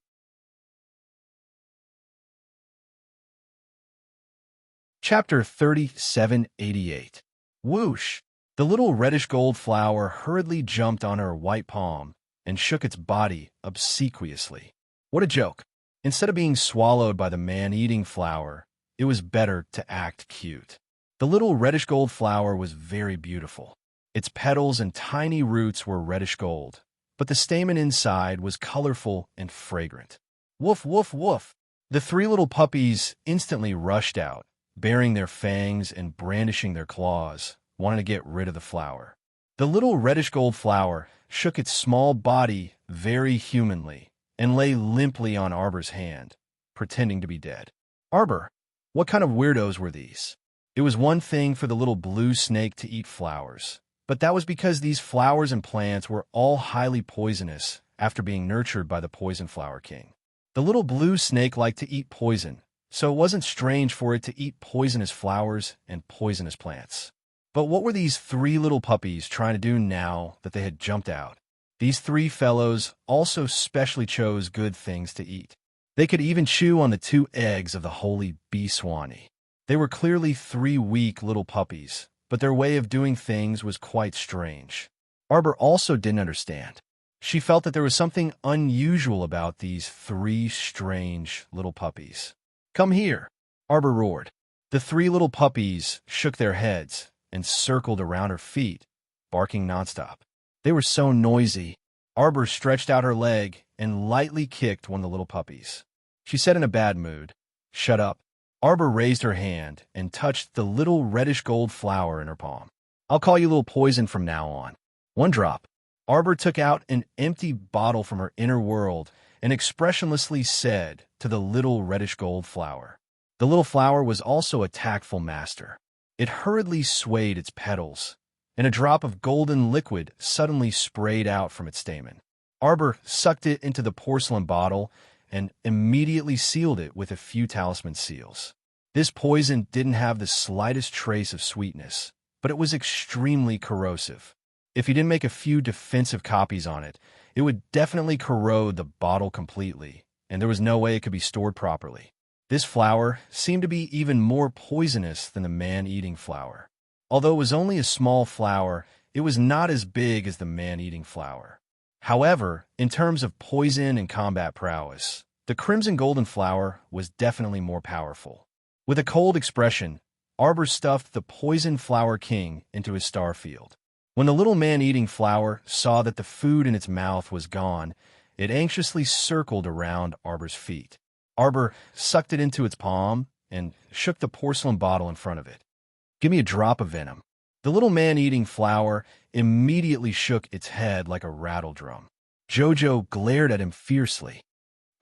Chapter 3788. Whoosh! The little reddish-gold flower hurriedly jumped on her white palm and shook its body obsequiously. What a joke! Instead of being swallowed by the man-eating flower, it was better to act cute. The little reddish-gold flower was very beautiful. Its petals and tiny roots were reddish-gold, but the stamen inside was colorful and fragrant. Woof, woof, woof! The three little puppies instantly rushed out, baring their fangs and brandishing their claws, wanting to get rid of the flower. The little reddish-gold flower shook its small body very humanly and lay limply on Arbor's hand, pretending to be dead. Arbor, what kind of weirdos were these? It was one thing for the little blue snake to eat flowers, but that was because these flowers and plants were all highly poisonous after being nurtured by the poison flower king. The little blue snake liked to eat poison, so it wasn't strange for it to eat poisonous flowers and poisonous plants. But what were these three little puppies trying to do now that they had jumped out? These three fellows also specially chose good things to eat. They could even chew on the 2 eggs of the holy bee swanee. They were clearly 3 weak little puppies, but their way of doing things was quite strange. Arbor also didn't understand. She felt that there was something unusual about these 3 strange little puppies. Come here, Arbor roared. The 3 little puppies shook their heads and circled around her feet, barking nonstop. They were so noisy. Arbor stretched out her leg and lightly kicked one of the little puppies. She said in a bad mood, "Shut up." Arbor raised her hand and touched the little reddish-gold flower in her palm. "I'll call you Little Poison from now on. 1 drop." Arbor took out an empty bottle from her inner world and expressionlessly said to the little reddish-gold flower. The little flower was also a tactful master. It hurriedly swayed its petals, and a drop of golden liquid suddenly sprayed out from its stamen. Arbor sucked it into the porcelain bottle and immediately sealed it with a few talisman seals. This poison didn't have the slightest trace of sweetness, but it was extremely corrosive. If you didn't make a few defensive copies on it, it would definitely corrode the bottle completely, and there was no way it could be stored properly. This flower seemed to be even more poisonous than the man-eating flower. Although it was only a small flower, it was not as big as the man-eating flower. However, in terms of poison and combat prowess, the crimson golden flower was definitely more powerful. With a cold expression, Arbor stuffed the poison flower king into his star field. When the little man-eating flower saw that the food in its mouth was gone, it anxiously circled around Arbor's feet. Arbor sucked it into its palm and shook the porcelain bottle in front of it. "Give me a drop of venom." The little man-eating flower immediately shook its head like a rattle drum. Jojo glared at him fiercely.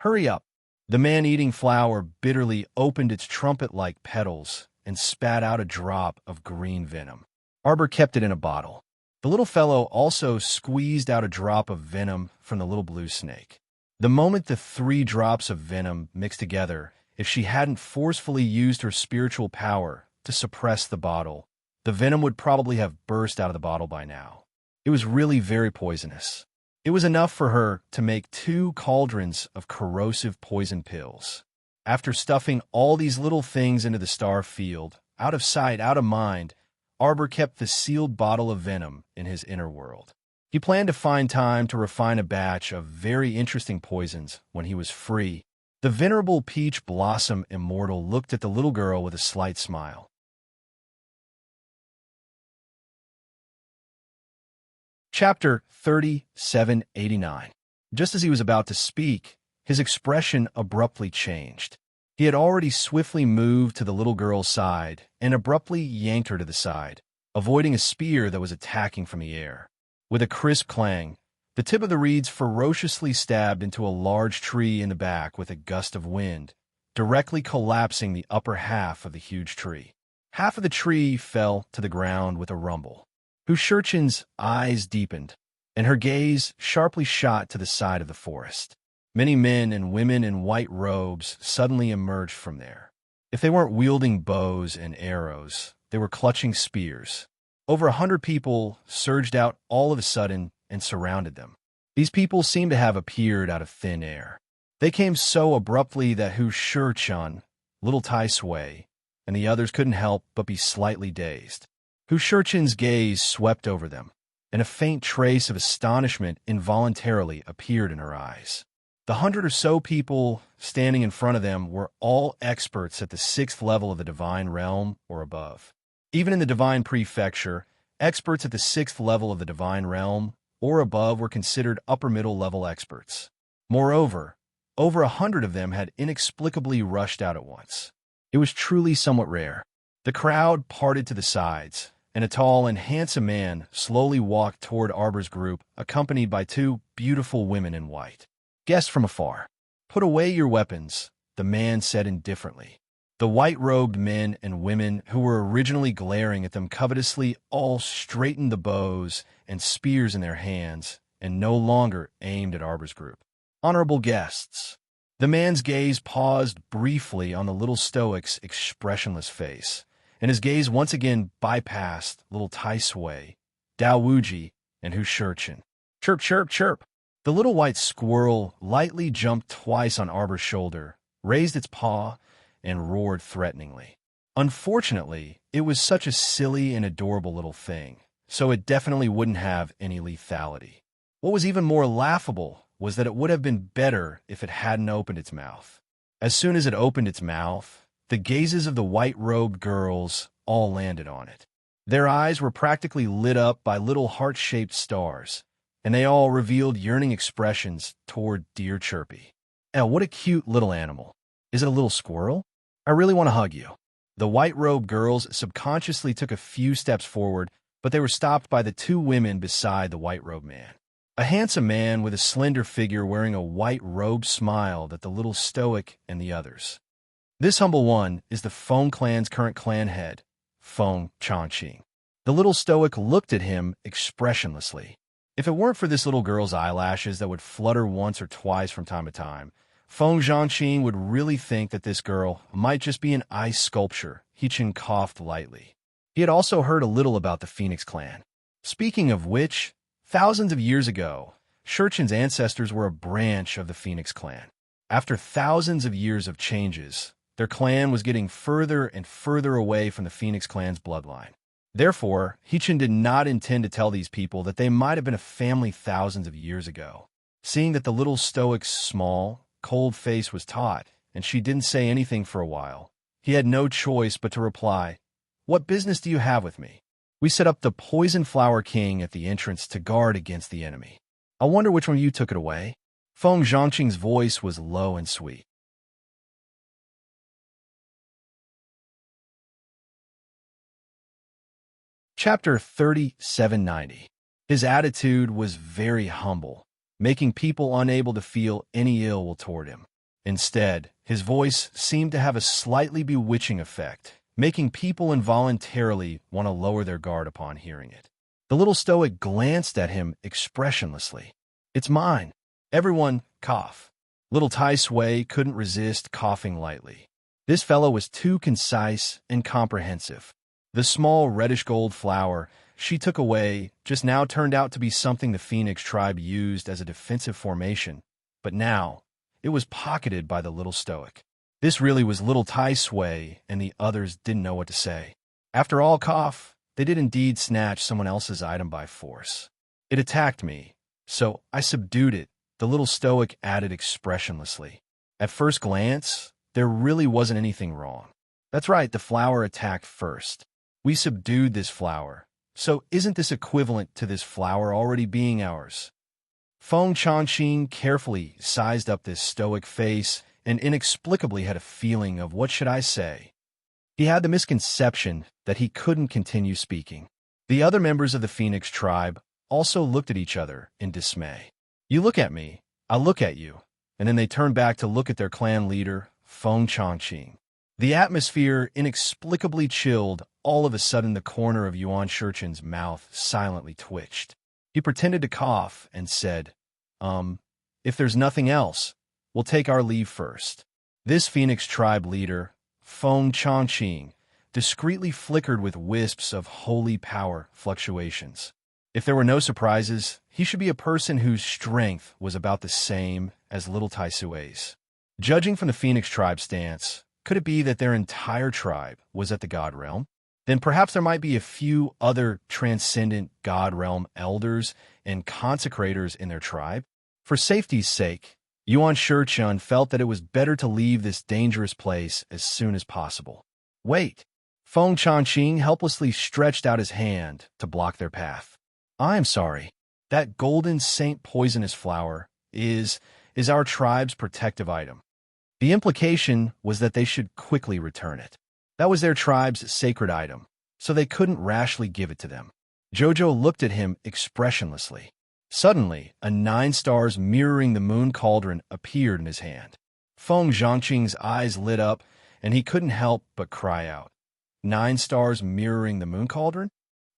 "Hurry up." The man-eating flower bitterly opened its trumpet-like petals and spat out a drop of green venom. Arbor kept it in a bottle. The little fellow also squeezed out a drop of venom from the little blue snake. The moment the 3 drops of venom mixed together, if she hadn't forcefully used her spiritual power to suppress the bottle, the venom would probably have burst out of the bottle by now. It was really very poisonous. It was enough for her to make 2 cauldrons of corrosive poison pills. After stuffing all these little things into the star field, out of sight, out of mind, Arbor kept the sealed bottle of venom in his inner world. He planned to find time to refine a batch of very interesting poisons when he was free. The venerable peach blossom immortal looked at the little girl with a slight smile. Chapter 3789. Just as he was about to speak, his expression abruptly changed. He had already swiftly moved to the little girl's side and abruptly yanked her to the side, avoiding a spear that was attacking from the air. With a crisp clang, the tip of the reeds ferociously stabbed into a large tree in the back with a gust of wind, directly collapsing the upper half of the huge tree. Half of the tree fell to the ground with a rumble. Hushurchin's eyes deepened, and her gaze sharply shot to the side of the forest. Many men and women in white robes suddenly emerged from there. If they weren't wielding bows and arrows, they were clutching spears. Over 100 people surged out all of a sudden and surrounded them. These people seemed to have appeared out of thin air. They came so abruptly that Hushurchin, little Tai Sui, and the others couldn't help but be slightly dazed. Hushurchin's gaze swept over them, and a faint trace of astonishment involuntarily appeared in her eyes. The 100 or so people standing in front of them were all experts at the 6th level of the divine realm or above. Even in the divine prefecture, experts at the 6th level of the divine realm or above were considered upper-middle level experts. Moreover, over 100 of them had inexplicably rushed out at once. It was truly somewhat rare. The crowd parted to the sides, and a tall and handsome man slowly walked toward Arbor's group, accompanied by 2 beautiful women in white. Guests from afar. "Put away your weapons," the man said indifferently. The white-robed men and women who were originally glaring at them covetously all straightened the bows and spears in their hands and no longer aimed at Arbor's group. "Honorable guests." The man's gaze paused briefly on the little stoic's expressionless face, and his gaze once again bypassed little Tai Sui, Daowuji, and Hushurchin. "Chirp, chirp, chirp." The little white squirrel lightly jumped twice on Arbor's shoulder, raised its paw, and roared threateningly. Unfortunately, it was such a silly and adorable little thing, so it definitely wouldn't have any lethality. What was even more laughable was that it would have been better if it hadn't opened its mouth. As soon as it opened its mouth, the gazes of the white-robed girls all landed on it. Their eyes were practically lit up by little heart-shaped stars, and they all revealed yearning expressions toward dear Chirpy. "Oh, what a cute little animal. Is it a little squirrel? I really want to hug you." The white-robed girls subconsciously took a few steps forward, but they were stopped by the 2 women beside the white-robed man. A handsome man with a slender figure wearing a white robe smiled at the little stoic and the others. "This humble one is the Feng clan's current clan head, Feng Changqing." The little stoic looked at him expressionlessly. If it weren't for this little girl's eyelashes that would flutter once or twice from time to time, Feng Zhangqing would really think that this girl might just be an ice sculpture. Hichin coughed lightly. He had also heard a little about the Phoenix clan. Speaking of which, thousands of years ago, Shurchin's ancestors were a branch of the Phoenix clan. After thousands of years of changes, their clan was getting further and further away from the Phoenix clan's bloodline. Therefore, Hichin did not intend to tell these people that they might have been a family thousands of years ago. Seeing that the little stoic's small, cold face was taut, and she didn't say anything for a while, he had no choice but to reply, "What business do you have with me? We set up the Poison Flower King at the entrance to guard against the enemy. I wonder which one of you took it away." Feng Zhangqing's voice was low and sweet. Chapter 3790. His attitude was very humble, making people unable to feel any ill will toward him. Instead, his voice seemed to have a slightly bewitching effect, making people involuntarily want to lower their guard upon hearing it. The little stoic glanced at him expressionlessly. "It's mine." Everyone coughed. Little Tai Sui couldn't resist coughing lightly. This fellow was too concise and comprehensive. The small reddish-gold flower she took away just now turned out to be something the Phoenix tribe used as a defensive formation, but now it was pocketed by the little stoic. This really was little Tai Sui, and the others didn't know what to say. After all, cough, they did indeed snatch someone else's item by force. It attacked me, so I subdued it, the little stoic added expressionlessly. At first glance, there really wasn't anything wrong. That's right, the flower attacked first. We subdued this flower. So isn't this equivalent to this flower already being ours? Feng Changqing carefully sized up this stoic face and inexplicably had a feeling of what should I say. He had the misconception that he couldn't continue speaking. The other members of the Phoenix tribe also looked at each other in dismay. You look at me, I look at you, and then they turned back to look at their clan leader, Feng Changqing. The atmosphere inexplicably chilled. All of a sudden, the corner of Yuan Shurchen's mouth silently twitched. He pretended to cough and said, if there's nothing else, we'll take our leave first. This Phoenix tribe leader, Feng Changqing, discreetly flickered with wisps of holy power fluctuations. If there were no surprises, he should be a person whose strength was about the same as little Tai Sui's. Judging from the Phoenix tribe stance, could it be that their entire tribe was at the God Realm? Then perhaps there might be a few other transcendent God Realm elders and consecrators in their tribe. For safety's sake, Yuan Shurchen felt that it was better to leave this dangerous place as soon as possible. Wait! Feng Changqing helplessly stretched out his hand to block their path. I am sorry. That golden saint poisonous flower is our tribe's protective item. The implication was that they should quickly return it. That was their tribe's sacred item, so they couldn't rashly give it to them. Jojo looked at him expressionlessly. Suddenly, a 9 stars mirroring the moon cauldron appeared in his hand. Feng Zhangqing's eyes lit up, and he couldn't help but cry out. 9 stars mirroring the moon cauldron?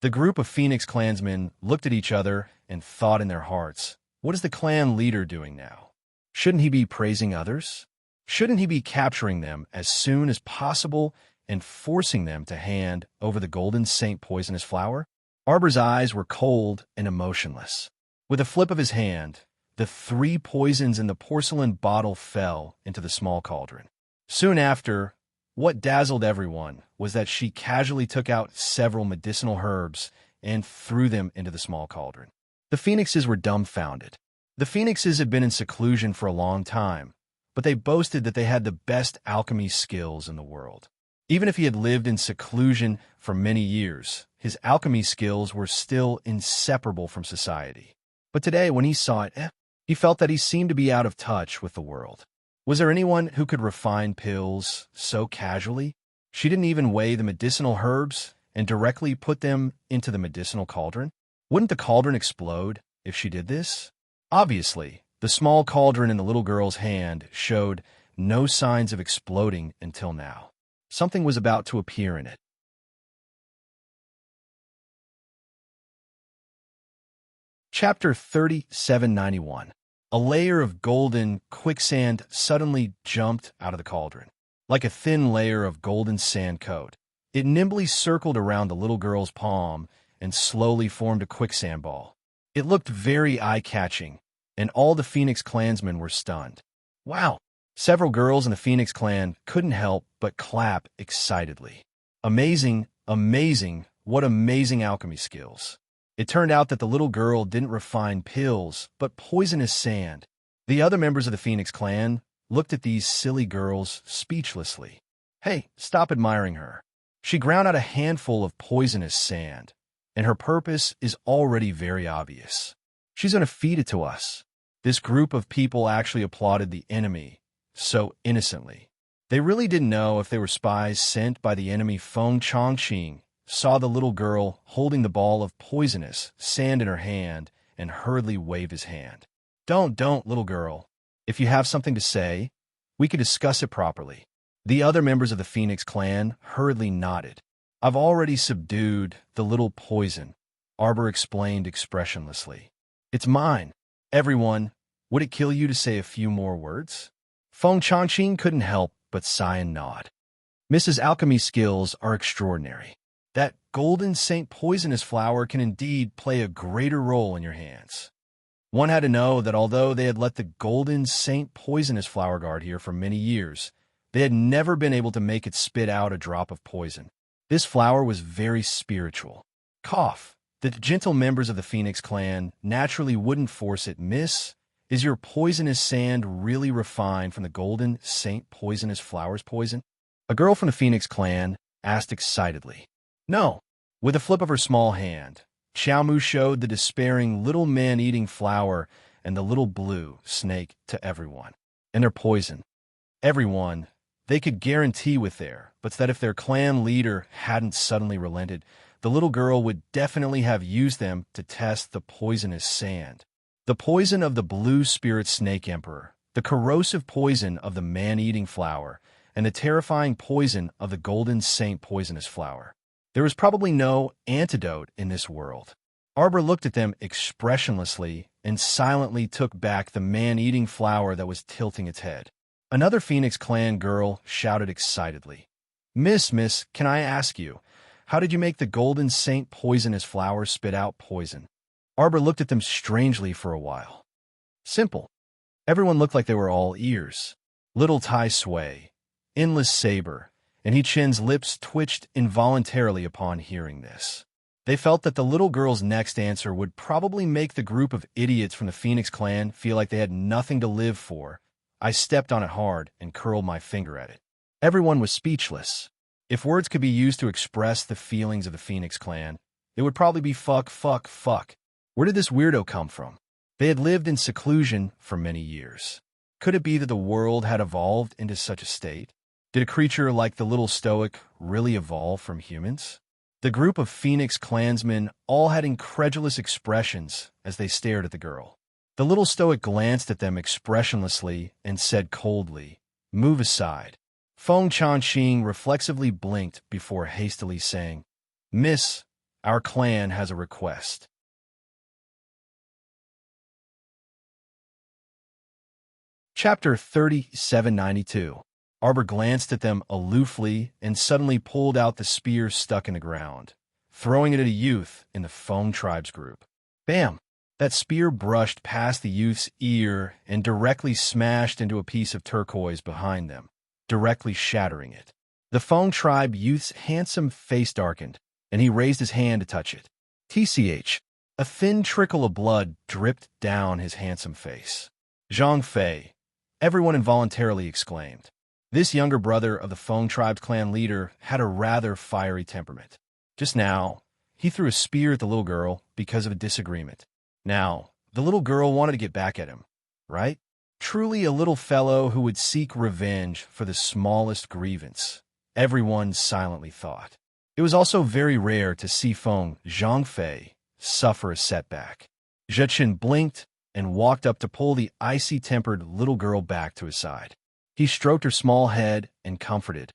The group of Phoenix clansmen looked at each other and thought in their hearts, what is the clan leader doing now? Shouldn't he be praising others? Shouldn't he be capturing them as soon as possible and forcing them to hand over the golden saint poisonous flower? Arbor's eyes were cold and emotionless. With a flip of his hand, the 3 poisons in the porcelain bottle fell into the small cauldron. Soon after, what dazzled everyone was that she casually took out several medicinal herbs and threw them into the small cauldron. The Phoenixes were dumbfounded. The Phoenixes had been in seclusion for a long time, but they boasted that they had the best alchemy skills in the world. Even if he had lived in seclusion for many years, his alchemy skills were still inseparable from society. But today, when he saw it, he felt that he seemed to be out of touch with the world. Was there anyone who could refine pills so casually? She didn't even weigh the medicinal herbs and directly put them into the medicinal cauldron. Wouldn't the cauldron explode if she did this? Obviously, the small cauldron in the little girl's hand showed no signs of exploding until now. Something was about to appear in it. Chapter 3791. A layer of golden quicksand suddenly jumped out of the cauldron. Like a thin layer of golden sand coat, it nimbly circled around the little girl's palm and slowly formed a quicksand ball. It looked very eye-catching, and all the Phoenix clansmen were stunned. Wow! Several girls in the Phoenix clan couldn't help but clap excitedly. Amazing, amazing, what amazing alchemy skills. It turned out that the little girl didn't refine pills, but poisonous sand. The other members of the Phoenix clan looked at these silly girls speechlessly. Hey, stop admiring her. She ground out a handful of poisonous sand, and her purpose is already very obvious. She's going to feed it to us. This group of people actually applauded the enemy so innocently. They really didn't know if they were spies sent by the enemy. Feng Changqing saw the little girl holding the ball of poisonous sand in her hand and hurriedly waved his hand. Don't, little girl. If you have something to say, we could discuss it properly. The other members of the Phoenix clan hurriedly nodded. I've already subdued the little poison, Arbor explained expressionlessly. It's mine. Everyone, would it kill you to say a few more words? Feng Changqing couldn't help but sigh and nod. Mrs. Alchemy's skills are extraordinary. That golden saint poisonous flower can indeed play a greater role in your hands. One had to know that although they had let the golden saint poisonous flower guard here for many years, They had never been able to make it spit out a drop of poison. This flower was very spiritual. Cough. The gentle members of the Phoenix clan naturally wouldn't force it. Miss, is your poisonous sand really refined from the golden Saint Poisonous Flower's poison? A girl from the Phoenix clan asked excitedly. No. With a flip of her small hand, Xiaomu showed the despairing little man-eating flower and the little blue snake to everyone. And their poison. Everyone, they could guarantee with but that if their clan leader hadn't suddenly relented, the little girl would definitely have used them to test the poisonous sand. The poison of the blue spirit snake emperor, the corrosive poison of the man-eating flower, and the terrifying poison of the golden saint poisonous flower. There was probably no antidote in this world. Arbor looked at them expressionlessly and silently took back the man-eating flower that was tilting its head. Another Phoenix clan girl shouted excitedly. Miss, can I ask you, how did you make the golden saint poisonous flower spit out poison? Arbor looked at them strangely for a while. Simple. Everyone looked like they were all ears. Little Tai Sui, Endless Saber, and He Chen's lips twitched involuntarily upon hearing this. They felt that the little girl's next answer would probably make the group of idiots from the Phoenix clan feel like they had nothing to live for. I stepped on it hard and curled my finger at it. Everyone was speechless. If words could be used to express the feelings of the Phoenix clan, it would probably be fuck. Where did this weirdo come from? They had lived in seclusion for many years. Could it be that the world had evolved into such a state? Did a creature like the little stoic really evolve from humans? The group of Phoenix clansmen all had incredulous expressions as they stared at the girl. The little stoic glanced at them expressionlessly and said coldly, "Move aside." Feng Chanqing reflexively blinked before hastily saying, "Miss, our clan has a request." Chapter 3792. Arbor glanced at them aloofly and suddenly pulled out the spear stuck in the ground, throwing it at a youth in the Feng tribe's group. Bam! That spear brushed past the youth's ear and directly smashed into a piece of turquoise behind them, directly shattering it. The Feng tribe youth's handsome face darkened, and he raised his hand to touch it. TCH. A thin trickle of blood dripped down his handsome face. Zhang Fei. Everyone involuntarily exclaimed. This younger brother of the Feng tribe's clan leader had a rather fiery temperament. Just now, he threw a spear at the little girl because of a disagreement. Now, the little girl wanted to get back at him, right? Truly a little fellow who would seek revenge for the smallest grievance, everyone silently thought. It was also very rare to see Feng Zhangfei suffer a setback. Zhechen blinked and walked up to pull the icy-tempered little girl back to his side. He stroked her small head and comforted.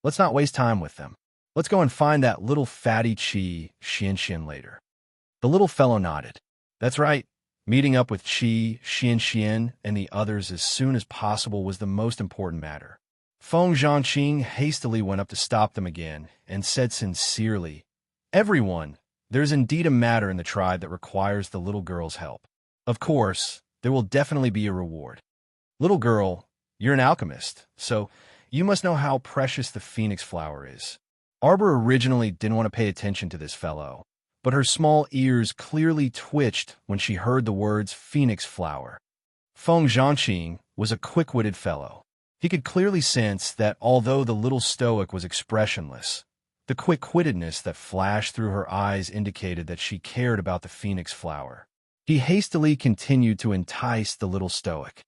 Let's not waste time with them. Let's go and find that little fatty Qi Xianxian later. The little fellow nodded. That's right. Meeting up with Qi Xianxian and the others as soon as possible was the most important matter. Feng Zhangqing hastily went up to stop them again and said sincerely, "Everyone, there is indeed a matter in the tribe that requires the little girl's help. Of course, there will definitely be a reward. Little girl, you're an alchemist, so you must know how precious the phoenix flower is." Arbor originally didn't want to pay attention to this fellow, but her small ears clearly twitched when she heard the words phoenix flower. Feng Zhangqing was a quick-witted fellow. He could clearly sense that although the little stoic was expressionless, the quick-wittedness that flashed through her eyes indicated that she cared about the phoenix flower. He hastily continued to entice the little stoic.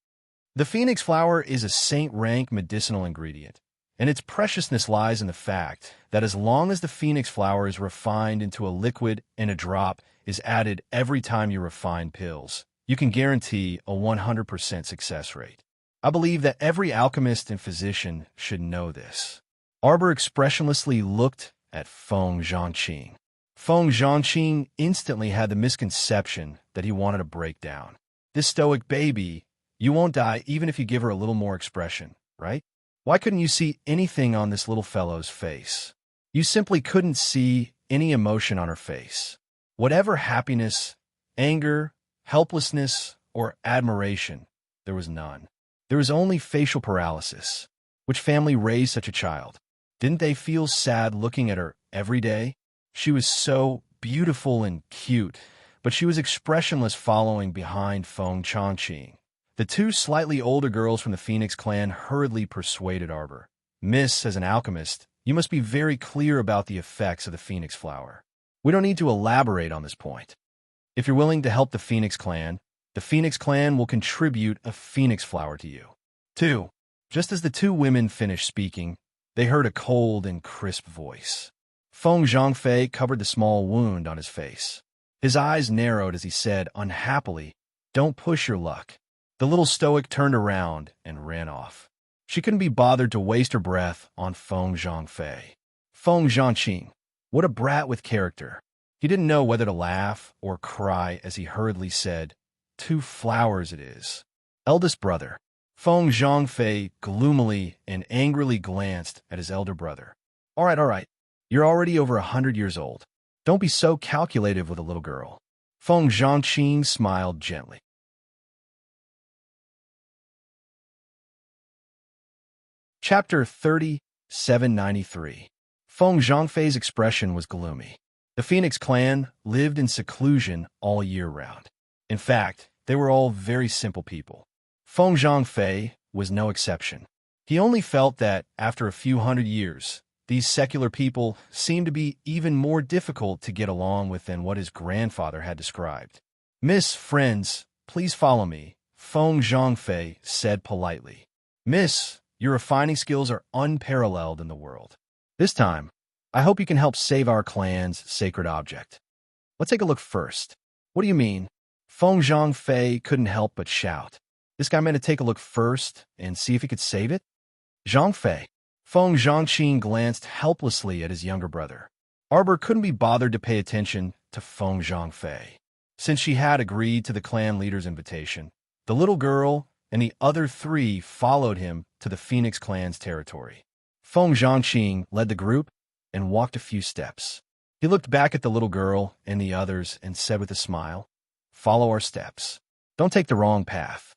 The phoenix flower is a saint-rank medicinal ingredient, and its preciousness lies in the fact that as long as the phoenix flower is refined into a liquid and a drop is added every time you refine pills, you can guarantee a 100% success rate. I believe that every alchemist and physician should know this. Arbor expressionlessly looked at Feng Zhangqing. Feng Zhangqing instantly had the misconception that he wanted to break down. This stoic baby, you won't die even if you give her a little more expression, right? Why couldn't you see anything on this little fellow's face? You simply couldn't see any emotion on her face. Whatever happiness, anger, helplessness, or admiration, there was none. There was only facial paralysis. Which family raised such a child? Didn't they feel sad looking at her every day? She was so beautiful and cute, but she was expressionless following behind Feng Changqing. The two slightly older girls from the Phoenix clan hurriedly persuaded Arbor. Miss, as an alchemist, you must be very clear about the effects of the Phoenix flower. We don't need to elaborate on this point. If you're willing to help the Phoenix clan will contribute a Phoenix flower to you. 2. Just as the two women finished speaking, they heard a cold and crisp voice. Feng Zhangfei covered the small wound on his face. His eyes narrowed as he said, unhappily, "Don't push your luck." The little stoic turned around and ran off. She couldn't be bothered to waste her breath on Feng Zhangfei. Feng Zhangqing, what a brat with character. He didn't know whether to laugh or cry as he hurriedly said, 2 flowers it is. Eldest brother. Feng Zhangfei gloomily and angrily glanced at his elder brother. All right. You're already over 100 years old. Don't be so calculative with a little girl. Feng Zhangqing smiled gently. Chapter 3793. Feng Zhangfei's expression was gloomy. The Phoenix clan lived in seclusion all year round. In fact, they were all very simple people. Feng Zhangfei was no exception. He only felt that, after a few hundred years, these secular people seemed to be even more difficult to get along with than what his grandfather had described. Miss, friends, please follow me, Feng Zhangfei said politely. Miss, your refining skills are unparalleled in the world. This time, I hope you can help save our clan's sacred object. Let's take a look first. What do you mean? Feng Zhangfei couldn't help but shout. This guy meant to take a look first and see if he could save it? Zhangfei. Feng Zhangqing glanced helplessly at his younger brother. Arbor couldn't be bothered to pay attention to Feng Zhangfei. Since she had agreed to the clan leader's invitation, the little girl and the other 3 followed him to the Phoenix clan's territory. Feng Zhangqing led the group and walked a few steps. He looked back at the little girl and the others and said with a smile, "Follow our steps. Don't take the wrong path."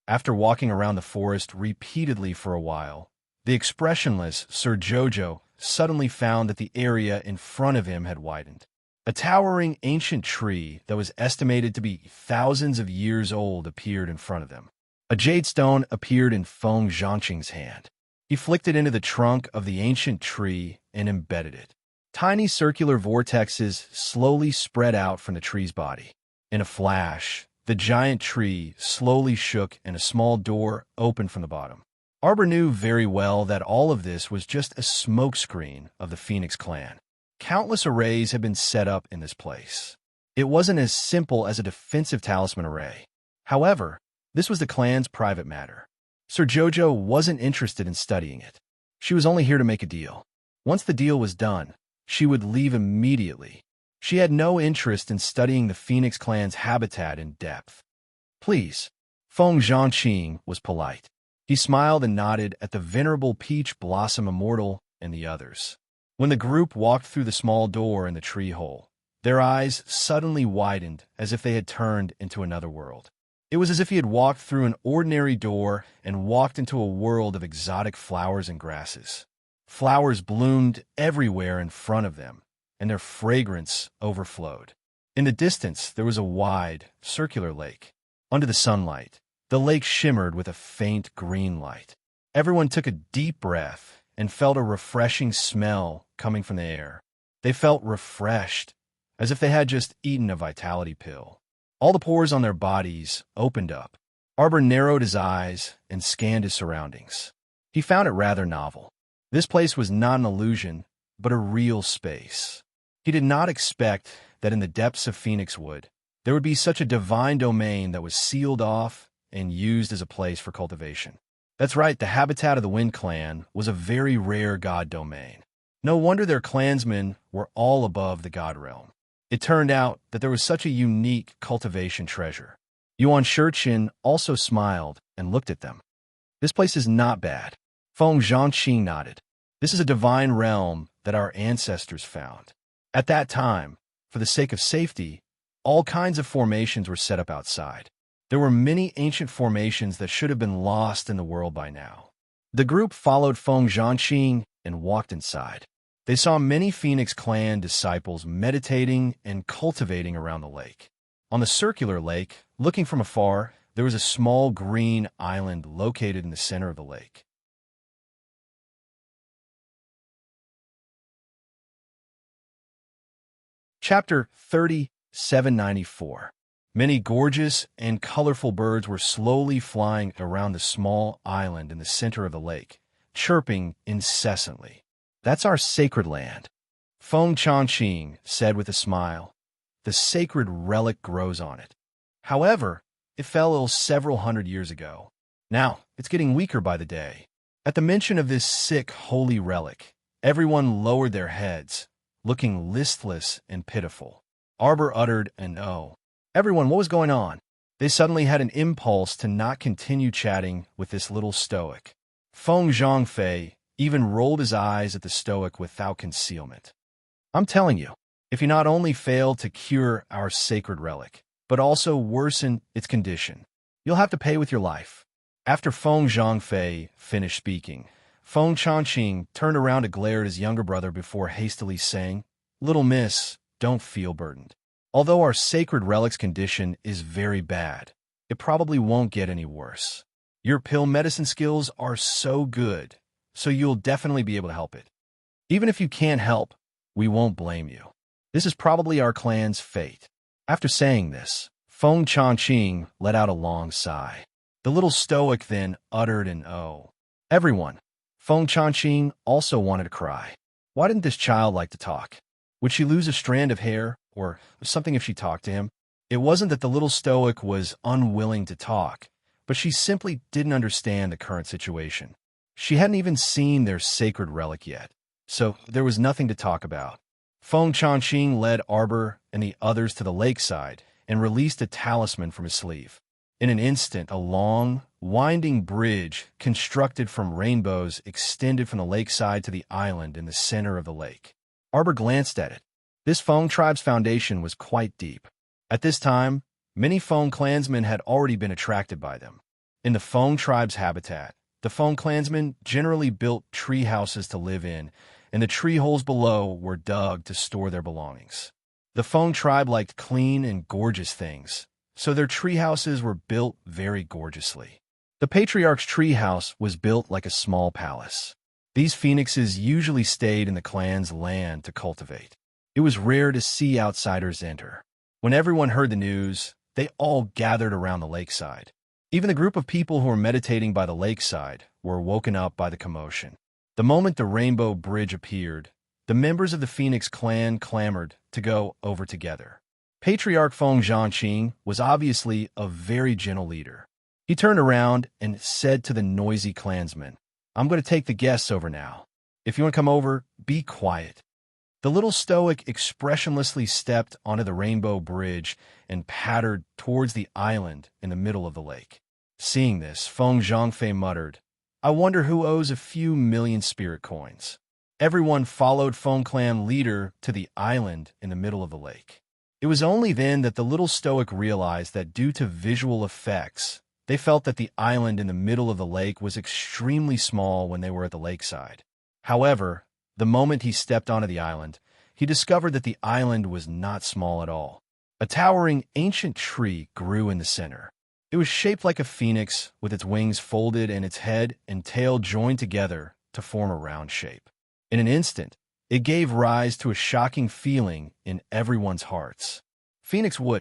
After walking around the forest repeatedly for a while, the expressionless Sir Jojo suddenly found that the area in front of him had widened. A towering ancient tree that was estimated to be thousands of years old appeared in front of them. A jade stone appeared in Feng Zhangqing's hand. He flicked it into the trunk of the ancient tree and embedded it. Tiny circular vortexes slowly spread out from the tree's body. In a flash, the giant tree slowly shook and a small door opened from the bottom. Arbor knew very well that all of this was just a smokescreen of the Phoenix clan. Countless arrays had been set up in this place. It wasn't as simple as a defensive talisman array. However, this was the clan's private matter. Sir Jojo wasn't interested in studying it. She was only here to make a deal. Once the deal was done, she would leave immediately. She had no interest in studying the Phoenix clan's habitat in depth. Please, Feng Zhangqing was polite. He smiled and nodded at the venerable Peach Blossom Immortal and the others. When the group walked through the small door in the tree hole, their eyes suddenly widened as if they had turned into another world. It was as if he had walked through an ordinary door and walked into a world of exotic flowers and grasses. Flowers bloomed everywhere in front of them, and their fragrance overflowed. In the distance, there was a wide, circular lake. Under the sunlight, the lake shimmered with a faint green light. Everyone took a deep breath and felt a refreshing smell coming from the air. They felt refreshed, as if they had just eaten a vitality pill. All the pores on their bodies opened up. Arbor narrowed his eyes and scanned his surroundings. He found it rather novel. This place was not an illusion, but a real space. He did not expect that in the depths of Phoenix Wood, there would be such a divine domain that was sealed off and used as a place for cultivation. That's right, the habitat of the Wind Clan was a very rare god domain. No wonder their clansmen were all above the god realm. It turned out that there was such a unique cultivation treasure. Yuan Shichin also smiled and looked at them. This place is not bad. Feng Zhangqing nodded. This is a divine realm that our ancestors found. At that time, for the sake of safety, all kinds of formations were set up outside. There were many ancient formations that should have been lost in the world by now. The group followed Feng Zhanqing and walked inside. They saw many Phoenix Clan disciples meditating and cultivating around the lake. On the circular lake, looking from afar, there was a small green island located in the center of the lake. Chapter 3794. Many gorgeous and colorful birds were slowly flying around the small island in the center of the lake, chirping incessantly. "That's our sacred land," Feng Zhanqing said with a smile. "The sacred relic grows on it. However, it fell ill several hundred years ago. Now, it's getting weaker by the day." At the mention of this sick, holy relic, everyone lowered their heads, looking listless and pitiful. Arbor uttered an "oh." Everyone, what was going on? They suddenly had an impulse to not continue chatting with this little stoic. Feng Zhangfei even rolled his eyes at the stoic without concealment. "I'm telling you, if you not only fail to cure our sacred relic, but also worsen its condition, you'll have to pay with your life." After Feng Zhangfei finished speaking, Feng Zhanqing turned around to glare at his younger brother before hastily saying, "Little miss, don't feel burdened. Although our sacred relic's condition is very bad, it probably won't get any worse. Your pill medicine skills are so good, so you'll definitely be able to help it. Even if you can't help, we won't blame you. This is probably our clan's fate." After saying this, Feng Zhanqing let out a long sigh. The little stoic then uttered an "oh." Everyone, Feng Zhanqing also wanted to cry. Why didn't this child like to talk? Would she lose a strand of hair, or something if she talked to him? It wasn't that the little stoic was unwilling to talk, but she simply didn't understand the current situation. She hadn't even seen their sacred relic yet, so there was nothing to talk about. Feng Zhanqing led Arbor and the others to the lakeside and released a talisman from his sleeve. In an instant, a long, winding bridge constructed from rainbows extended from the lakeside to the island in the center of the lake. Arbor glanced at it. This Feng tribe's foundation was quite deep. At this time, many Feng clansmen had already been attracted by them. In the Feng tribe's habitat, the Feng clansmen generally built tree houses to live in, and the tree holes below were dug to store their belongings. The Feng tribe liked clean and gorgeous things, so their tree houses were built very gorgeously. The patriarch's tree house was built like a small palace. These phoenixes usually stayed in the clan's land to cultivate. It was rare to see outsiders enter. When everyone heard the news, they all gathered around the lakeside. Even the group of people who were meditating by the lakeside were woken up by the commotion. The moment the rainbow bridge appeared, the members of the Phoenix clan clamored to go over together. Patriarch Feng Zhanqing was obviously a very gentle leader. He turned around and said to the noisy clansmen, "I'm going to take the guests over now. If you want to come over, be quiet." The little stoic expressionlessly stepped onto the rainbow bridge and pattered towards the island in the middle of the lake. Seeing this, Feng Zhangfei muttered, "I wonder who owes a few million spirit coins." Everyone followed Feng clan leader to the island in the middle of the lake. It was only then that the little stoic realized that due to visual effects, they felt that the island in the middle of the lake was extremely small when they were at the lakeside. However, the moment he stepped onto the island, he discovered that the island was not small at all. A towering ancient tree grew in the center. It was shaped like a phoenix, with its wings folded and its head and tail joined together to form a round shape. In an instant, it gave rise to a shocking feeling in everyone's hearts. Phoenix wood.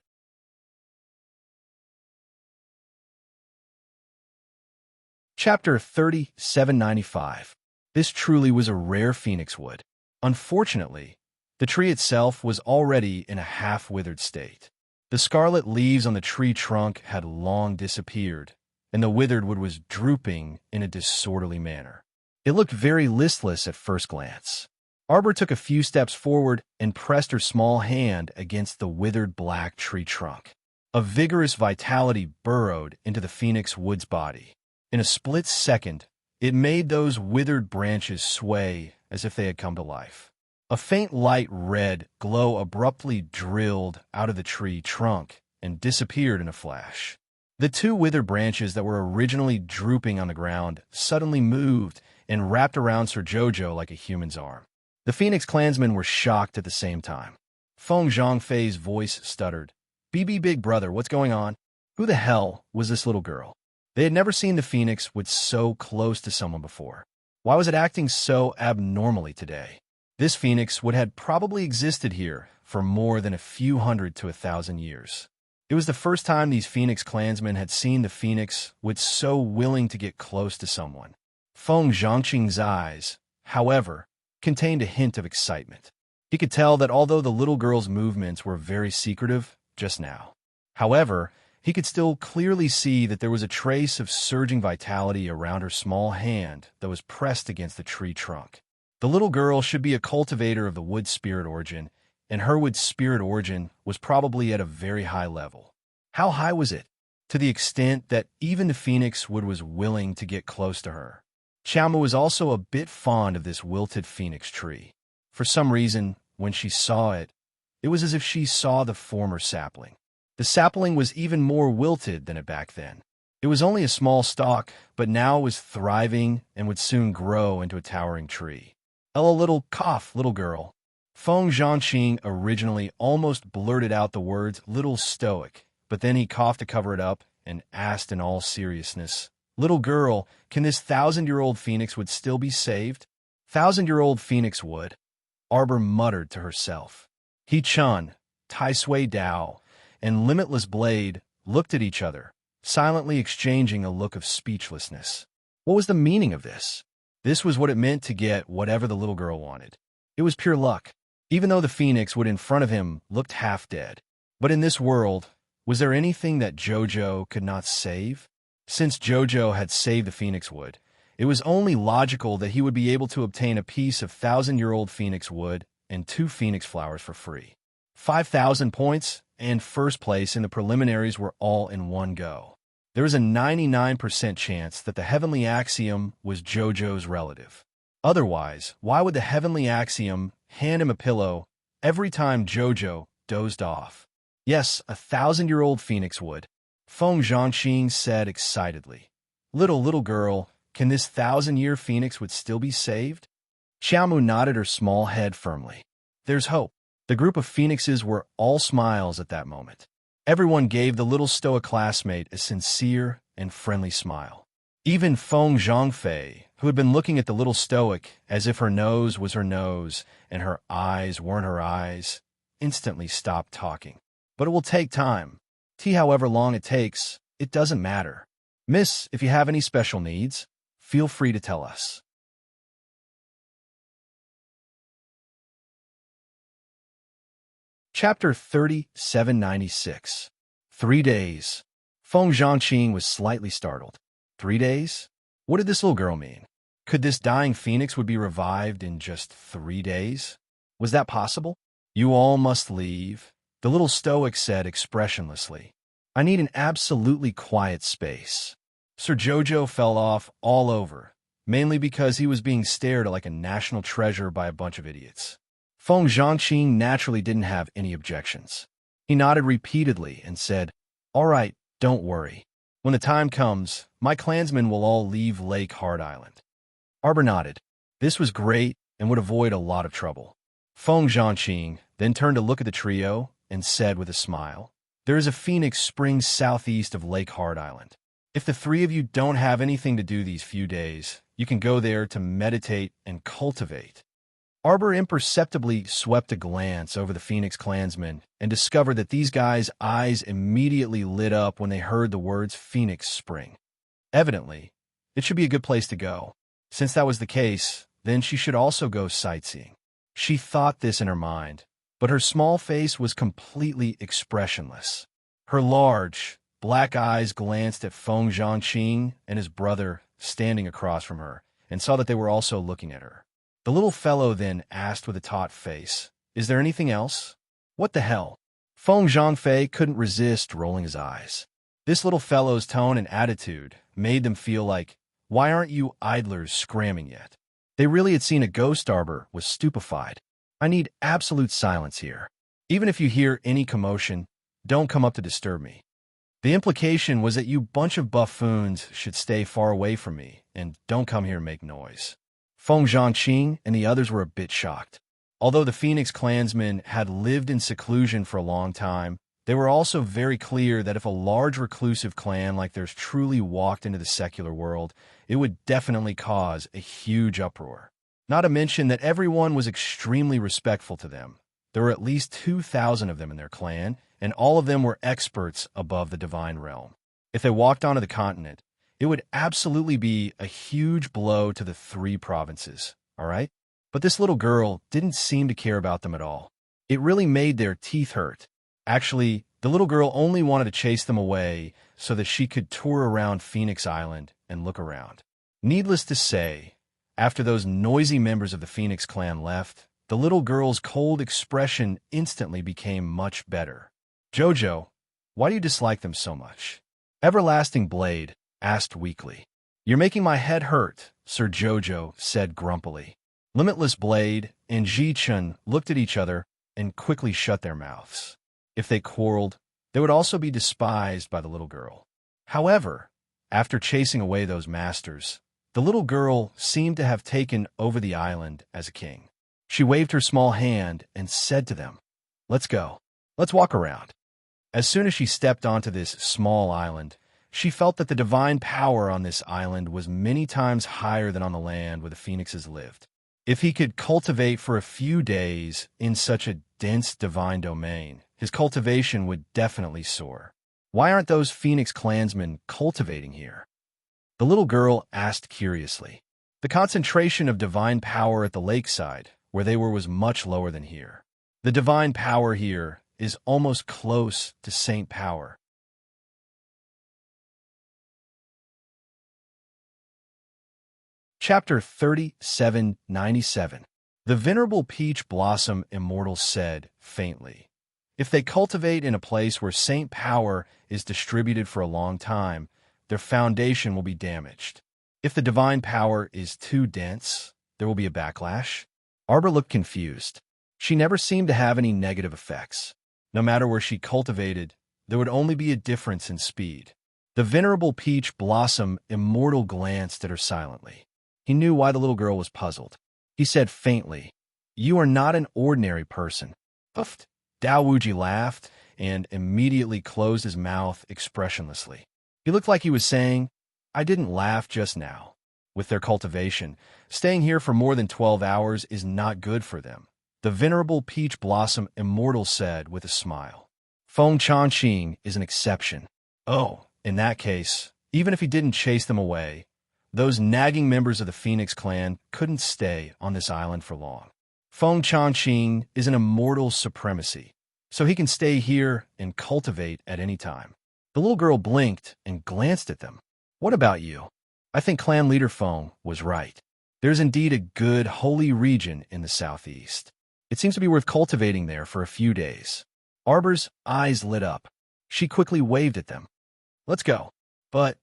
Chapter 3795. This truly was a rare phoenix wood. Unfortunately, the tree itself was already in a half-withered state. The scarlet leaves on the tree trunk had long disappeared, and the withered wood was drooping in a disorderly manner. It looked very listless at first glance. Arbor took a few steps forward and pressed her small hand against the withered black tree trunk. A vigorous vitality burrowed into the phoenix wood's body. In a split second, it made those withered branches sway as if they had come to life. A faint light red glow abruptly drilled out of the tree trunk and disappeared in a flash. The two withered branches that were originally drooping on the ground suddenly moved and wrapped around Sir Jojo like a human's arm. The Phoenix clansmen were shocked at the same time. Feng Zhangfei's voice stuttered. "BB Big Brother, what's going on? Who the hell was this little girl?" They had never seen the Phoenix with so close to someone before. Why was it acting so abnormally today? This Phoenix would have probably existed here for more than a few hundred to 1,000 years. It was the first time these Phoenix clansmen had seen the Phoenix with so willing to get close to someone. Feng Zhangqing's eyes, however, contained a hint of excitement. He could tell that although the little girl's movements were very secretive just now, however, he could still clearly see that there was a trace of surging vitality around her small hand that was pressed against the tree trunk. The little girl should be a cultivator of the wood spirit origin, and her wood spirit origin was probably at a very high level. How high was it? To the extent that even the Phoenix wood was willing to get close to her. Xiaomu was also a bit fond of this wilted Phoenix tree. For some reason, when she saw it, it was as if she saw the former sapling. The sapling was even more wilted than it back then. It was only a small stalk, but now it was thriving and would soon grow into a towering tree. "Ella, little cough, little girl." Feng Zhangqing originally almost blurted out the words "little stoic," but then he coughed to cover it up and asked in all seriousness, "Little girl, can this 1,000-year-old Phoenix wood still be saved?" "1,000-year-old Phoenix wood," Arbor muttered to herself. He Chun, Tai Sui Dao, and Limitless Blade looked at each other, silently exchanging a look of speechlessness. What was the meaning of this? This was what it meant to get whatever the little girl wanted. It was pure luck, even though the Phoenix wood in front of him looked half dead. But in this world, was there anything that Jojo could not save? Since Jojo had saved the Phoenix wood, it was only logical that he would be able to obtain a piece of 1,000-year-old Phoenix wood and 2 Phoenix flowers for free. 5,000 points and first place in the preliminaries were all in one go. There was a 99% chance that the Heavenly Axiom was Jojo's relative. Otherwise, why would the Heavenly Axiom hand him a pillow every time Jojo dozed off? Yes, a 1,000-year-old Phoenix wood, Feng Zhangqing said excitedly. Little girl, can this 1,000-year Phoenix would still be saved?" Xiaomu nodded her small head firmly. There's hope. The group of phoenixes were all smiles at that moment. Everyone gave the little stoic classmate a sincere and friendly smile. Even Feng Zhangfei, who had been looking at the little stoic as if her nose was her nose and her eyes weren't her eyes, instantly stopped talking. "But it will take time. However long it takes, it doesn't matter. Miss, if you have any special needs, feel free to tell us." Chapter 3796. 3 days. Feng Zhangqing was slightly startled. 3 days? What did this little girl mean? Could this dying phoenix would be revived in just 3 days? Was that possible? "You all must leave," the little stoic said expressionlessly. "I need an absolutely quiet space." Sir Jojo fell off all over, mainly because he was being stared at like a national treasure by a bunch of idiots. Feng Zhangqing naturally didn't have any objections. He nodded repeatedly and said, "All right, don't worry. When the time comes, my clansmen will all leave Lake Hard Island." Arbor nodded. This was great and would avoid a lot of trouble. Feng Zhangqing then turned to look at the trio and said with a smile, "There is a phoenix springs southeast of Lake Hard Island. If the 3 of you don't have anything to do these few days, you can go there to meditate and cultivate." Arbor imperceptibly swept a glance over the Phoenix clansmen and discovered that these guys' eyes immediately lit up when they heard the words Phoenix Spring. Evidently, it should be a good place to go. Since that was the case, then she should also go sightseeing. She thought this in her mind, but her small face was completely expressionless. Her large, black eyes glanced at Feng Zhangqing and his brother standing across from her and saw that they were also looking at her. The little fellow then asked with a taut face, "Is there anything else?" "What the hell?" Feng Zhangfei couldn't resist rolling his eyes. This little fellow's tone and attitude made them feel like, why aren't you idlers scramming yet? They really had seen a ghost. Arbor was stupefied. "I need absolute silence here. Even if you hear any commotion, don't come up to disturb me." The implication was that you bunch of buffoons should stay far away from me and don't come here and make noise. Feng Zhangqing and the others were a bit shocked. Although the Phoenix clansmen had lived in seclusion for a long time, they were also very clear that if a large reclusive clan like theirs truly walked into the secular world, it would definitely cause a huge uproar. Not to mention that everyone was extremely respectful to them. There were at least 2,000 of them in their clan, and all of them were experts above the divine realm. If they walked onto the continent, it would absolutely be a huge blow to the 3 provinces, all right? But this little girl didn't seem to care about them at all. It really made their teeth hurt. Actually, the little girl only wanted to chase them away so that she could tour around Phoenix Island and look around. Needless to say, after those noisy members of the Phoenix clan left, the little girl's cold expression instantly became much better. Jojo, why do you dislike them so much? Everlasting Blade asked weakly. You're making my head hurt, Sir Jojo said grumpily. Limitless Blade and Ji Chun looked at each other and quickly shut their mouths. If they quarreled, they would also be despised by the little girl. However, after chasing away those masters, the little girl seemed to have taken over the island as a king. She waved her small hand and said to them, "Let's go. Let's walk around." As soon as she stepped onto this small island, she felt that the divine power on this island was many times higher than on the land where the phoenixes lived. If he could cultivate for a few days in such a dense divine domain, his cultivation would definitely soar. Why aren't those Phoenix clansmen cultivating here? The little girl asked curiously. The concentration of divine power at the lakeside, where they were, was much lower than here. The divine power here is almost close to saint power. Chapter 3797. The Venerable Peach Blossom Immortal said, faintly, if they cultivate in a place where saint power is distributed for a long time, their foundation will be damaged. If the divine power is too dense, there will be a backlash. Arbor looked confused. She never seemed to have any negative effects. No matter where she cultivated, there would only be a difference in speed. The Venerable Peach Blossom Immortal glanced at her silently. He knew why the little girl was puzzled. He said faintly, "You are not an ordinary person." Puffed. Dao Wuji laughed and immediately closed his mouth expressionlessly. He looked like he was saying, "I didn't laugh just now." With their cultivation, staying here for more than 12 hours is not good for them. The Venerable Peach Blossom Immortal said with a smile. Feng Changqing is an exception. Oh, in that case, even if he didn't chase them away, those nagging members of the Phoenix clan couldn't stay on this island for long. Feng Changqing is an immortal supremacy, so he can stay here and cultivate at any time. The little girl blinked and glanced at them. What about you? I think clan leader Feng was right. There's indeed a good holy region in the southeast. It seems to be worth cultivating there for a few days. Arbor's eyes lit up. She quickly waved at them. Let's go. But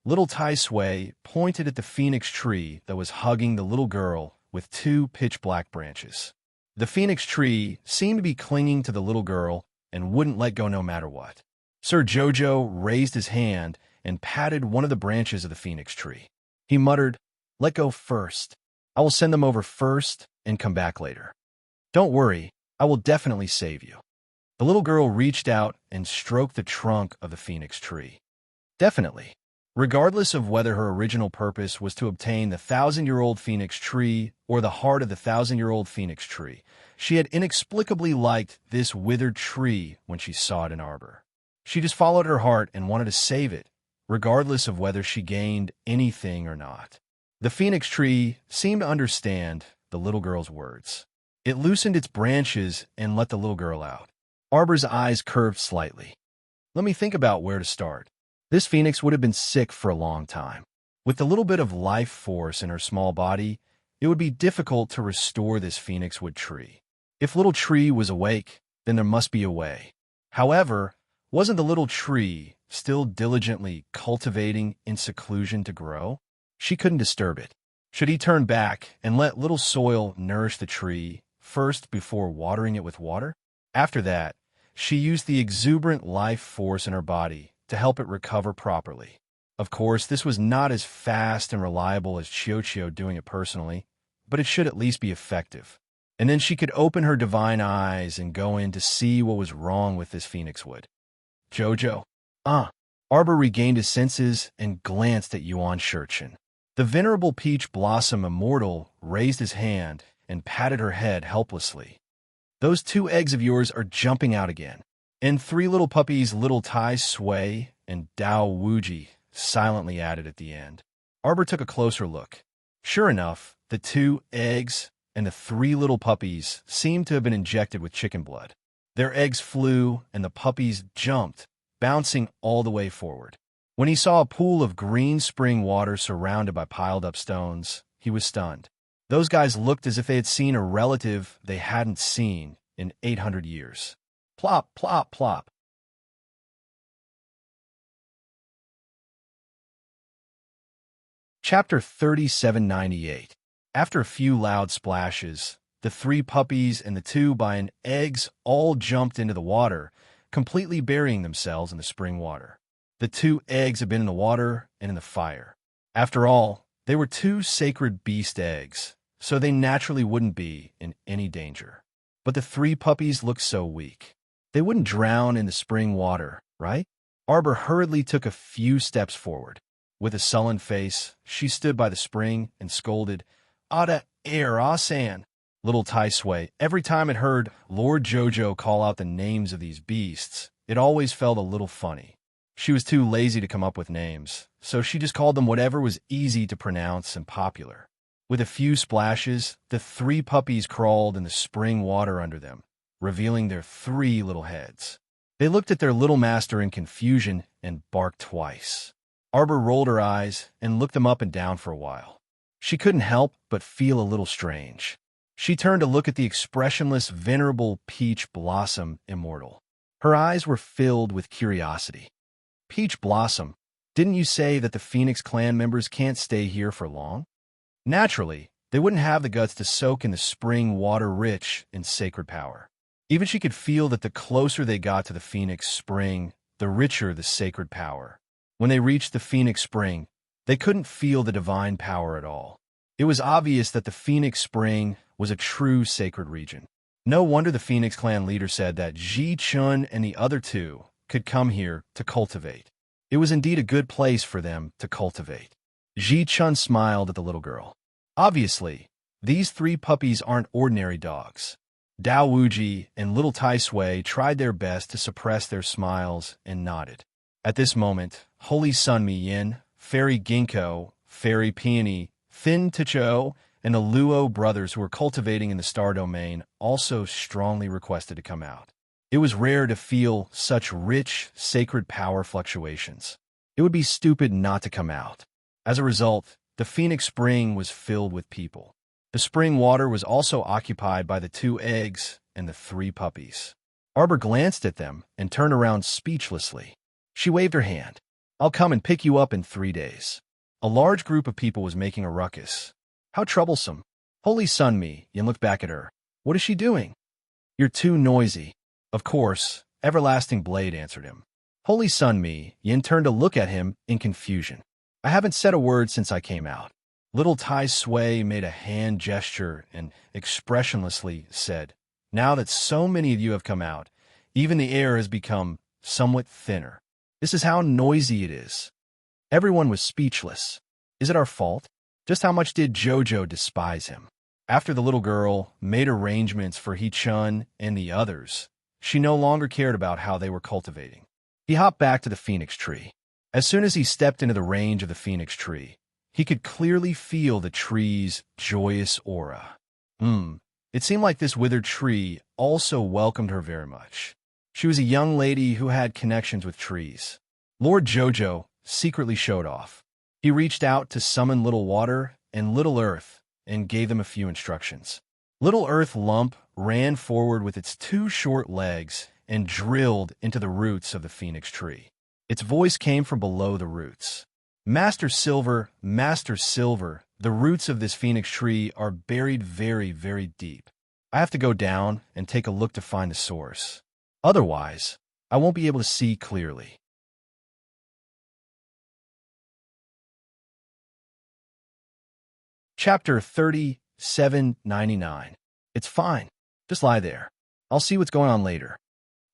little Tai Sui pointed at the phoenix tree that was hugging the little girl with 2 pitch-black branches. The phoenix tree seemed to be clinging to the little girl and wouldn't let go no matter what. Sir Jojo raised his hand and patted one of the branches of the phoenix tree. He muttered, "Let go first. I will send them over first and come back later. Don't worry, I will definitely save you." The little girl reached out and stroked the trunk of the phoenix tree. Definitely. Regardless of whether her original purpose was to obtain the 1,000-year-old phoenix tree or the heart of the 1,000-year-old phoenix tree, she had inexplicably liked this withered tree when she saw it in Arbor. She just followed her heart and wanted to save it, regardless of whether she gained anything or not. The phoenix tree seemed to understand the little girl's words. It loosened its branches and let the little girl out. Arbor's eyes curved slightly. Let me think about where to start. This phoenix would have been sick for a long time. With the little bit of life force in her small body, it would be difficult to restore this phoenix wood tree. If little tree was awake, then there must be a way. However, wasn't the little tree still diligently cultivating in seclusion to grow? She couldn't disturb it. Should he turn back and let little soil nourish the tree first before watering it with water? After that, she used the exuberant life force in her body to help it recover properly. Of course, this was not as fast and reliable as Chio doing it personally, but it should at least be effective. And then she could open her divine eyes and go in to see what was wrong with this phoenix wood. Jojo. Arbor regained his senses and glanced at Yuan Shurchin. The venerable peach blossom immortal raised his hand and patted her head helplessly. Those 2 eggs of yours are jumping out again. And 3 little puppies, little Tai Sui and Dao Wuji, silently added at the end. Arbor took a closer look. Sure enough, the 2 eggs and the 3 little puppies seemed to have been injected with chicken blood. Their eggs flew and the puppies jumped, bouncing all the way forward. When he saw a pool of green spring water surrounded by piled-up stones, he was stunned. Those guys looked as if they had seen a relative they hadn't seen in 800 years. Plop, plop, plop. Chapter 3798. After a few loud splashes, the 3 puppies and the 2 Bion eggs all jumped into the water, completely burying themselves in the spring water. The 2 eggs had been in the water and in the fire. After all, they were 2 sacred beast eggs, so they naturally wouldn't be in any danger. But the 3 puppies looked so weak. They wouldn't drown in the spring water, right? Arbor hurriedly took a few steps forward. With a sullen face, she stood by the spring and scolded, "Ada air asan." Little Tai Sui, every time it heard Lord Jojo call out the names of these beasts, it always felt a little funny. She was too lazy to come up with names, so she just called them whatever was easy to pronounce and popular. With a few splashes, the 3 puppies crawled in the spring water under them, revealing their 3 little heads. They looked at their little master in confusion and barked twice. Arbor rolled her eyes and looked them up and down for a while. She couldn't help but feel a little strange. She turned to look at the expressionless, venerable peach blossom immortal. Her eyes were filled with curiosity. "Peach Blossom, didn't you say that the Phoenix clan members can't stay here for long?" Naturally, they wouldn't have the guts to soak in the spring water rich in sacred power. Even she could feel that the closer they got to the Phoenix Spring, the richer the sacred power. When they reached the Phoenix Spring, they couldn't feel the divine power at all. It was obvious that the Phoenix Spring was a true sacred region. No wonder the Phoenix clan leader said that Ji Chun and the other 2 could come here to cultivate. It was indeed a good place for them to cultivate. Ji Chun smiled at the little girl. Obviously, these 3 puppies aren't ordinary dogs. Dao Wuji and little Tai Sui tried their best to suppress their smiles and nodded. At this moment, Holy Sun Mi Yin, Fairy Ginkgo, Fairy Peony, Thin Ticho, and the Luo brothers who were cultivating in the Star Domain also strongly requested to come out. It was rare to feel such rich, sacred power fluctuations. It would be stupid not to come out. As a result, the Phoenix Spring was filled with people. The spring water was also occupied by the 2 eggs and the 3 puppies. Arbor glanced at them and turned around speechlessly. She waved her hand. "I'll come and pick you up in 3 days." A large group of people was making a ruckus. How troublesome. Holy Sun Mi Yin looked back at her. "What is she doing?" "You're too noisy." "Of course," Everlasting Blade answered him. Holy Sun Mi Yin turned to look at him in confusion. "I haven't said a word since I came out." Little Tai Sui made a hand gesture and expressionlessly said, "Now that so many of you have come out, even the air has become somewhat thinner. This is how noisy it is." Everyone was speechless. Is it our fault? Just how much did Jojo despise him? After the little girl made arrangements for He-chun and the others, she no longer cared about how they were cultivating. He hopped back to the phoenix tree. As soon as he stepped into the range of the phoenix tree, he could clearly feel the tree's joyous aura. It seemed like this withered tree also welcomed her very much. She was a young lady who had connections with trees. Lord Jojo secretly showed off. He reached out to summon Little Water and Little Earth and gave them a few instructions. Little Earth Lump ran forward with its 2 short legs and drilled into the roots of the phoenix tree. Its voice came from below the roots. Master Silver, the roots of this phoenix tree are buried very, very deep. I have to go down and take a look to find the source. Otherwise, I won't be able to see clearly." Chapter 3799. It's fine. Just lie there. I'll see what's going on later.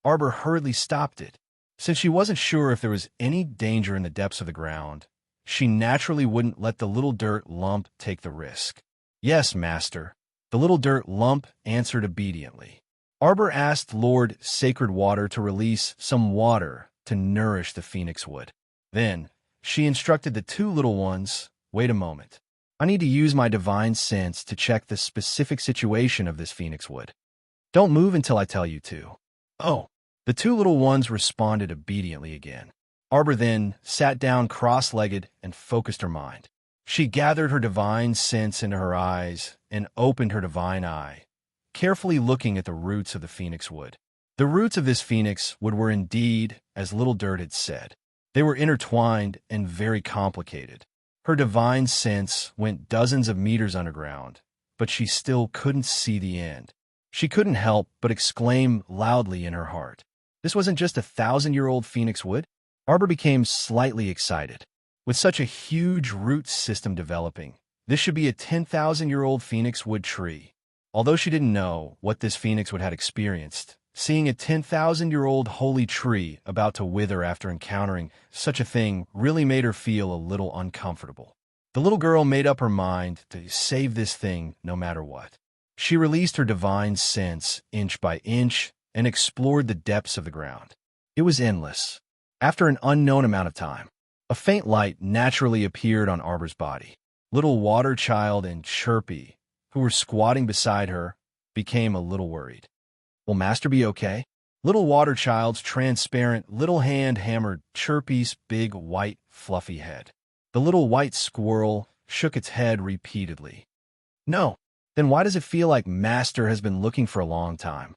Arbor hurriedly stopped it. Since she wasn't sure if there was any danger in the depths of the ground, she naturally wouldn't let the little dirt lump take the risk. Yes, master. The little dirt lump answered obediently. Arbor asked Lord Sacred Water to release some water to nourish the phoenix wood. Then, she instructed the two little ones, wait a moment. I need to use my divine sense to check the specific situation of this phoenix wood. Don't move until I tell you to. Oh. The two little ones responded obediently again. Arbor then sat down cross-legged and focused her mind. She gathered her divine sense into her eyes and opened her divine eye, carefully looking at the roots of the phoenix wood. The roots of this phoenix wood were indeed, as Little Dirt had said. They were intertwined and very complicated. Her divine sense went dozens of meters underground, but she still couldn't see the end. She couldn't help but exclaim loudly in her heart. This wasn't just a 1,000-year-old phoenix wood. Arbor became slightly excited. With such a huge root system developing, this should be a 10,000-year-old phoenix wood tree. Although she didn't know what this phoenix wood had experienced, seeing a 10,000-year-old holy tree about to wither after encountering such a thing really made her feel a little uncomfortable. The little girl made up her mind to save this thing no matter what. She released her divine sense inch by inch and explored the depths of the ground. It was endless. After an unknown amount of time, a faint light naturally appeared on Arbor's body. Little Water Child and Chirpy, who were squatting beside her, became a little worried. Will Master be okay? Little Water Child's transparent little hand hammered Chirpy's big, white, fluffy head. The little white squirrel shook its head repeatedly. No. Then why does it feel like Master has been looking for a long time?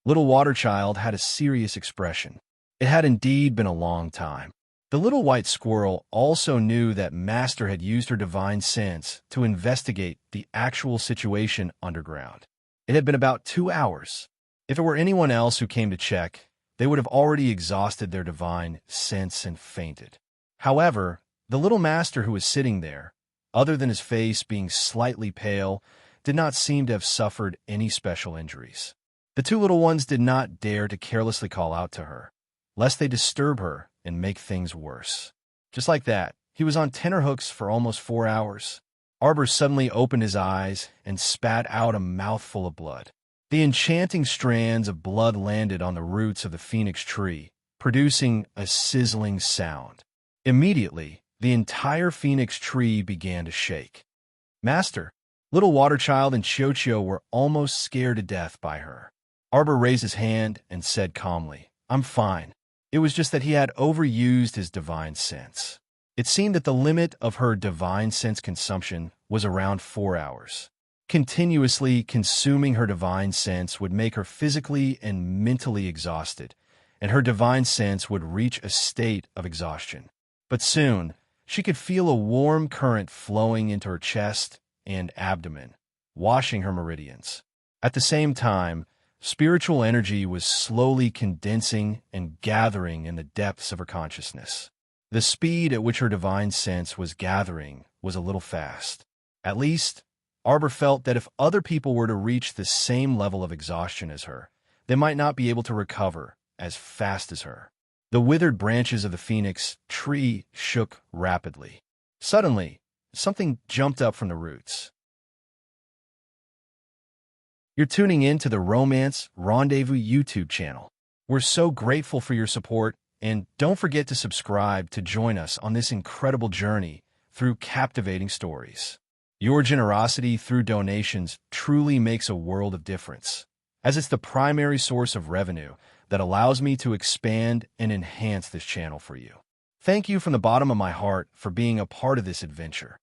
Little Water Child had a serious expression. It had indeed been a long time. The little white squirrel also knew that Master had used her divine sense to investigate the actual situation underground. It had been about 2 hours. If it were anyone else who came to check, they would have already exhausted their divine sense and fainted. However, the little Master who was sitting there, other than his face being slightly pale, did not seem to have suffered any special injuries. The two little ones did not dare to carelessly call out to her, lest they disturb her and make things worse. Just like that, he was on tenterhooks for almost 4 hours. Arbor suddenly opened his eyes and spat out a mouthful of blood. The enchanting strands of blood landed on the roots of the phoenix tree, producing a sizzling sound. Immediately, the entire phoenix tree began to shake. Master, Little Water Child and Chocho were almost scared to death by her. Arbor raised his hand and said calmly, I'm fine. It was just that he had overused his divine sense. It seemed that the limit of her divine sense consumption was around 4 hours. Continuously consuming her divine sense would make her physically and mentally exhausted, and her divine sense would reach a state of exhaustion. But soon, she could feel a warm current flowing into her chest and abdomen, washing her meridians. At the same time, spiritual energy was slowly condensing and gathering in the depths of her consciousness. The speed at which her divine sense was gathering was a little fast. At least, Arbor felt that if other people were to reach the same level of exhaustion as her, they might not be able to recover as fast as her. The withered branches of the phoenix tree shook rapidly. Suddenly, something jumped up from the roots. You're tuning in to the Romance Rendezvous YouTube channel. We're so grateful for your support, and don't forget to subscribe to join us on this incredible journey through captivating stories. Your generosity through donations truly makes a world of difference, as it's the primary source of revenue that allows me to expand and enhance this channel for you. Thank you from the bottom of my heart for being a part of this adventure.